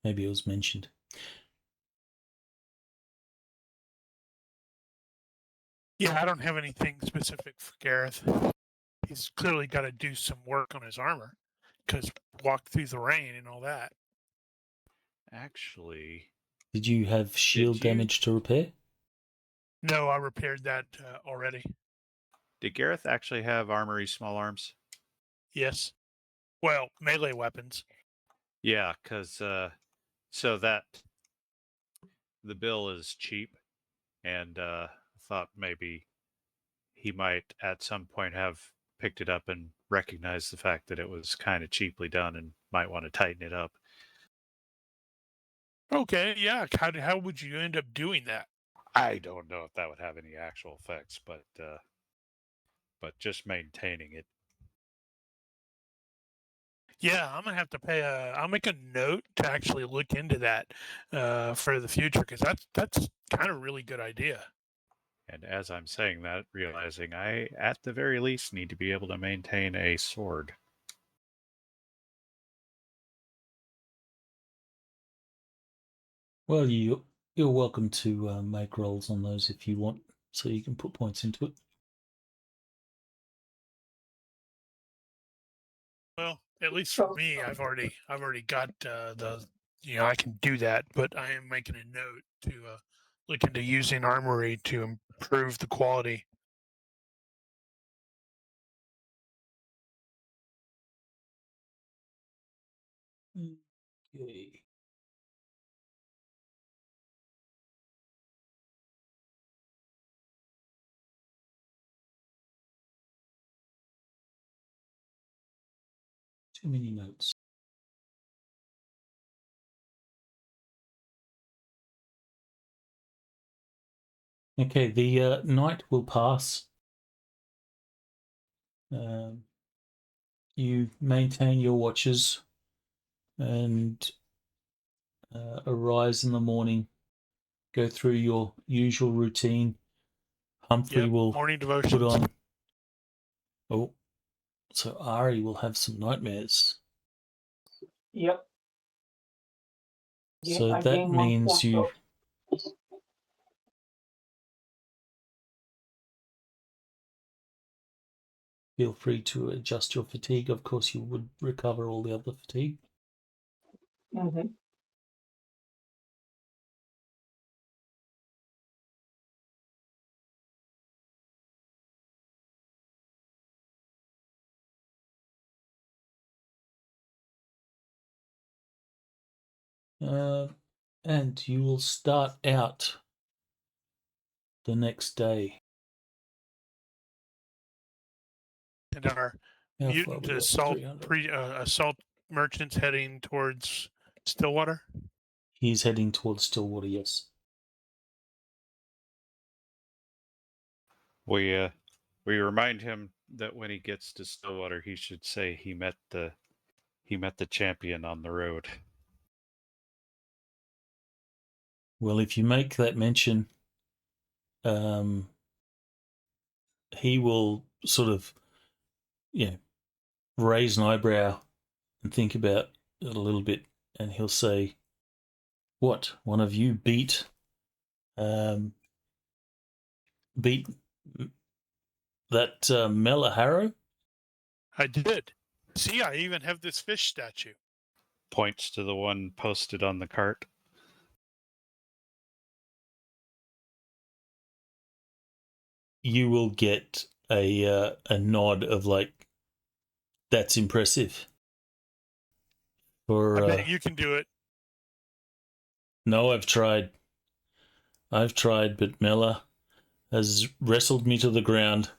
Maybe it was mentioned. Yeah, I don't have anything specific for Gareth. He's clearly got to do some work on his armor because walk through the rain and all that. Actually, did you have shield damage to repair? No, I repaired that already. Did Gareth actually have armory small arms? Yes. Well, melee weapons. Yeah, because so that the bill is cheap, and thought maybe he might at some point have picked it up and recognized the fact that it was kind of cheaply done and might want to tighten it up. Okay, yeah. How would you end up doing that? I don't know if that would have any actual effects, but just maintaining it. Yeah, I'm gonna have to pay I'll make a note to actually look into that for the future because that's kind of a really good idea. And as I'm saying that, realizing I, at the very least, need to be able to maintain a sword. Well, you're welcome to make rolls on those if you want, so you can put points into it. Well, at least for me, I've already got I can do that, but I am making a note to look into using armory to improve the quality. Okay. Too many notes. Okay, the night will pass. You maintain your watches and arise in the morning, go through your usual routine. Humphrey will morning devotions. put on. Oh, so Ari will have some nightmares. Yep. So I that gained 1 means point, you though. feel free to adjust your fatigue. Of course, you would recover all the other fatigue. Mm-hmm. And you will start out the next day. And our How far mutant we got? assault 300. assault merchants heading towards Stillwater. He's heading towards Stillwater, yes. We remind him that when he gets to Stillwater, he should say he met the champion on the road. Well, if you make that mention, he will sort of, raise an eyebrow and think about it a little bit, and he'll say, "What? One of you beat that Mela Harrow?" I did. See, I even have this fish statue. Points to the one posted on the cart. You will get a nod of like, "That's impressive." Or I bet you can do it. no, I've tried, but Mela has wrestled me to the ground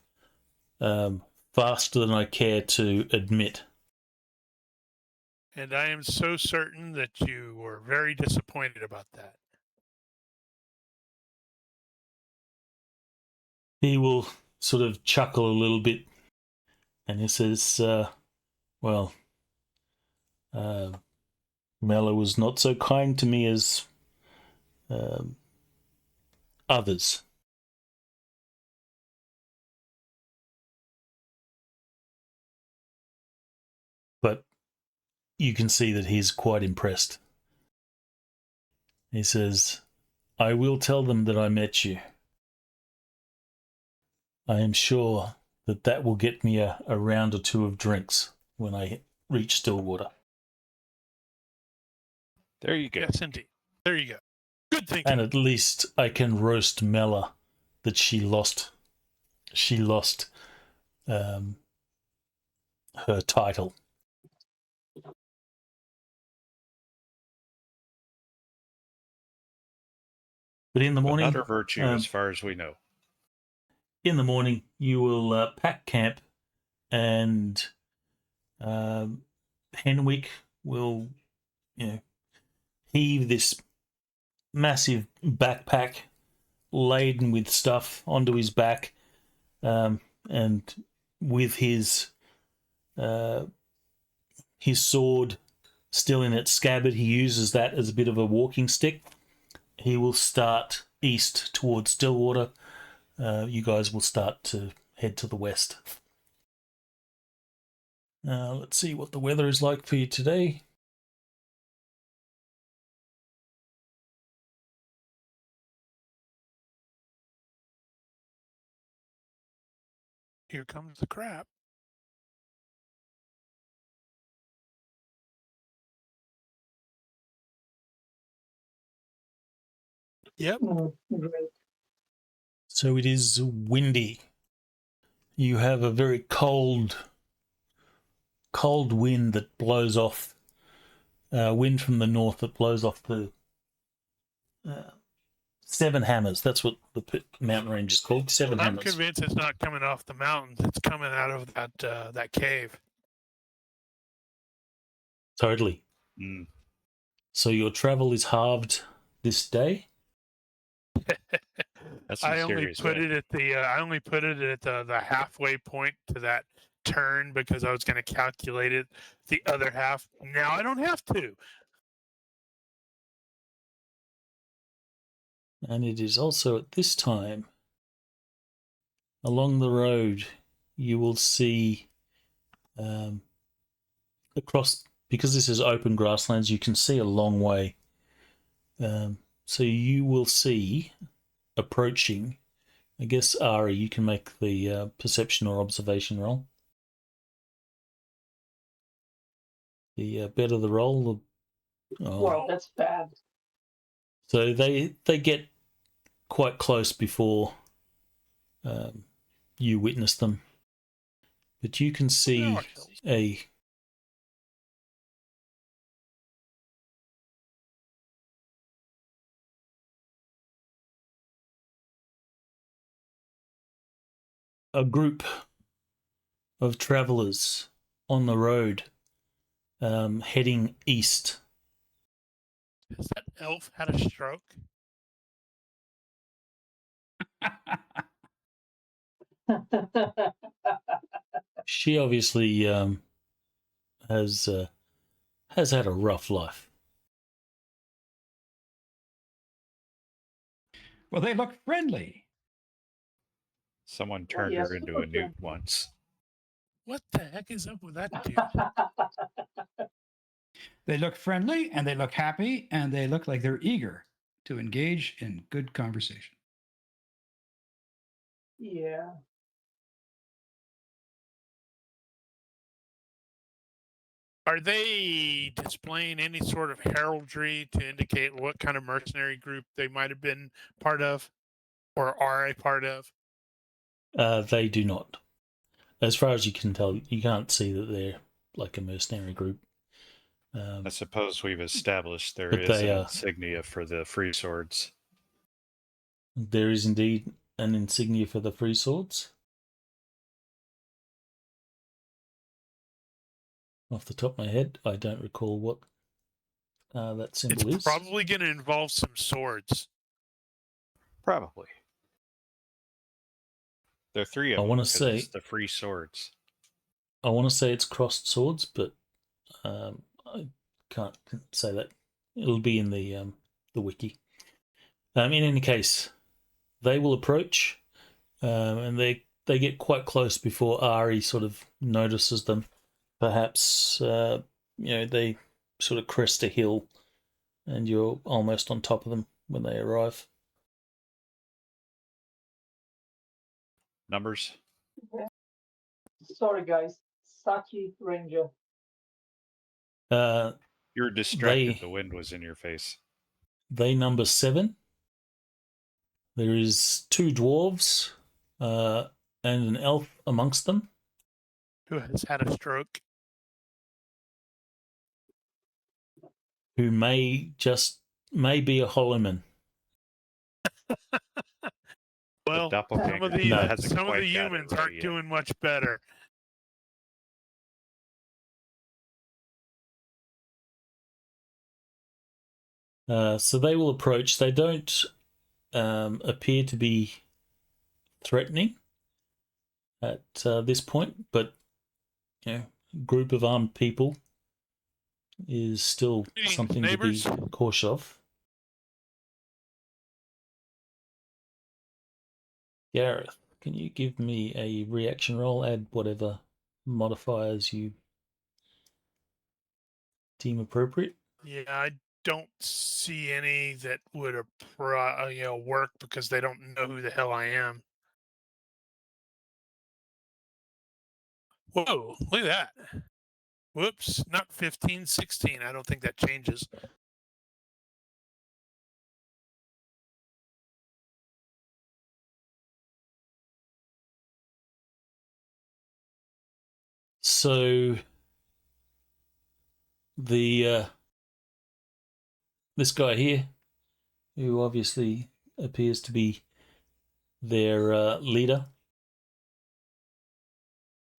faster than I care to admit. And I am so certain that you were very disappointed about that. He will sort of chuckle a little bit, and he says, "Well, Mela was not so kind to me as others." But you can see that he's quite impressed. He says, "I will tell them that I met you. I am sure that will get me a round or two of drinks when I reach Stillwater." There you go. Yes, indeed. There you go. Good thinking. And at least I can roast Mela that she lost her title. But in the morning, Not her virtue, as far as we know. in the morning, you will pack camp, and Henwick will, heave this massive backpack laden with stuff onto his back, and with his sword still in its scabbard, he uses that as a bit of a walking stick. He will start east towards Stillwater. You guys will start to head to the west. Let's see what the weather is like for you today. Here comes the crap. Yep. Great. So it is windy. You have a very cold wind that blows off, wind from the north that blows off the Seven Hammers. That's what the mountain range is called. Seven I'm Hammers. convinced it's not coming off the mountains. It's coming out of that cave. Totally. Mm. So your travel is halved this day. That's I only mysterious, put right? it at the halfway point to that turn because I was going to calculate it the other half. Now I don't have to. And it is also at this time, along the road, you will see across, because this is open grasslands, you can see a long way. So you will see approaching, I guess, Ari, you can make the perception or observation roll. The better the roll, Well, that's bad. So they get quite close before you witness them. But you can see a group of travelers on the road heading east. Has that elf had a stroke? She obviously has had a rough life. Well, they look friendly. Someone Oh, turned yes, her into super a newt friendly. once. What the heck is up with that dude? They look friendly and they look happy and they look like they're eager to engage in good conversation. Yeah. Are they displaying any sort of heraldry to indicate what kind of mercenary group they might have been part of or are a part of? They do not. As far as you can tell, you can't see that they're like a mercenary group. I suppose we've established there But is they an are. insignia for the free swords. There is indeed an insignia for the free swords. Off the top of my head, I don't recall what that symbol It's is. probably going to involve some swords. Probably. There are three of I them wanna because say- it's the free swords. I want to say it's crossed swords, but I can't say that. It'll be in the wiki. In any case, they will approach, and they get quite close before Ari sort of notices them. Perhaps they sort of crest a hill, and you're almost on top of them when they arrive. Numbers? Sorry, guys. Saki Ranger. You were distracted. They- The wind was in your face. They number 7. There is 2 dwarves and an elf amongst them. Who has had a stroke? Who may be a Hollowman. Well, doppelganger some of the, No. hasn't some of quite the got it humans right aren't yet. doing much better. So they will approach. They don't appear to be threatening at this point, but group of armed people is still Greetings, something neighbors. to be cautious of. Gareth, can you give me a reaction roll? Add whatever modifiers you deem appropriate. Yeah, I don't see any that would work because they don't know who the hell I am. Whoa, look at that. Whoops, not 15, 16. I don't think that changes. So the this guy here, who obviously appears to be their leader,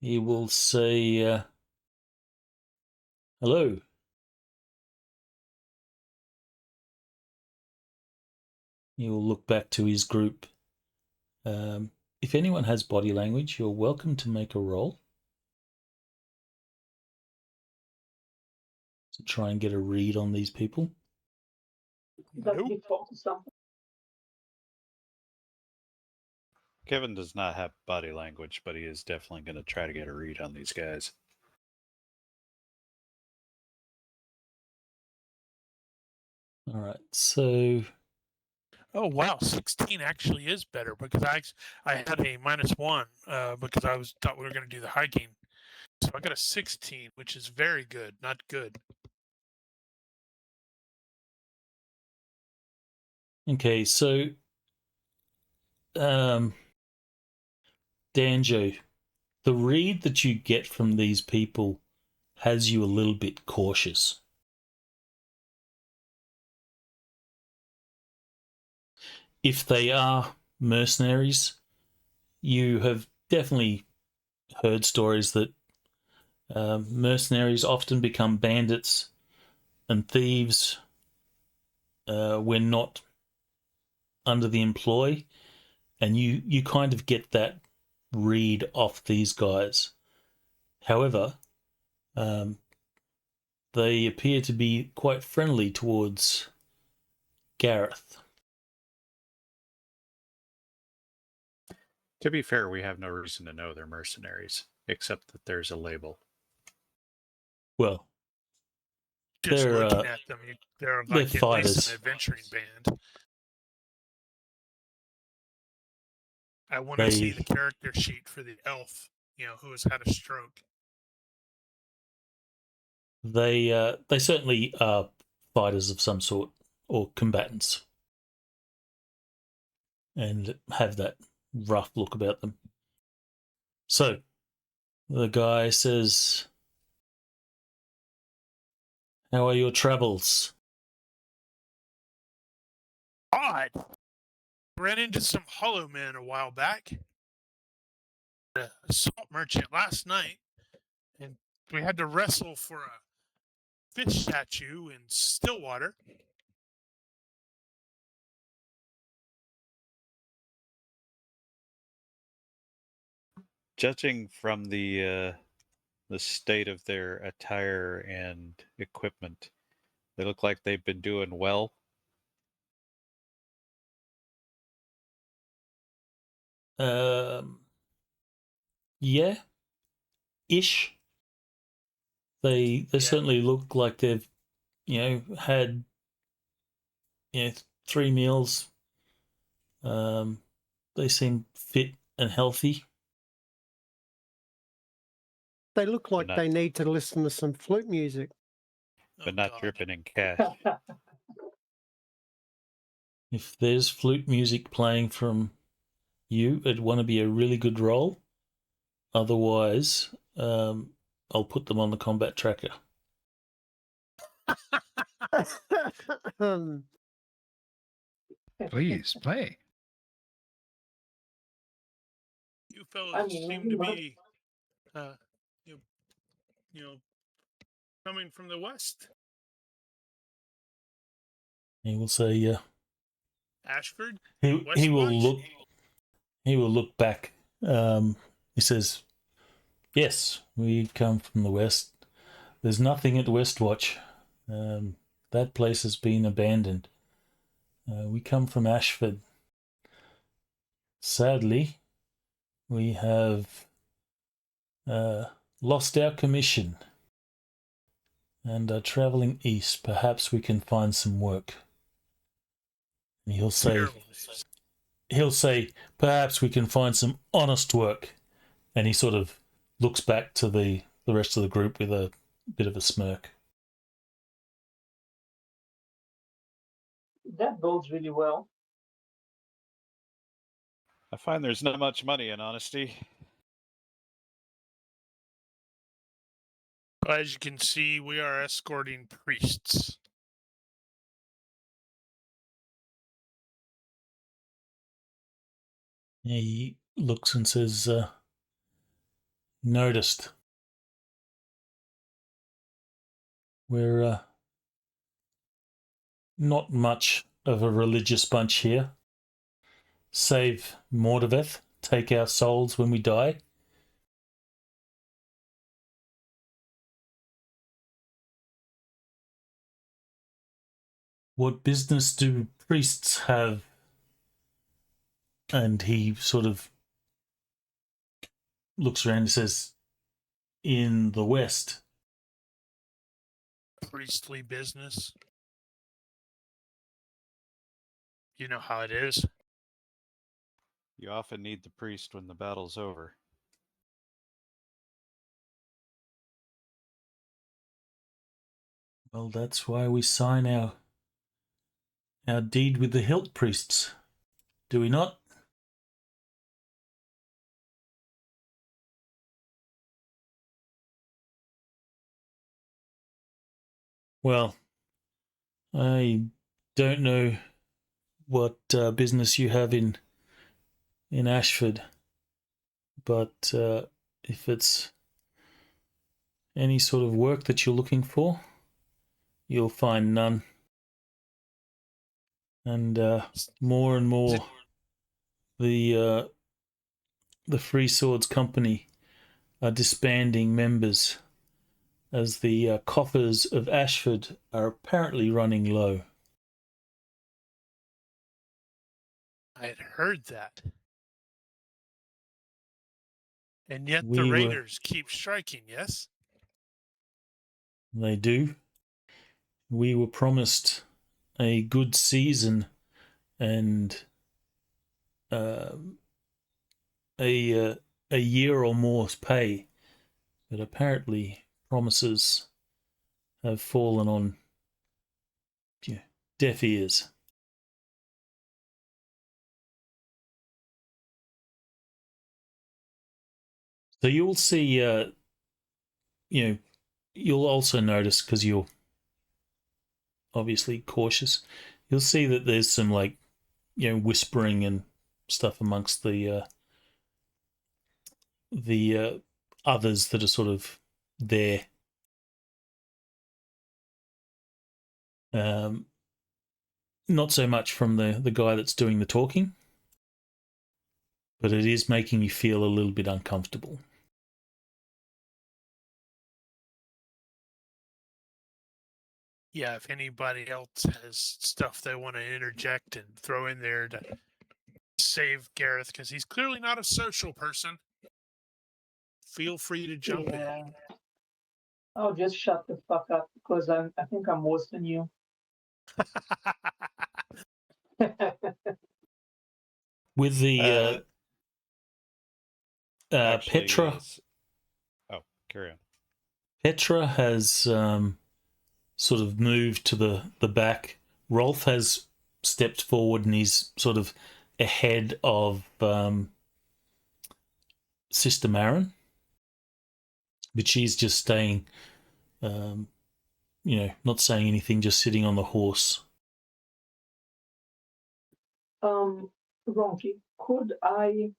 he will say, hello. He will look back to his group. If anyone has body language, you're welcome to make a roll to try and get a read on these people. Does Nope. he talk to something? Kevin does not have body language, but he is definitely going to try to get a read on these guys. All right, so Oh wow, 16 actually is better because I had a -1 because I thought we were going to do the hiking. So I got a 16, which is very good, not good. okay, so Danjo, the read that you get from these people has you a little bit cautious. If they are mercenaries, you have definitely heard stories that mercenaries often become bandits and thieves when not under the employ, and you kind of get that read off these guys. However, they appear to be quite friendly towards Gareth. To be fair, we have no reason to know they're mercenaries, except that there's a label. Well, Just they're looking at them, they're like at fighters. least an adventuring band. I want to see the character sheet for the elf, who has had a stroke. They certainly are fighters of some sort, or combatants, and have that rough look about them. So the guy says, "How are your travels?" Odd. Ran into some hollow men a while back. The salt merchant last night, and we had to wrestle for a fish statue in Stillwater. Judging from the state of their attire and equipment, they look like they've been doing well. Yeah, ish. They certainly look like they've had 3 meals. They seem fit and healthy. They look like Not- they need to listen to some flute music. but Oh, not God. dripping in cash. If there's flute music playing from you, it'd want to be a really good roll. Otherwise, I'll put them on the combat tracker. Please play. You fellows seem to be, coming from the west. He will say, Ashford? he will Westwatch? look back. He says, "Yes, we come from the west. There's nothing at Westwatch. That place has been abandoned. We come from Ashford. Sadly, we have lost our commission and are traveling east. Perhaps we can find some work." And he'll say, "Perhaps we can find some honest work." And he sort of looks back to the rest of the group with a bit of a smirk. That bodes really well. I find there's not much money in honesty. As you can see, we are escorting priests. He looks and says, "Noticed. We're not much of a religious bunch here. Save Mordoveth, take our souls when we die." "What business do priests have?" And he sort of looks around and says, "In the West." Priestly business. You know how it is. You often need the priest when the battle's over. Well, that's why we sign our deed with the hilt priests, do we not? Well, I don't know what business you have in Ashford, but if it's any sort of work that you're looking for, you'll find none. And more and more, the the Free Swords Company are disbanding members as the coffers of Ashford are apparently running low. I had heard that. And yet the We were- raiders keep striking, yes? They do. We were promised a good season and a year or more's pay, but apparently promises have fallen on deaf ears. So you'll see, you'll also notice, because you're obviously cautious, you'll see that there's some whispering and stuff amongst the others that are sort of there. Not so much from the guy that's doing the talking, but it is making you feel a little bit uncomfortable. Yeah, if anybody else has stuff they want to interject and throw in there to save Gareth, because he's clearly not a social person, feel free to jump Yeah. I'll just shut the fuck up because I think I'm worse than you. in. With the Actually, Petra, oh, carry on. Petra has sort of moved to the back. Rolf has stepped forward and he's sort of ahead of Sister Marin, but she's just staying, not saying anything, just sitting on the horse. Ronnke, could I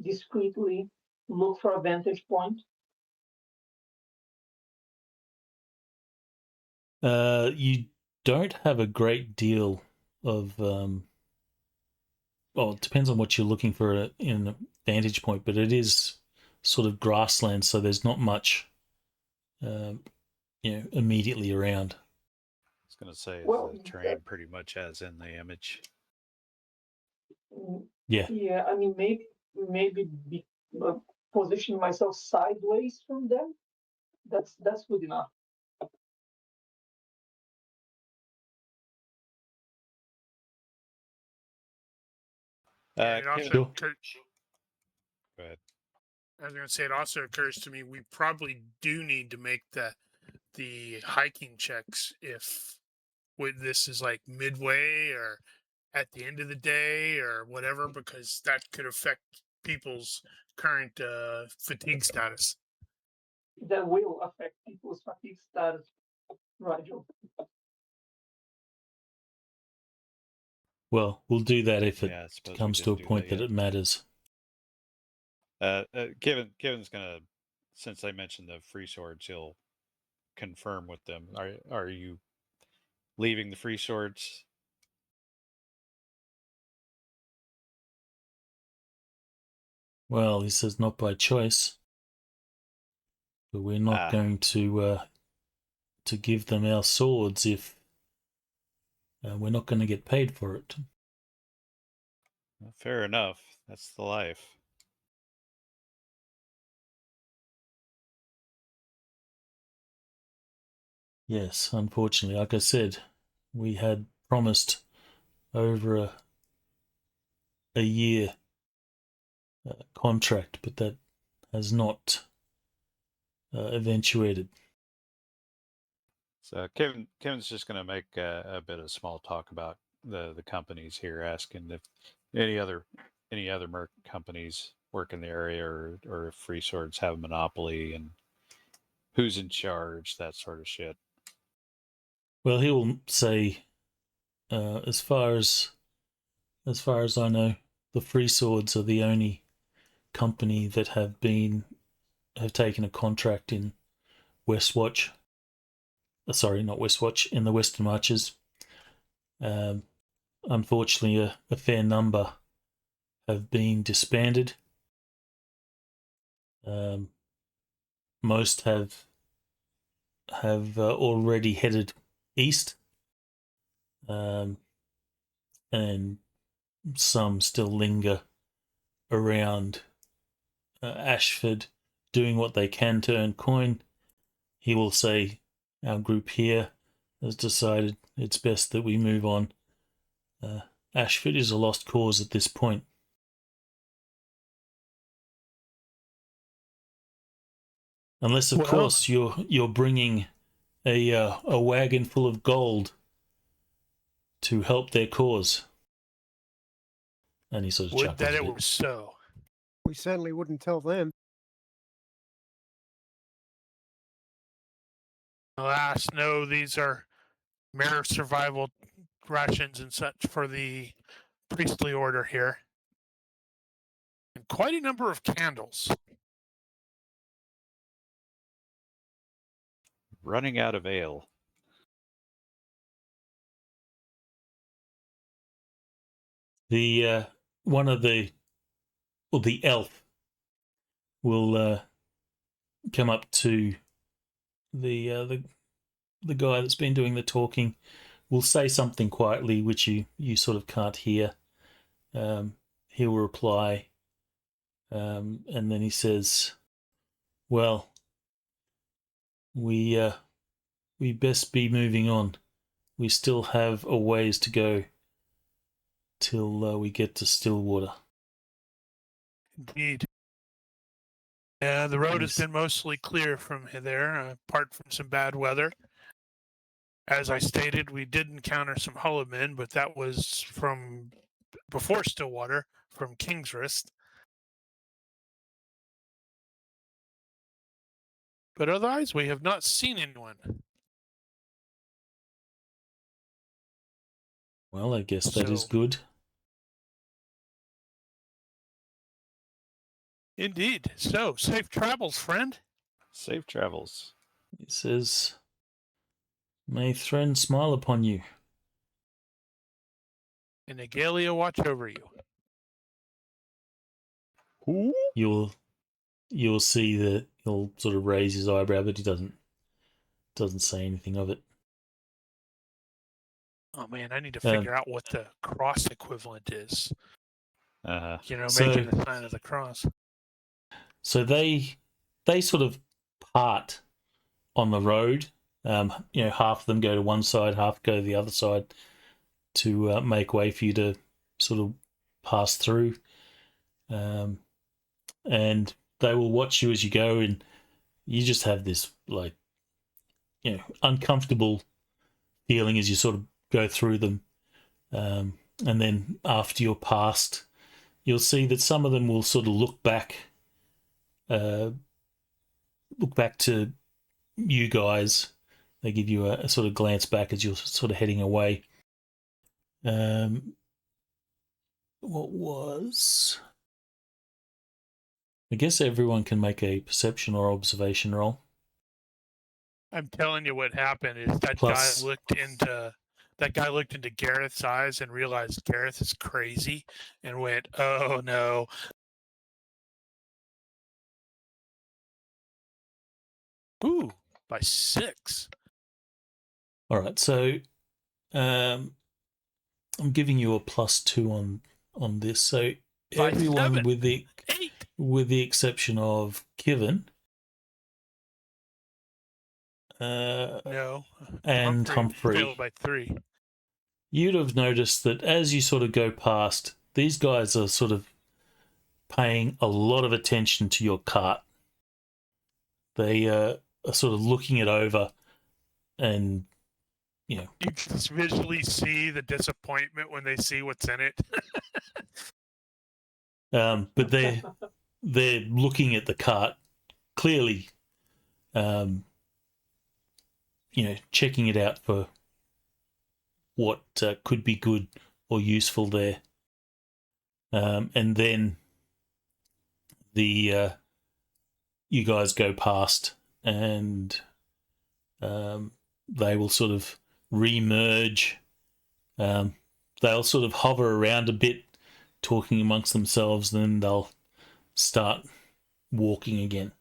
discreetly look for a vantage point? You don't have a great deal of it depends on what you're looking for in a vantage point, but it is sort of grassland, so there's not much immediately around. I was going to say, Well, is the terrain pretty much as in the image? Yeah. Yeah, I mean, maybe position myself sideways from them. That's good enough. And it also Kevin, occurred, go ahead. I was going to say, it also occurs to me we probably do need to make the hiking checks if this is like midway or at the end of the day or whatever, because that could affect people's current fatigue status. That will affect people's fatigue status, Rigel. Well, we'll do that if it Yeah, I suppose we comes to a didn't do point that that it matters. Kevin's gonna, since I mentioned the free swords, he'll confirm with them. Are you leaving the free swords? Well, he says not by choice, but we're not going to give them our swords if we're not going to get paid for it. Well, fair enough. That's the life. Yes, unfortunately, like I said, we had promised over a year contract, but that has not eventuated. So Kevin's just going to make a bit of small talk about the companies here, asking if any other merc companies work in the area, or if free swords have a monopoly and who's in charge, that sort of shit. Well, he will say, as far as I know, the Free Swords are the only company that have taken a contract in Westwatch. Sorry, not Westwatch, in the Western Marches. Unfortunately, a fair number have been disbanded. Most have already headed east, and some still linger around Ashford, doing what they can to earn coin. He will say, our group here has decided it's best that we move on. Ashford is a lost cause at this point. Unless, of course, you're bringing a wagon full of gold to help their cause. And he sort of Would chuckles that a it bit. were so. We certainly wouldn't tell them. Alas, no, these are mere survival rations and such for the priestly order here. And quite a number of candles. Running out of ale. The the elf will come up to the guy that's been doing the talking. Will say something quietly, which you sort of can't hear. He'll reply, and then he says, "Well, we best be moving on. We still have a ways to go till we get to Stillwater." Indeed. Yeah, the road has been mostly clear from there, apart from some bad weather. As I stated, we did encounter some Hullowmen, but that was from before Stillwater, from King's Wrist. But otherwise, we have not seen anyone. Well, I guess that is good. Indeed. So, safe travels, friend. Safe travels. He says, "May Thren smile upon you. And Agalia watch over you." Who? You'll see that he'll sort of raise his eyebrow, but he doesn't say anything of it. Oh man, I need to figure out what the cross equivalent is. Making the sign of the cross. So they sort of part on the road. Half of them go to one side, half go to the other side to make way for you to sort of pass through. And they will watch you as you go, and you just have this uncomfortable feeling as you sort of go through them. And then after you're past, you'll see that some of them will sort of look back to you guys. They give you a sort of glance back as you're sort of heading away. What was... I guess everyone can make a perception or observation roll. I'm telling you what happened is that guy looked into Gareth's eyes and realized Gareth is crazy and went, "Oh no." Ooh, by 6. All right, so I'm giving you a +2 on this. So By everyone 7. with the exception of Kevin, No, and Humphrey failed by 3. You'd have noticed that as you sort of go past, these guys are sort of paying a lot of attention to your cart. They are sort of looking it over, and you can visually see the disappointment when they see what's in it. But they're looking at the cart clearly, checking it out for what could be good or useful there. And then you guys go past, and they will sort of re-merge. They'll sort of hover around a bit, talking amongst themselves, and then they'll start walking again.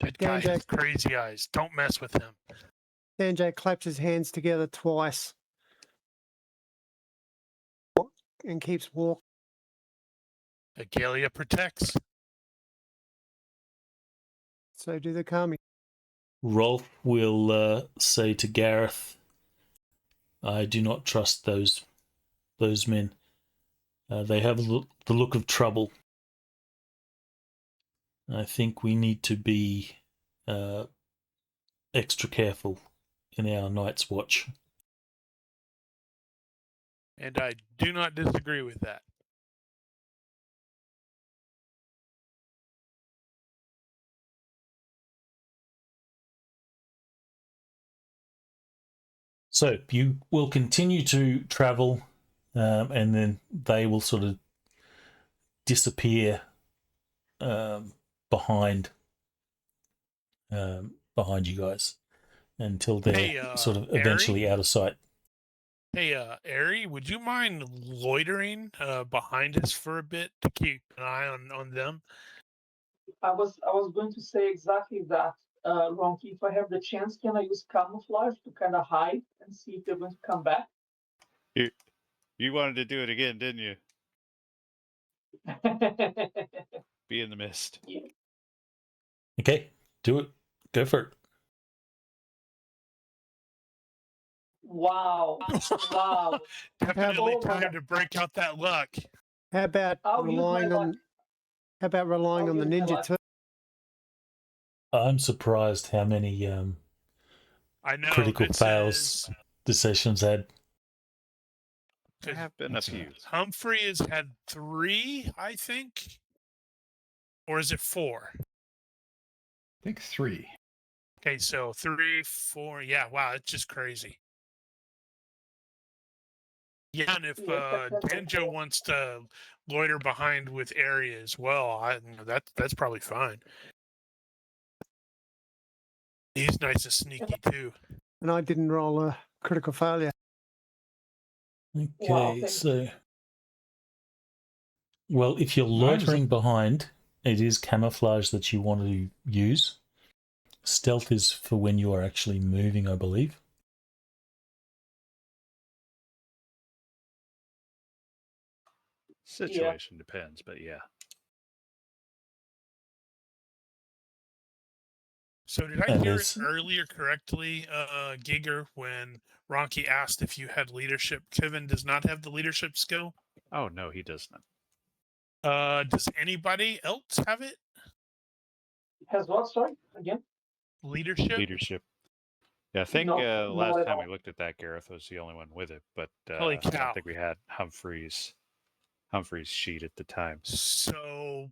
That guy Danjo. has crazy eyes. Don't mess with him. Danjo claps his hands together twice and keeps walking. Agalia protects. So do the kami. Rolf will say to Gareth, I do not trust those men. They have the look of trouble. I think we need to be extra careful in our night's watch. And I do not disagree with that. So you will continue to travel, and then they will sort of disappear behind you guys until they're sort of eventually out of sight. Hey, Ari, would you mind loitering behind us for a bit to keep an eye on them? I was going to say exactly that, Ronnke. If I have the chance, can I use camouflage to kind of hide and see if they're going to come back? You wanted to do it again, didn't you? Be in the mist. Yeah. Okay, do it. Go for it. Wow. Wow. Definitely Oh my time God. to break out that luck. How about I'll use my relying luck. on? How about relying I'll on the use my ninja luck. too? I'm surprised how many I know. critical it fails says- the sessions had. There have been a few. Humphrey has had 3, I think. Or is it 4? I think 3. Okay, so 3, 4. Yeah, wow, it's just crazy. Yeah, and if Yeah, Danjo wants to loiter behind with Area as well, that's probably fine. He's nice and sneaky too. And I didn't roll a critical failure. Okay, Wow, thank so well, if you're No, I was- loitering behind, it is camouflage that you want to use. Stealth is for when you are actually moving, I believe. Situation depends, but yeah. So did I And hear it there's- earlier correctly, Giger, when Ronnke asked if you had leadership? Kevin does not have the leadership skill. Oh no, he does not. Does anybody else have it? Has what? Sorry, again? Leadership? Leadership. Yeah, I think No, last not at time all. we looked at that, Gareth was the only one with it, but Holy I cow. don't think we had Humphrey's sheet at the time. So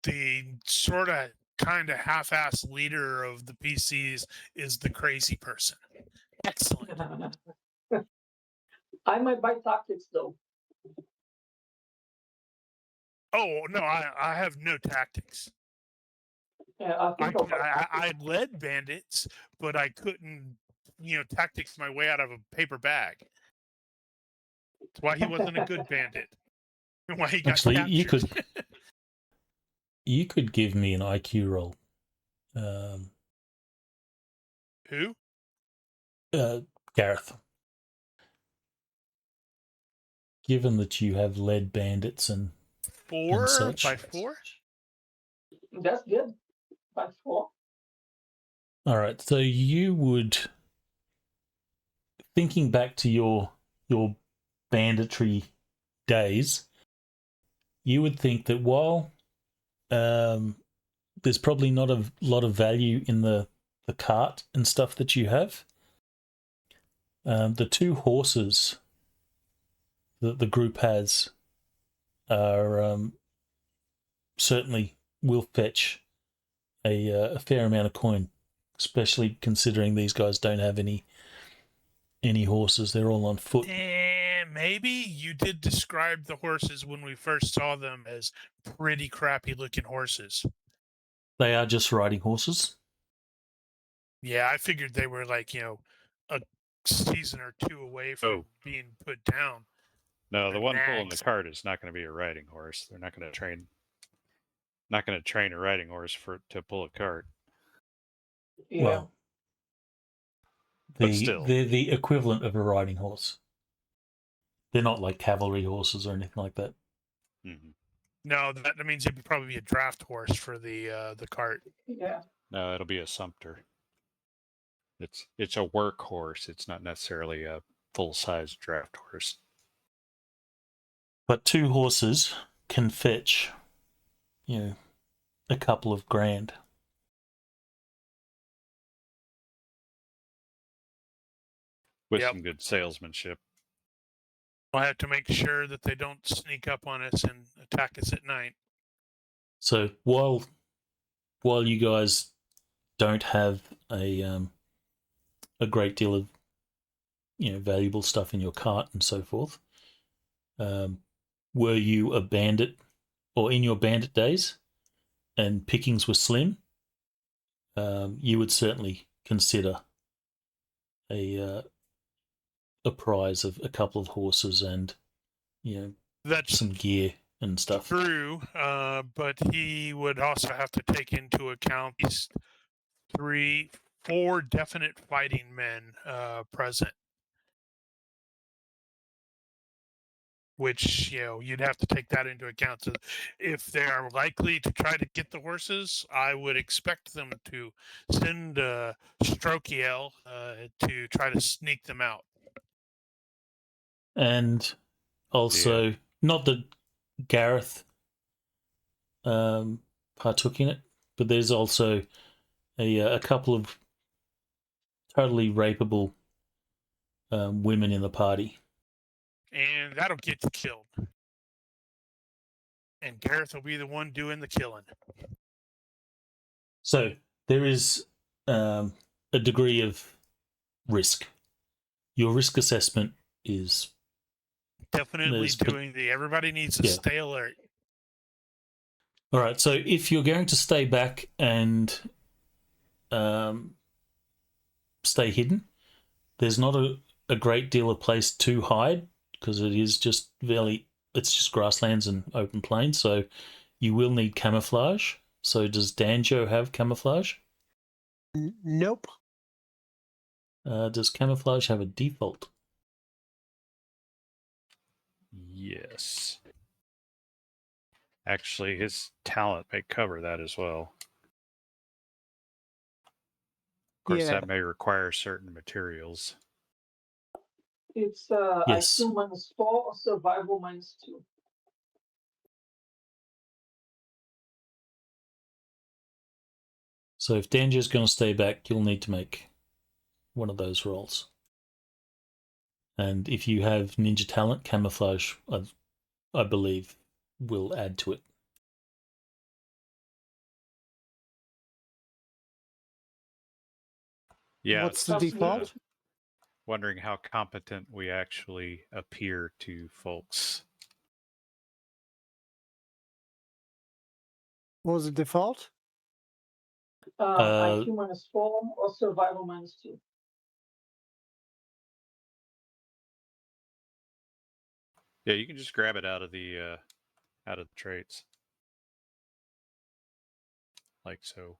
the sort of kind of half-ass leader of the PCs is the crazy person. Excellent. I might buy tactics though. Oh no, I have no tactics. Yeah, I think I'll buy I tactics. led bandits, but I couldn't, tactics my way out of a paper bag. That's why he wasn't a good bandit. And why he got Actually, captured. you could give me an IQ roll. Who? Gareth. Given that you have led bandits and 4 such. by 4? That's good. By 4. all right, so you would, thinking back to your banditry days, you would think that while there's probably not a lot of value in the cart and stuff that you have, the 2 horses that the group has are certainly will fetch a fair amount of coin, especially considering these guys don't have any horses. They're all on foot. And maybe you did describe the horses when we first saw them as pretty crappy looking horses. They are just riding horses. Yeah, I figured they were like, a season or 2 away from being put down. No, the They're one pulling the nags. cart is not going to be a riding horse. They're not going to train. Not going to train a riding horse to pull a cart. Yeah. Well, But still. they're the equivalent of a riding horse. They're not like cavalry horses or anything like that. Mhm. No, that means it'd probably be a draft horse for the cart. Yeah. No, it'll be a sumpter. It's a workhorse. It's not necessarily a full-size draft horse. But 2 horses can fetch, a couple of grand. With Yep. some good salesmanship. We'll have to make sure that they don't sneak up on us and attack us at night. So while you guys don't have a great deal of valuable stuff in your cart and so forth, were you a bandit or in your bandit days and pickings were slim, you would certainly consider a prize of a couple of horses and That's some gear and stuff. true, but he would also have to take into account these 4 definite fighting men present, which you'd have to take that into account. So if they are likely to try to get the horses, I would expect them to send Strokiel to try to sneak them out. And also, not that Gareth partook in it, but there's also a couple of totally rapeable women in the party. And that'll get you killed. And Gareth will be the one doing the killing. So there is a degree of risk. Your risk assessment is Definitely doing everybody needs to stay alert. All right, so if you're going to stay back and stay hidden, there's not a great deal of place to hide because it is just it's just grasslands and open plains, so you will need camouflage. So does Danjo have camouflage? Nope. Does camouflage have a default? Yes. Actually, his talent may cover that as well. Of course, Yeah. that may require certain materials. It's Yes. IQ -4 or survival -2. So if Danjo's going to stay back, you'll need to make one of those rolls. And if you have ninja talent, camouflage, I believe, will add to it. Yeah. What's it's the just, default? wondering how competent we actually appear to folks. What was the default? IQ -4 or survival -2. Yeah, you can just grab it out of the traits, like so.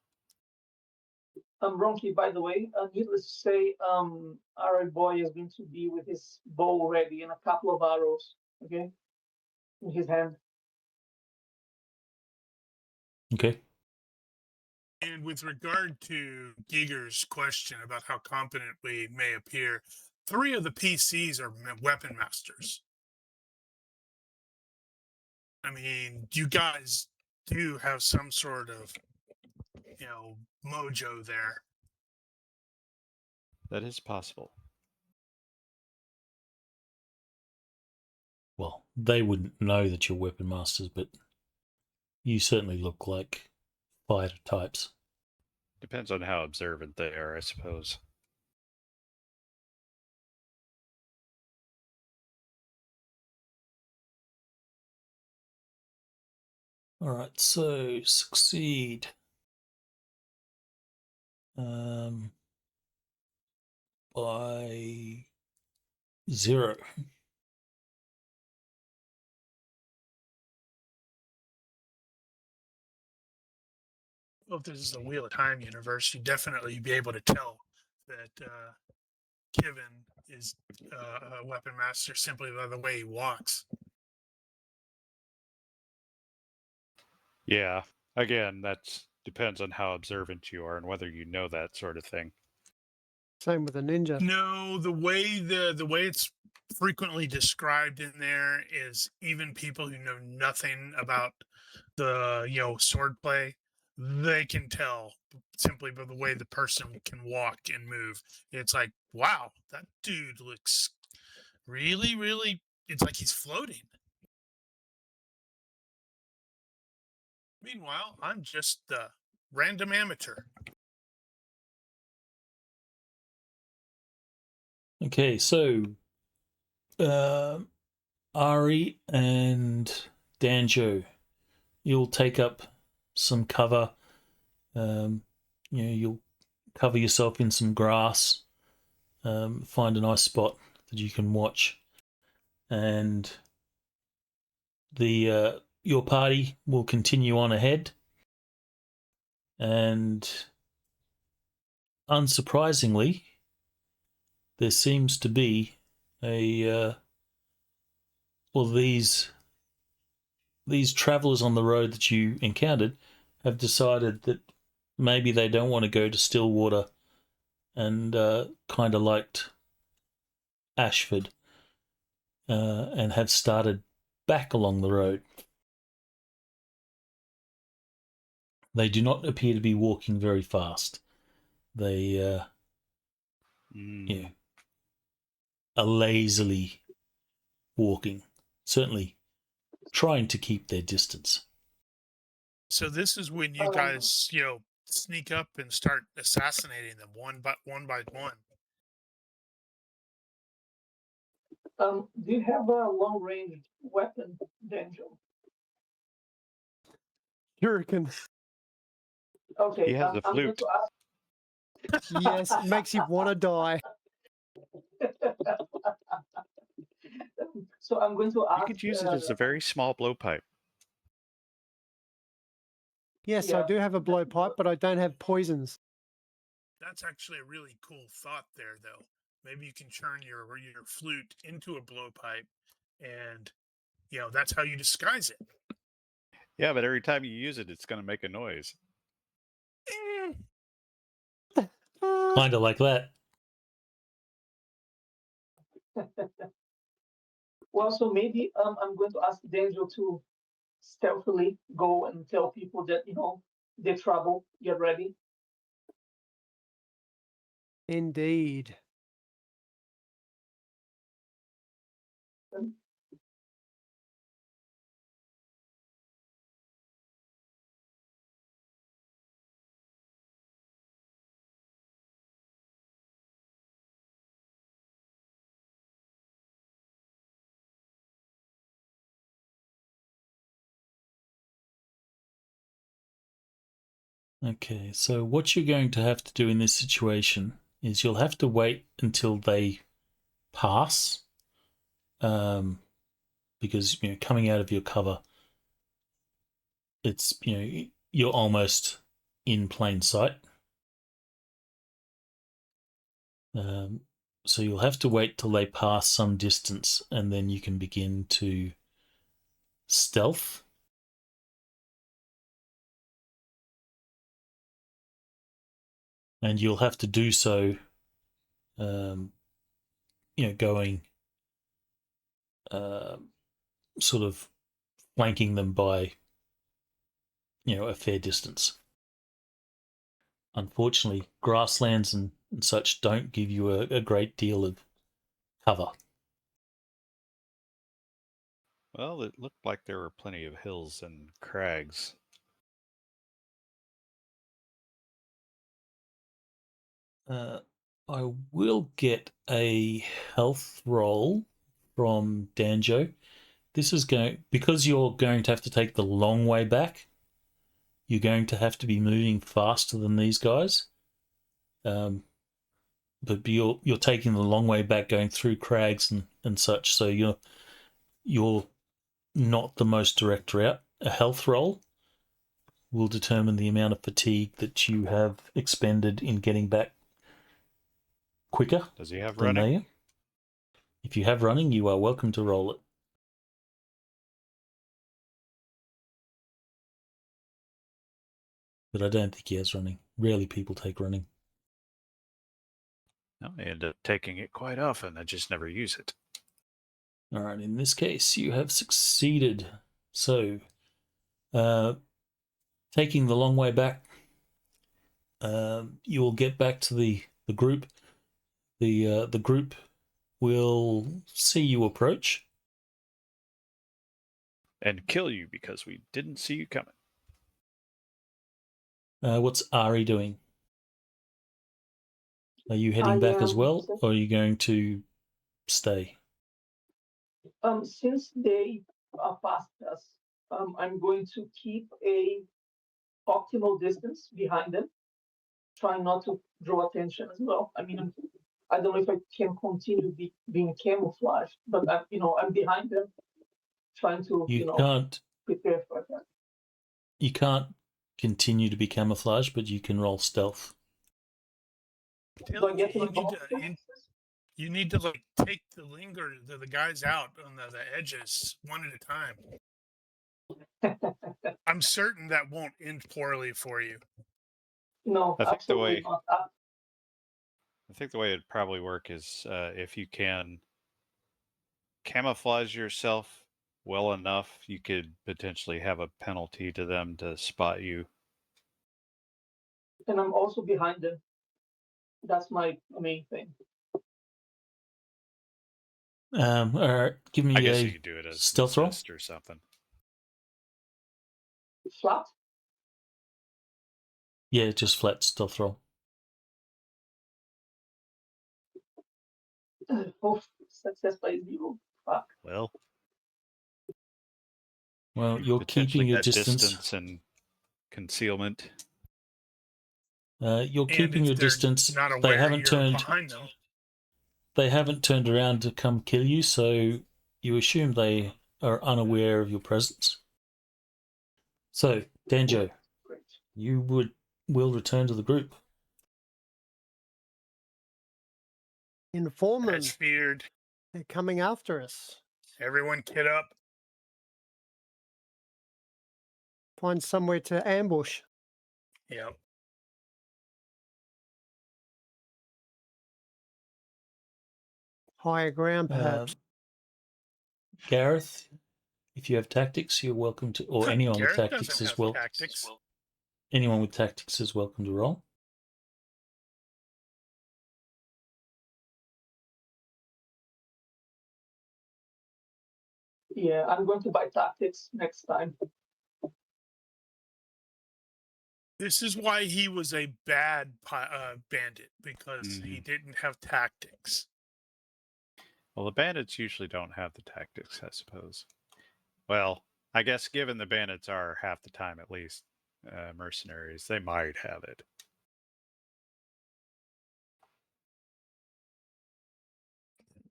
Ronnke, by the way, needless to say, our boy is going to be with his bow ready and a couple of arrows, okay, in his hand. Okay. And with regard to Giger's question about how competent we may appear, 3 of the PCs are weapon masters. I mean, you guys do have some sort of, mojo there. That is possible. Well, they wouldn't know that you're weapon masters, but you certainly look like fighter types. Depends on how observant they are, I suppose. All right, so succeed. By 0. Well, if this is a Wheel of Time universe, you'd definitely be able to tell that Kevin is a weapon master simply by the way he walks. Yeah. Again, that depends on how observant you are and whether you know that sort of thing. Same with a ninja. No, the way it's frequently described in there is even people who know nothing about the swordplay, they can tell simply by the way the person can walk and move. It's like, wow, that dude looks really, really. It's like he's floating. Meanwhile, I'm just a random amateur. Okay, so Ari and Danjo, you'll take up some cover. You'll cover yourself in some grass, find a nice spot that you can watch, and your party will continue on ahead. And unsurprisingly, there seems to be these travelers on the road that you encountered have decided that maybe they don't want to go to Stillwater and kind of liked Ashford and have started back along the road. They do not appear to be walking very fast. They are lazily walking, certainly trying to keep their distance. So this is when you guys, sneak up and start assassinating them one by one. Do you have a long-range weapon, Daniel? Shuriken. Okay, He has a I'm going flute. to ask. Yes, it makes you want to die. So I'm going to ask. You could use it as a very small blowpipe. Yes, I do have a blowpipe, but I don't have poisons. That's actually a really cool thought there, though. Maybe you can turn your flute into a blowpipe, and that's how you disguise it. Yeah, but every time you use it, it's going to make a noise. Kind of like that. Well, so maybe I'm going to ask Daniel to stealthily go and tell people that they're trouble. Get ready. Indeed. Okay, so what you're going to have to do in this situation is you'll have to wait until they pass, because coming out of your cover, it's you're almost in plain sight. So you'll have to wait till they pass some distance, and then you can begin to stealth. And you'll have to do so, going sort of flanking them by, a fair distance. Unfortunately, grasslands and such don't give you a great deal of cover. Well, it looked like there were plenty of hills and crags. I will get a health roll from Danjo. This is because you're going to have to take the long way back. You're going to have to be moving faster than these guys. But you're taking the long way back, going through crags and such. So you're not the most direct route. A health roll. will determine the amount of fatigue that you have expended in getting back quicker Does he have than running? they are. If you have running, you are welcome to roll it. But I don't think he has running. Rarely people take running. No, I end up taking it quite often. I just never use it. All right, in this case, you have succeeded. So, taking the long way back, you will get back to the group. The group will see you approach. And kill you because we didn't see you coming. What's Ari doing? Are you heading back as well, or are you going to stay? Since they are past us, I'm going to keep a optimal distance behind them, trying not to draw attention as well. I mean, I don't know if I can continue being camouflaged, but I'm behind them, trying to Can't. prepare for that. You can't continue to be camouflaged, but you can roll stealth. Do I get involved? You need to like take the linger, the guys out on the edges one at a time. I'm certain that won't end poorly for you. No, I think absolutely not. I think the way it'd probably work is if you can camouflage yourself well enough, you could potentially have a penalty to them to spot you. And I'm also behind them. That's my main thing. All right, give me I guess you a could do it as stealth roll. assist or something. Flat? Yeah, just flat stealth roll. Oh, success by 0. Fuck. Well, You're keeping your that distance. and concealment. You're And keeping if your they're distance. not They aware haven't you're turned. behind them. They haven't turned around to come kill you, so you assume they are unaware of your presence. So, Danjo, Great. you will return to the group. Inform them. As feared. They're coming after us. Everyone kid up. Find somewhere to ambush. Yep. Higher ground, perhaps. Gareth, if you have tactics, you're welcome to, or anyone with Gareth tactics doesn't as have well. tactics. Anyone with tactics is welcome to roll. Yeah, I'm going to buy tactics next time. This is why he was a bad bandit, because he didn't have tactics. Well, the bandits usually don't have the tactics, I suppose. Well, I guess given the bandits are half the time at least mercenaries, they might have it.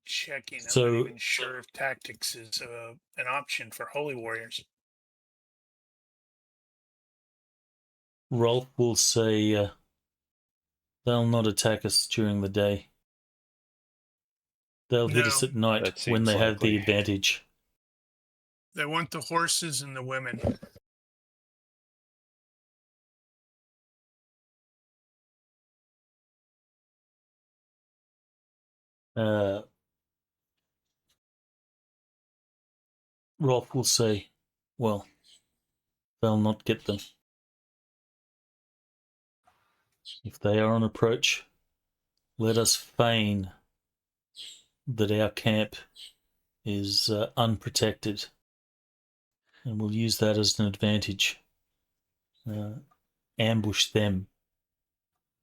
Checking. I'm So- not even sure if tactics is an option for holy warriors. Rolf will say they'll not attack us during the day. They'll hit us No. at night That when seems they have the likely. advantage. They want the horses and the women. Rolf will say, well, they'll not get them. If they are on approach, let us feign that our camp is unprotected, and we'll use that as an advantage. Ambush them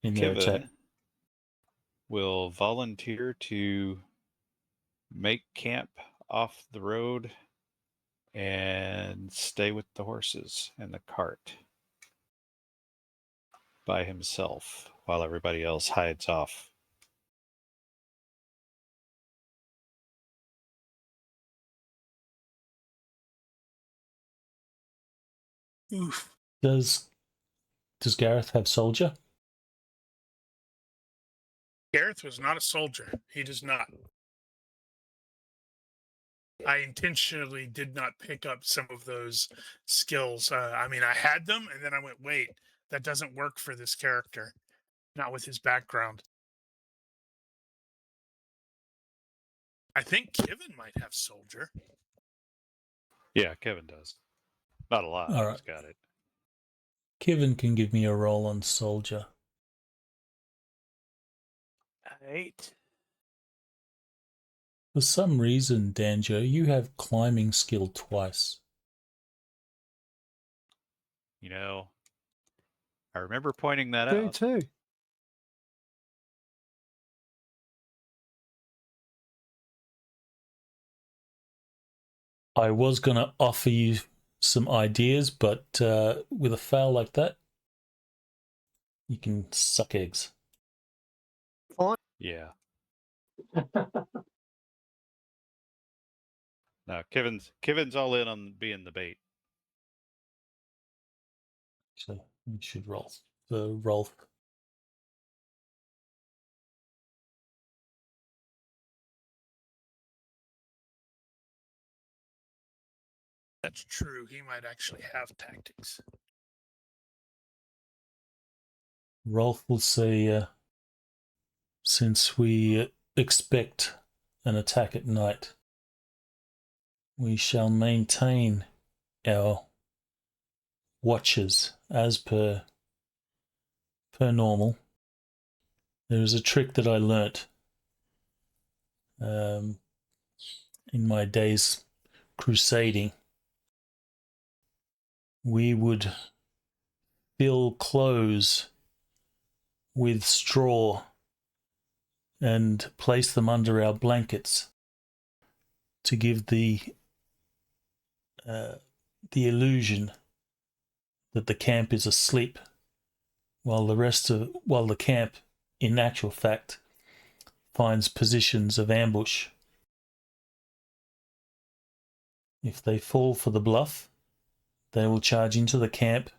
in their attack. Kevin will volunteer to make camp off the road and stay with the horses and the cart by himself while everybody else hides off. Oof. Does Gareth have soldier? Gareth was not a soldier. He does not. I intentionally did not pick up some of those skills. I mean, I had them, and then I went, wait, that doesn't work for this character, not with his background. I think Kevin might have soldier. Yeah, Kevin does. Not a lot. All He's right. got it. Kevin can give me a roll on soldier. 8. For some reason, Danjo, you have climbing skill twice. You know, I remember pointing that Do out. too. I was going to offer you some ideas, but with a fail like that, you can suck eggs. Fine. Yeah. No, Kevin's all in on being the bait. Actually, you should roll the Rolf. That's true. He might actually have tactics. Rolf will say, since we expect an attack at night, we shall maintain our watches as per normal. There is a trick that I learnt in my days crusading. We would fill clothes with straw and place them under our blankets to give the illusion that the camp is asleep, while the camp, in actual fact, finds positions of ambush. If they fall for the bluff, they will charge into the camp,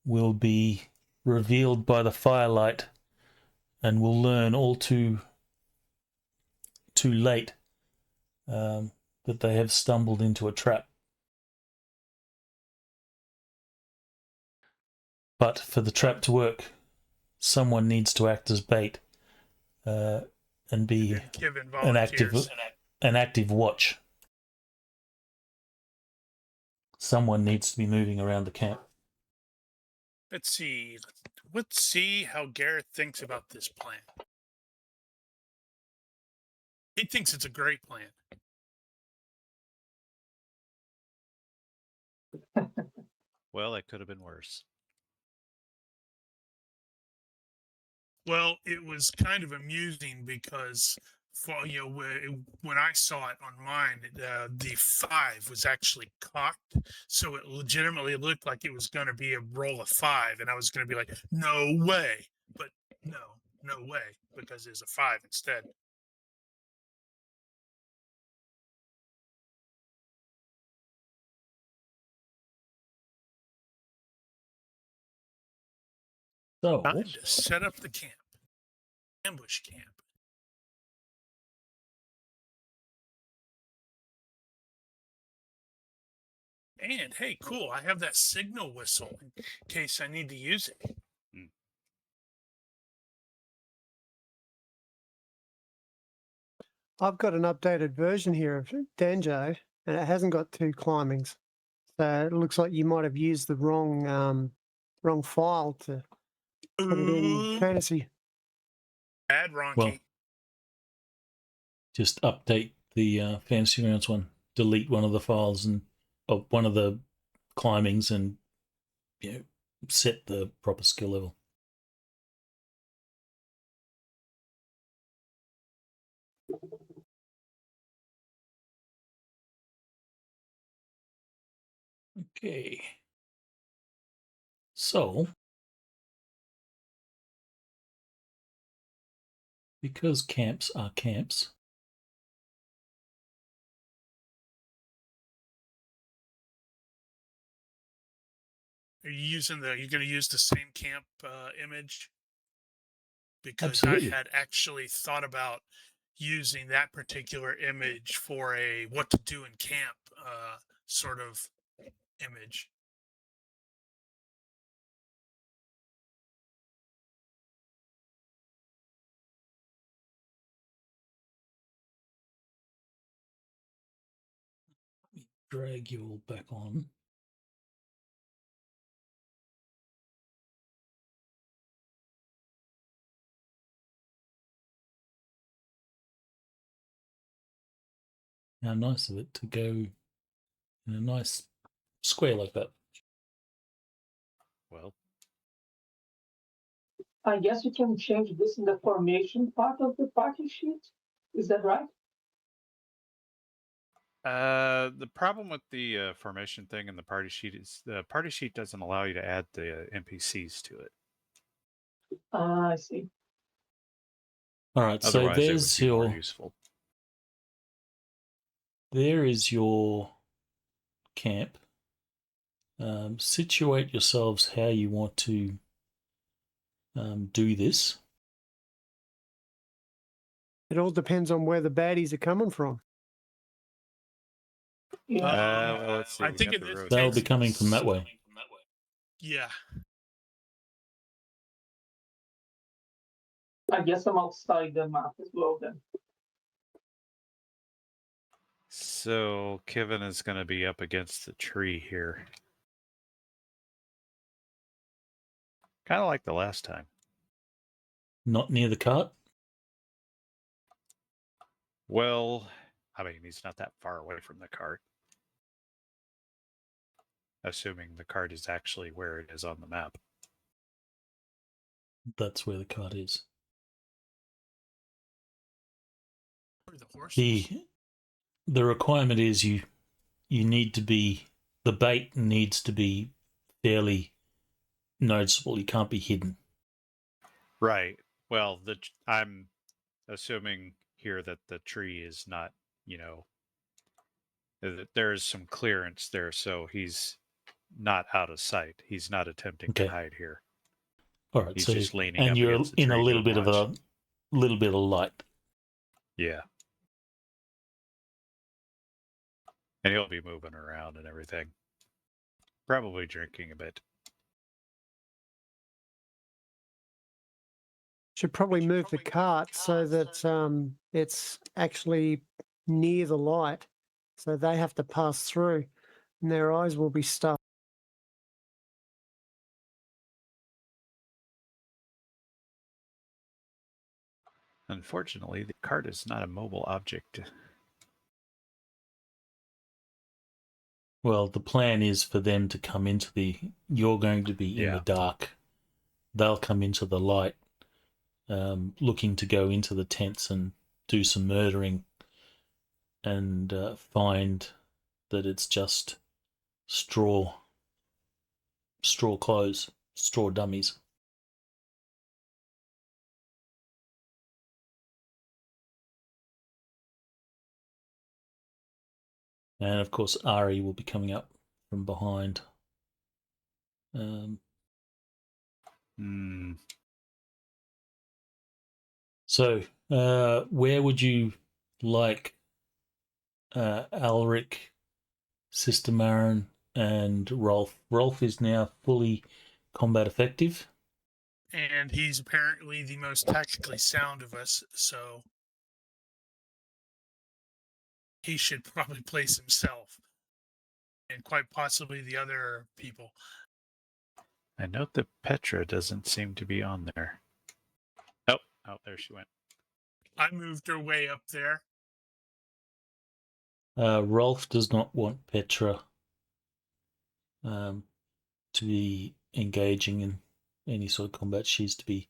will be revealed by the firelight, and will learn all too late that they have stumbled into a trap. But for the trap to work, someone needs to act as bait and be Kevin an volunteers. active watch. Someone needs to be moving around the camp. Let's see. Let's see how Gareth thinks about this plan. He thinks it's a great plan. Well, that could have been worse. Well, it was kind of amusing because, when I saw it on mine, the 5 was actually cocked, so it legitimately looked like it was going to be a roll of 5, and I was going to be like, "No way!" But no way, because it's a 5 instead. So, Time to set up the camp, ambush camp. And hey, cool, I have that signal whistle in case I need to use it. I've got an updated version here of Danjo, and it hasn't got 2 climbings. So it looks like you might have used the wrong file to put it in fantasy. Bad Ronnke. well, just update the fantasy rounds one. Delete one of the files and one of the climbings, and set the proper skill level. Okay. So, because camps are camps, Are you using you're going to use the same camp image? Because Absolutely. I had actually thought about using that particular image for a what to do in camp sort of image. Drag you all back on. How nice of it to go in a nice square like that. Well, I guess you can change this in the formation part of the party sheet. Is that right? the problem with the formation thing in the party sheet is the party sheet doesn't allow you to add the NPCs to it. I see. All right, so Otherwise, it would there's be more your useful. there is your camp. Situate yourselves how you want to do this. It all depends on where the baddies are coming from. Yeah. Well, let's see. I we think got in the this road. They'll case, be coming from that way. yeah. I guess I'm outside the map as well then. So Kevin is going to be up against the tree here. Kind of like the last time. Not near the cart. Well, I mean, he's not that far away from the cart. Assuming the cart is actually where it is on the map. That's where the cart is. The horses. The requirement is you need to be, the bait needs to be fairly noticeable. You can't be hidden. Right. Well, I'm assuming here that the tree is not, that there is some clearance there, so he's not out of sight. He's not attempting Okay. to hide here. All right, He's so just leaning and up you're against the in a tree little doing bit of watch. a little bit of light. Yeah. And he'll be moving around and everything. Probably drinking a bit. Should probably move the cart so that it's actually near the light, so they have to pass through, and their eyes will be stuffed. Unfortunately, the cart is not a mobile object. Well, the plan is for them to come into you're going to be in the dark. They'll come into the light, looking to go into the tents and do some murdering and find that it's just straw clothes, straw dummies. And of course, Ari will be coming up from behind. So, where would you like Alric, Sister Marin, and Rolf? Rolf is now fully combat effective. And he's apparently the most tactically sound of us, so he should probably place himself and quite possibly the other people. I note that Petra doesn't seem to be on there. Oh, there she went. I moved her way up there. Rolf does not want Petra to be engaging in any sort of combat. She's to be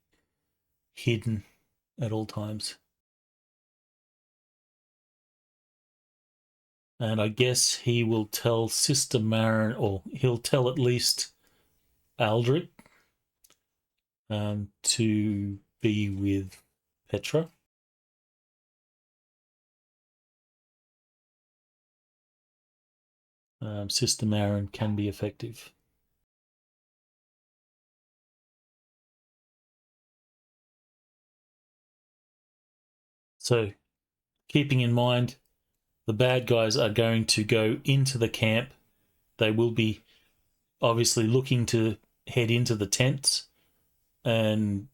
hidden at all times. And I guess he will tell Sister Marin, or he'll tell at least Aldrich to be with Petra. Sister Marin can be effective. So, keeping in mind, the bad guys are going to go into the camp. They will be obviously looking to head into the tents and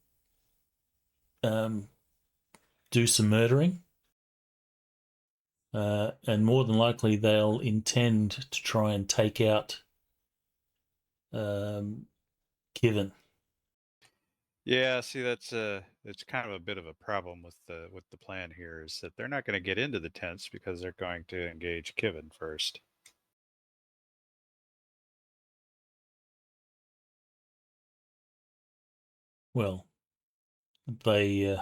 do some murdering. And more than likely, they'll intend to try and take out Kivin. Yeah, see, that's kind of a bit of a problem with the plan here, is that they're not going to get into the tents because they're going to engage Kivin first. Well, they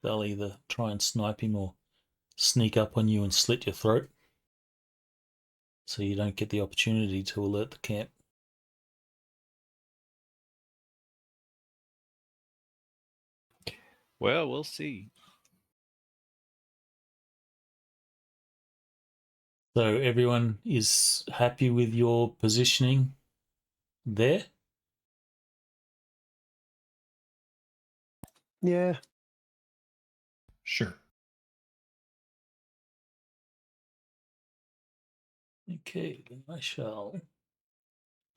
they'll either try and snipe him or sneak up on you and slit your throat, so you don't get the opportunity to alert the camp. Well, we'll see. So everyone is happy with your positioning there? Yeah. Sure. Okay, then I shall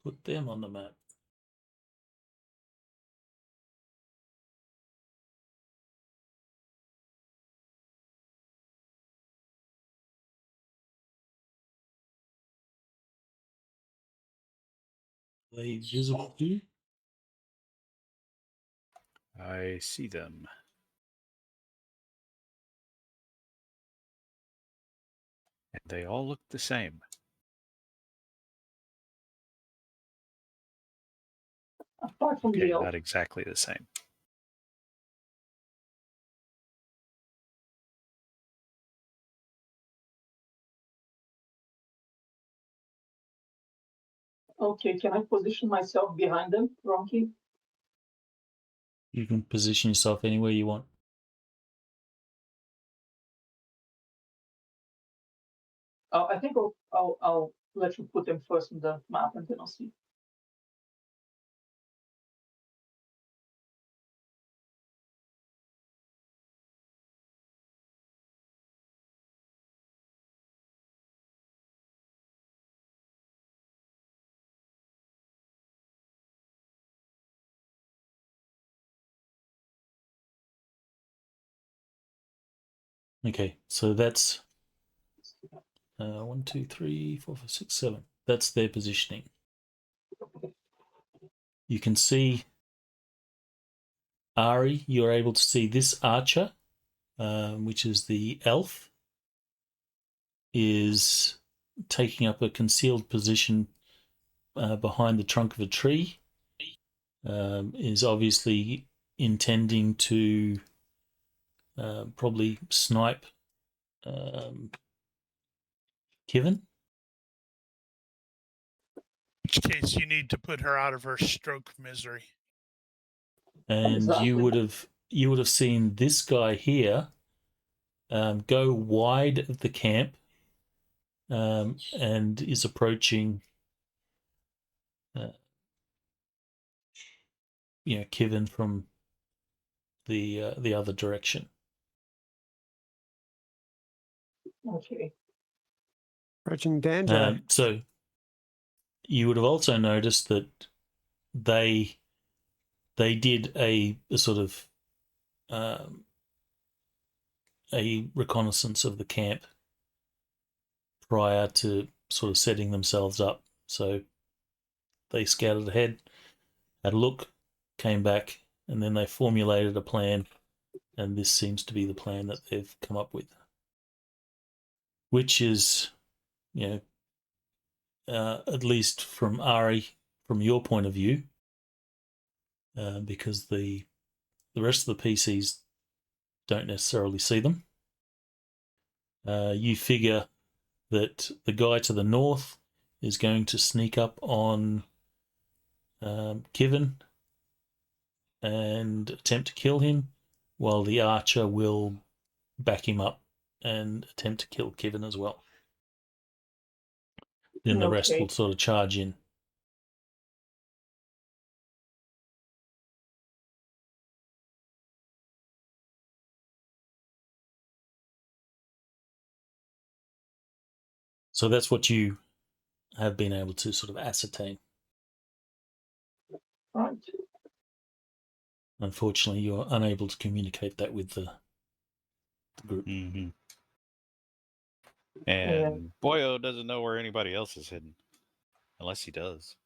put them on the map. Are they visible to you? I see them. And they all look the same. Apart from Okay, the elf. not exactly the same. Okay, can I position myself behind them, Ronnke? You can position yourself anywhere you want. I think I'll let you put them first in the map, and then I'll see. Okay, so that's 1, 2, 3, 4, 5, 6, 7. That's their positioning. You can see Ari, you're able to see this archer, which is the elf, is taking up a concealed position behind the trunk of a tree, is obviously intending to probably snipe Kivin. In which case, you need to put her out of her stroke misery. And Exactly. you would have seen this guy here go wide of the camp and is approaching Kivin from the other direction. Okay. Approaching Danjo. So you would have also noticed that they did a sort of a reconnaissance of the camp prior to sort of setting themselves up. So they scouted ahead, had a look, came back, and then they formulated a plan, and this seems to be the plan that they've come up with, which is, at least from Ari, from your point of view, because the rest of the PCs don't necessarily see them. You figure that the guy to the north is going to sneak up on Kivin and attempt to kill him, while the archer will back him up and attempt to kill Kivin as well. Then the rest will sort of charge in. So that's what you have been able to sort of ascertain. Right. Unfortunately, you're unable to communicate that with the group. Mm-hmm. And Boyo doesn't know where anybody else is hidden. Unless he does.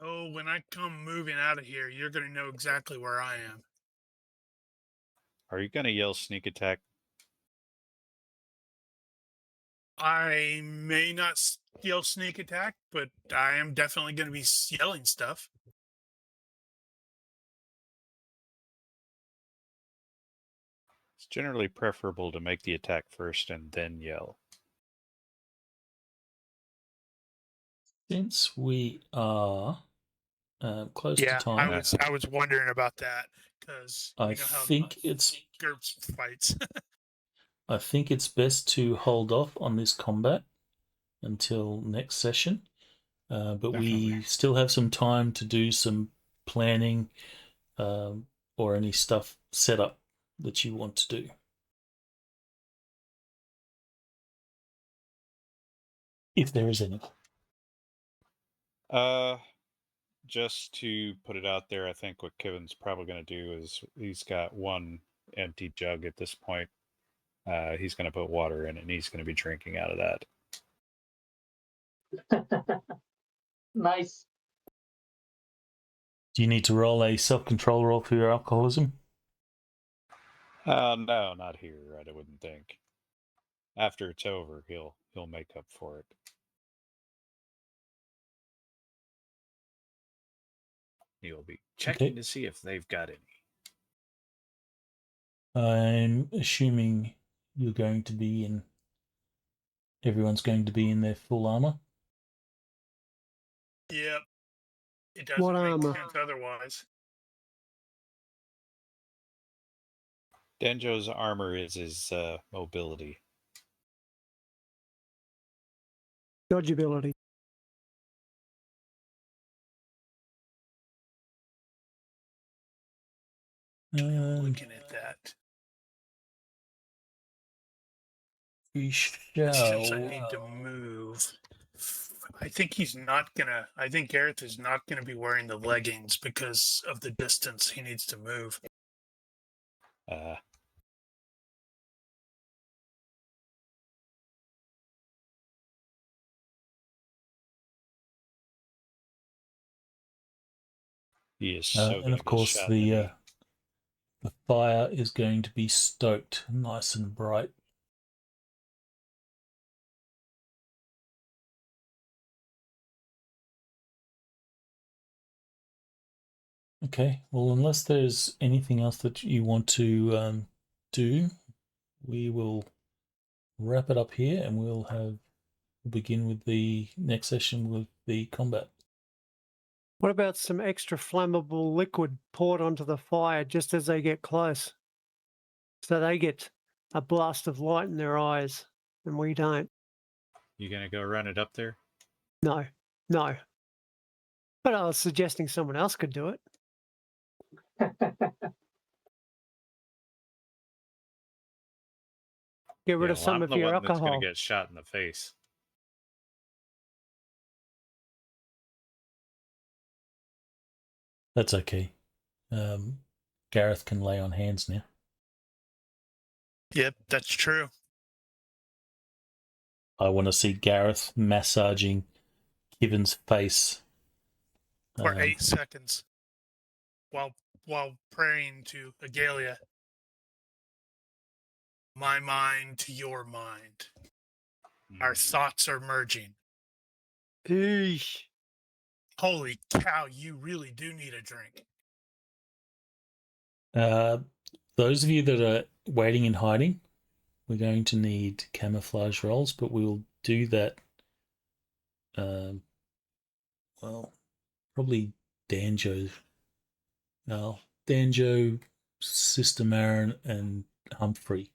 Oh, when I come moving out of here, you're going to know exactly where I am. Are you going to yell sneak attack? I may not yell sneak attack, but I am definitely going to be yelling stuff. It's generally preferable to make the attack first and then yell. Since we are close to time, I was wondering about that because I you know how think it's GURPS fights. I think it's best to hold off on this combat until next session. But we still have some time to do some planning or any stuff set up that you want to do. If there is any. Just to put it out there, I think what Kevin's probably going to do is he's got one empty jug at this point. He's going to put water in it, and he's going to be drinking out of that. Nice. Do you need to roll a self-control roll for your alcoholism? No, not here. I wouldn't think. After it's over, he'll make up for it. He'll be checking to see if they've got any. I'm assuming you're going to be in. Everyone's going to be in their full armor. Yep. It doesn't What make armor? sense otherwise. Denjo's armor is his mobility. Dodgeability. Looking at that. We Since I shall. need to move. I think he's not gonna. I think Gareth is not gonna be wearing the leggings because of the distance he needs to move. He is so And of course, the fire is going to be stoked nice and bright. Okay, well, unless there's anything else that you want to do, we will wrap it up here and we'll begin with the next session with the combat. What about some extra flammable liquid poured onto the fire just as they get close? So they get a blast of light in their eyes and we don't. You gonna go run it up there? No. But I was suggesting someone else could do it. Get rid of some of your alcohol. That's gonna get shot in the face. That's okay. Gareth can lay on hands now. Yep, that's true. I want to see Gareth massaging Kivens' face For 8 seconds. While praying to Agalia. My mind to your mind. Our thoughts are merging. Eesh. Holy cow, you really do need a drink. Those of you that are waiting in hiding, we're going to need camouflage rolls, but we'll do that. Well, probably Danjo. Danjo, Sister Marin, and Humphrey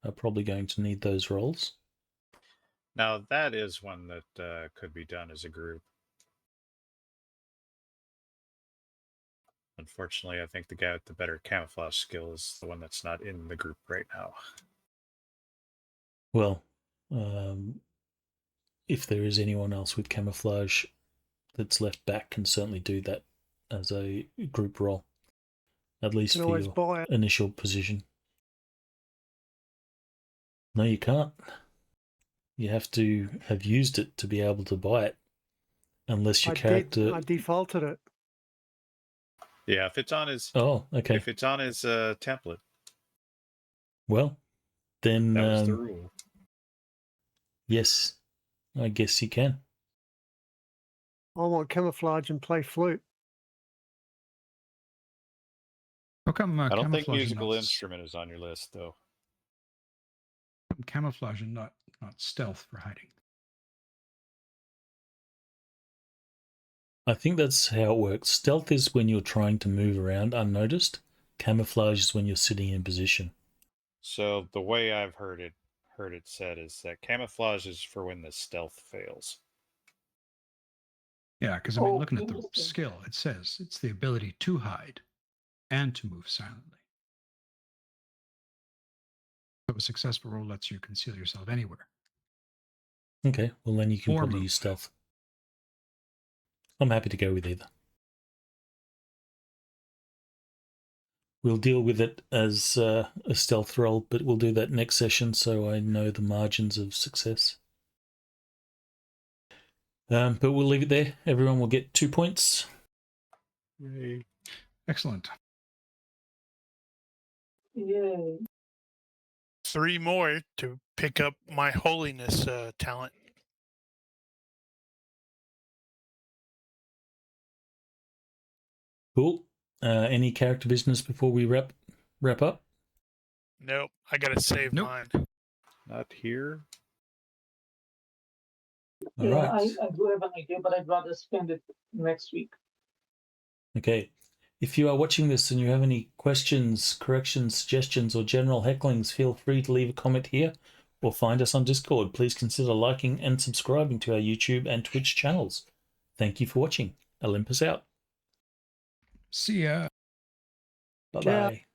are probably going to need those rolls. Now, that is one that could be done as a group. Unfortunately, I think the guy with the better camouflage skill is the one that's not in the group right now. Well, if there is anyone else with camouflage that's left back, can certainly do that as a group role, at least Can for always your buy it. initial position. No, you can't. You have to have used it to be able to buy it, unless your I character. did. I defaulted it. Yeah, if it's on his Oh, okay. if it's on his template, Well, then that was the rule. yes, I guess you can. I want camouflage and play flute. How come I don't think camouflage musical and instrument is on your list, though. camouflage and not stealth for hiding? I think that's how it works. Stealth is when you're trying to move around unnoticed. Camouflage is when you're sitting in position. So the way I've heard it said is that camouflage is for when the stealth fails. Yeah, because I mean, Oh, looking at the interesting. skill, it says it's the ability to hide and to move silently. So a successful roll lets you conceal yourself anywhere. Okay, well then you can Or probably move. use stealth. I'm happy to go with either. We'll deal with it as a stealth roll, but we'll do that next session so I know the margins of success. But we'll leave it there. Everyone will get 2 points. Yay. Excellent. Yay. 3 more to pick up my holiness talent. Cool. Any character business before we wrap up? Nope, I gotta save Nope. mine. Not here. All Yeah, right. I do have an idea, but I'd rather spend it next week. Okay. If you are watching this and you have any questions, corrections, suggestions, or general hecklings, feel free to leave a comment here or find us on Discord. Please consider liking and subscribing to our YouTube and Twitch channels. Thank you for watching. Olympus out. See ya. Bye-bye.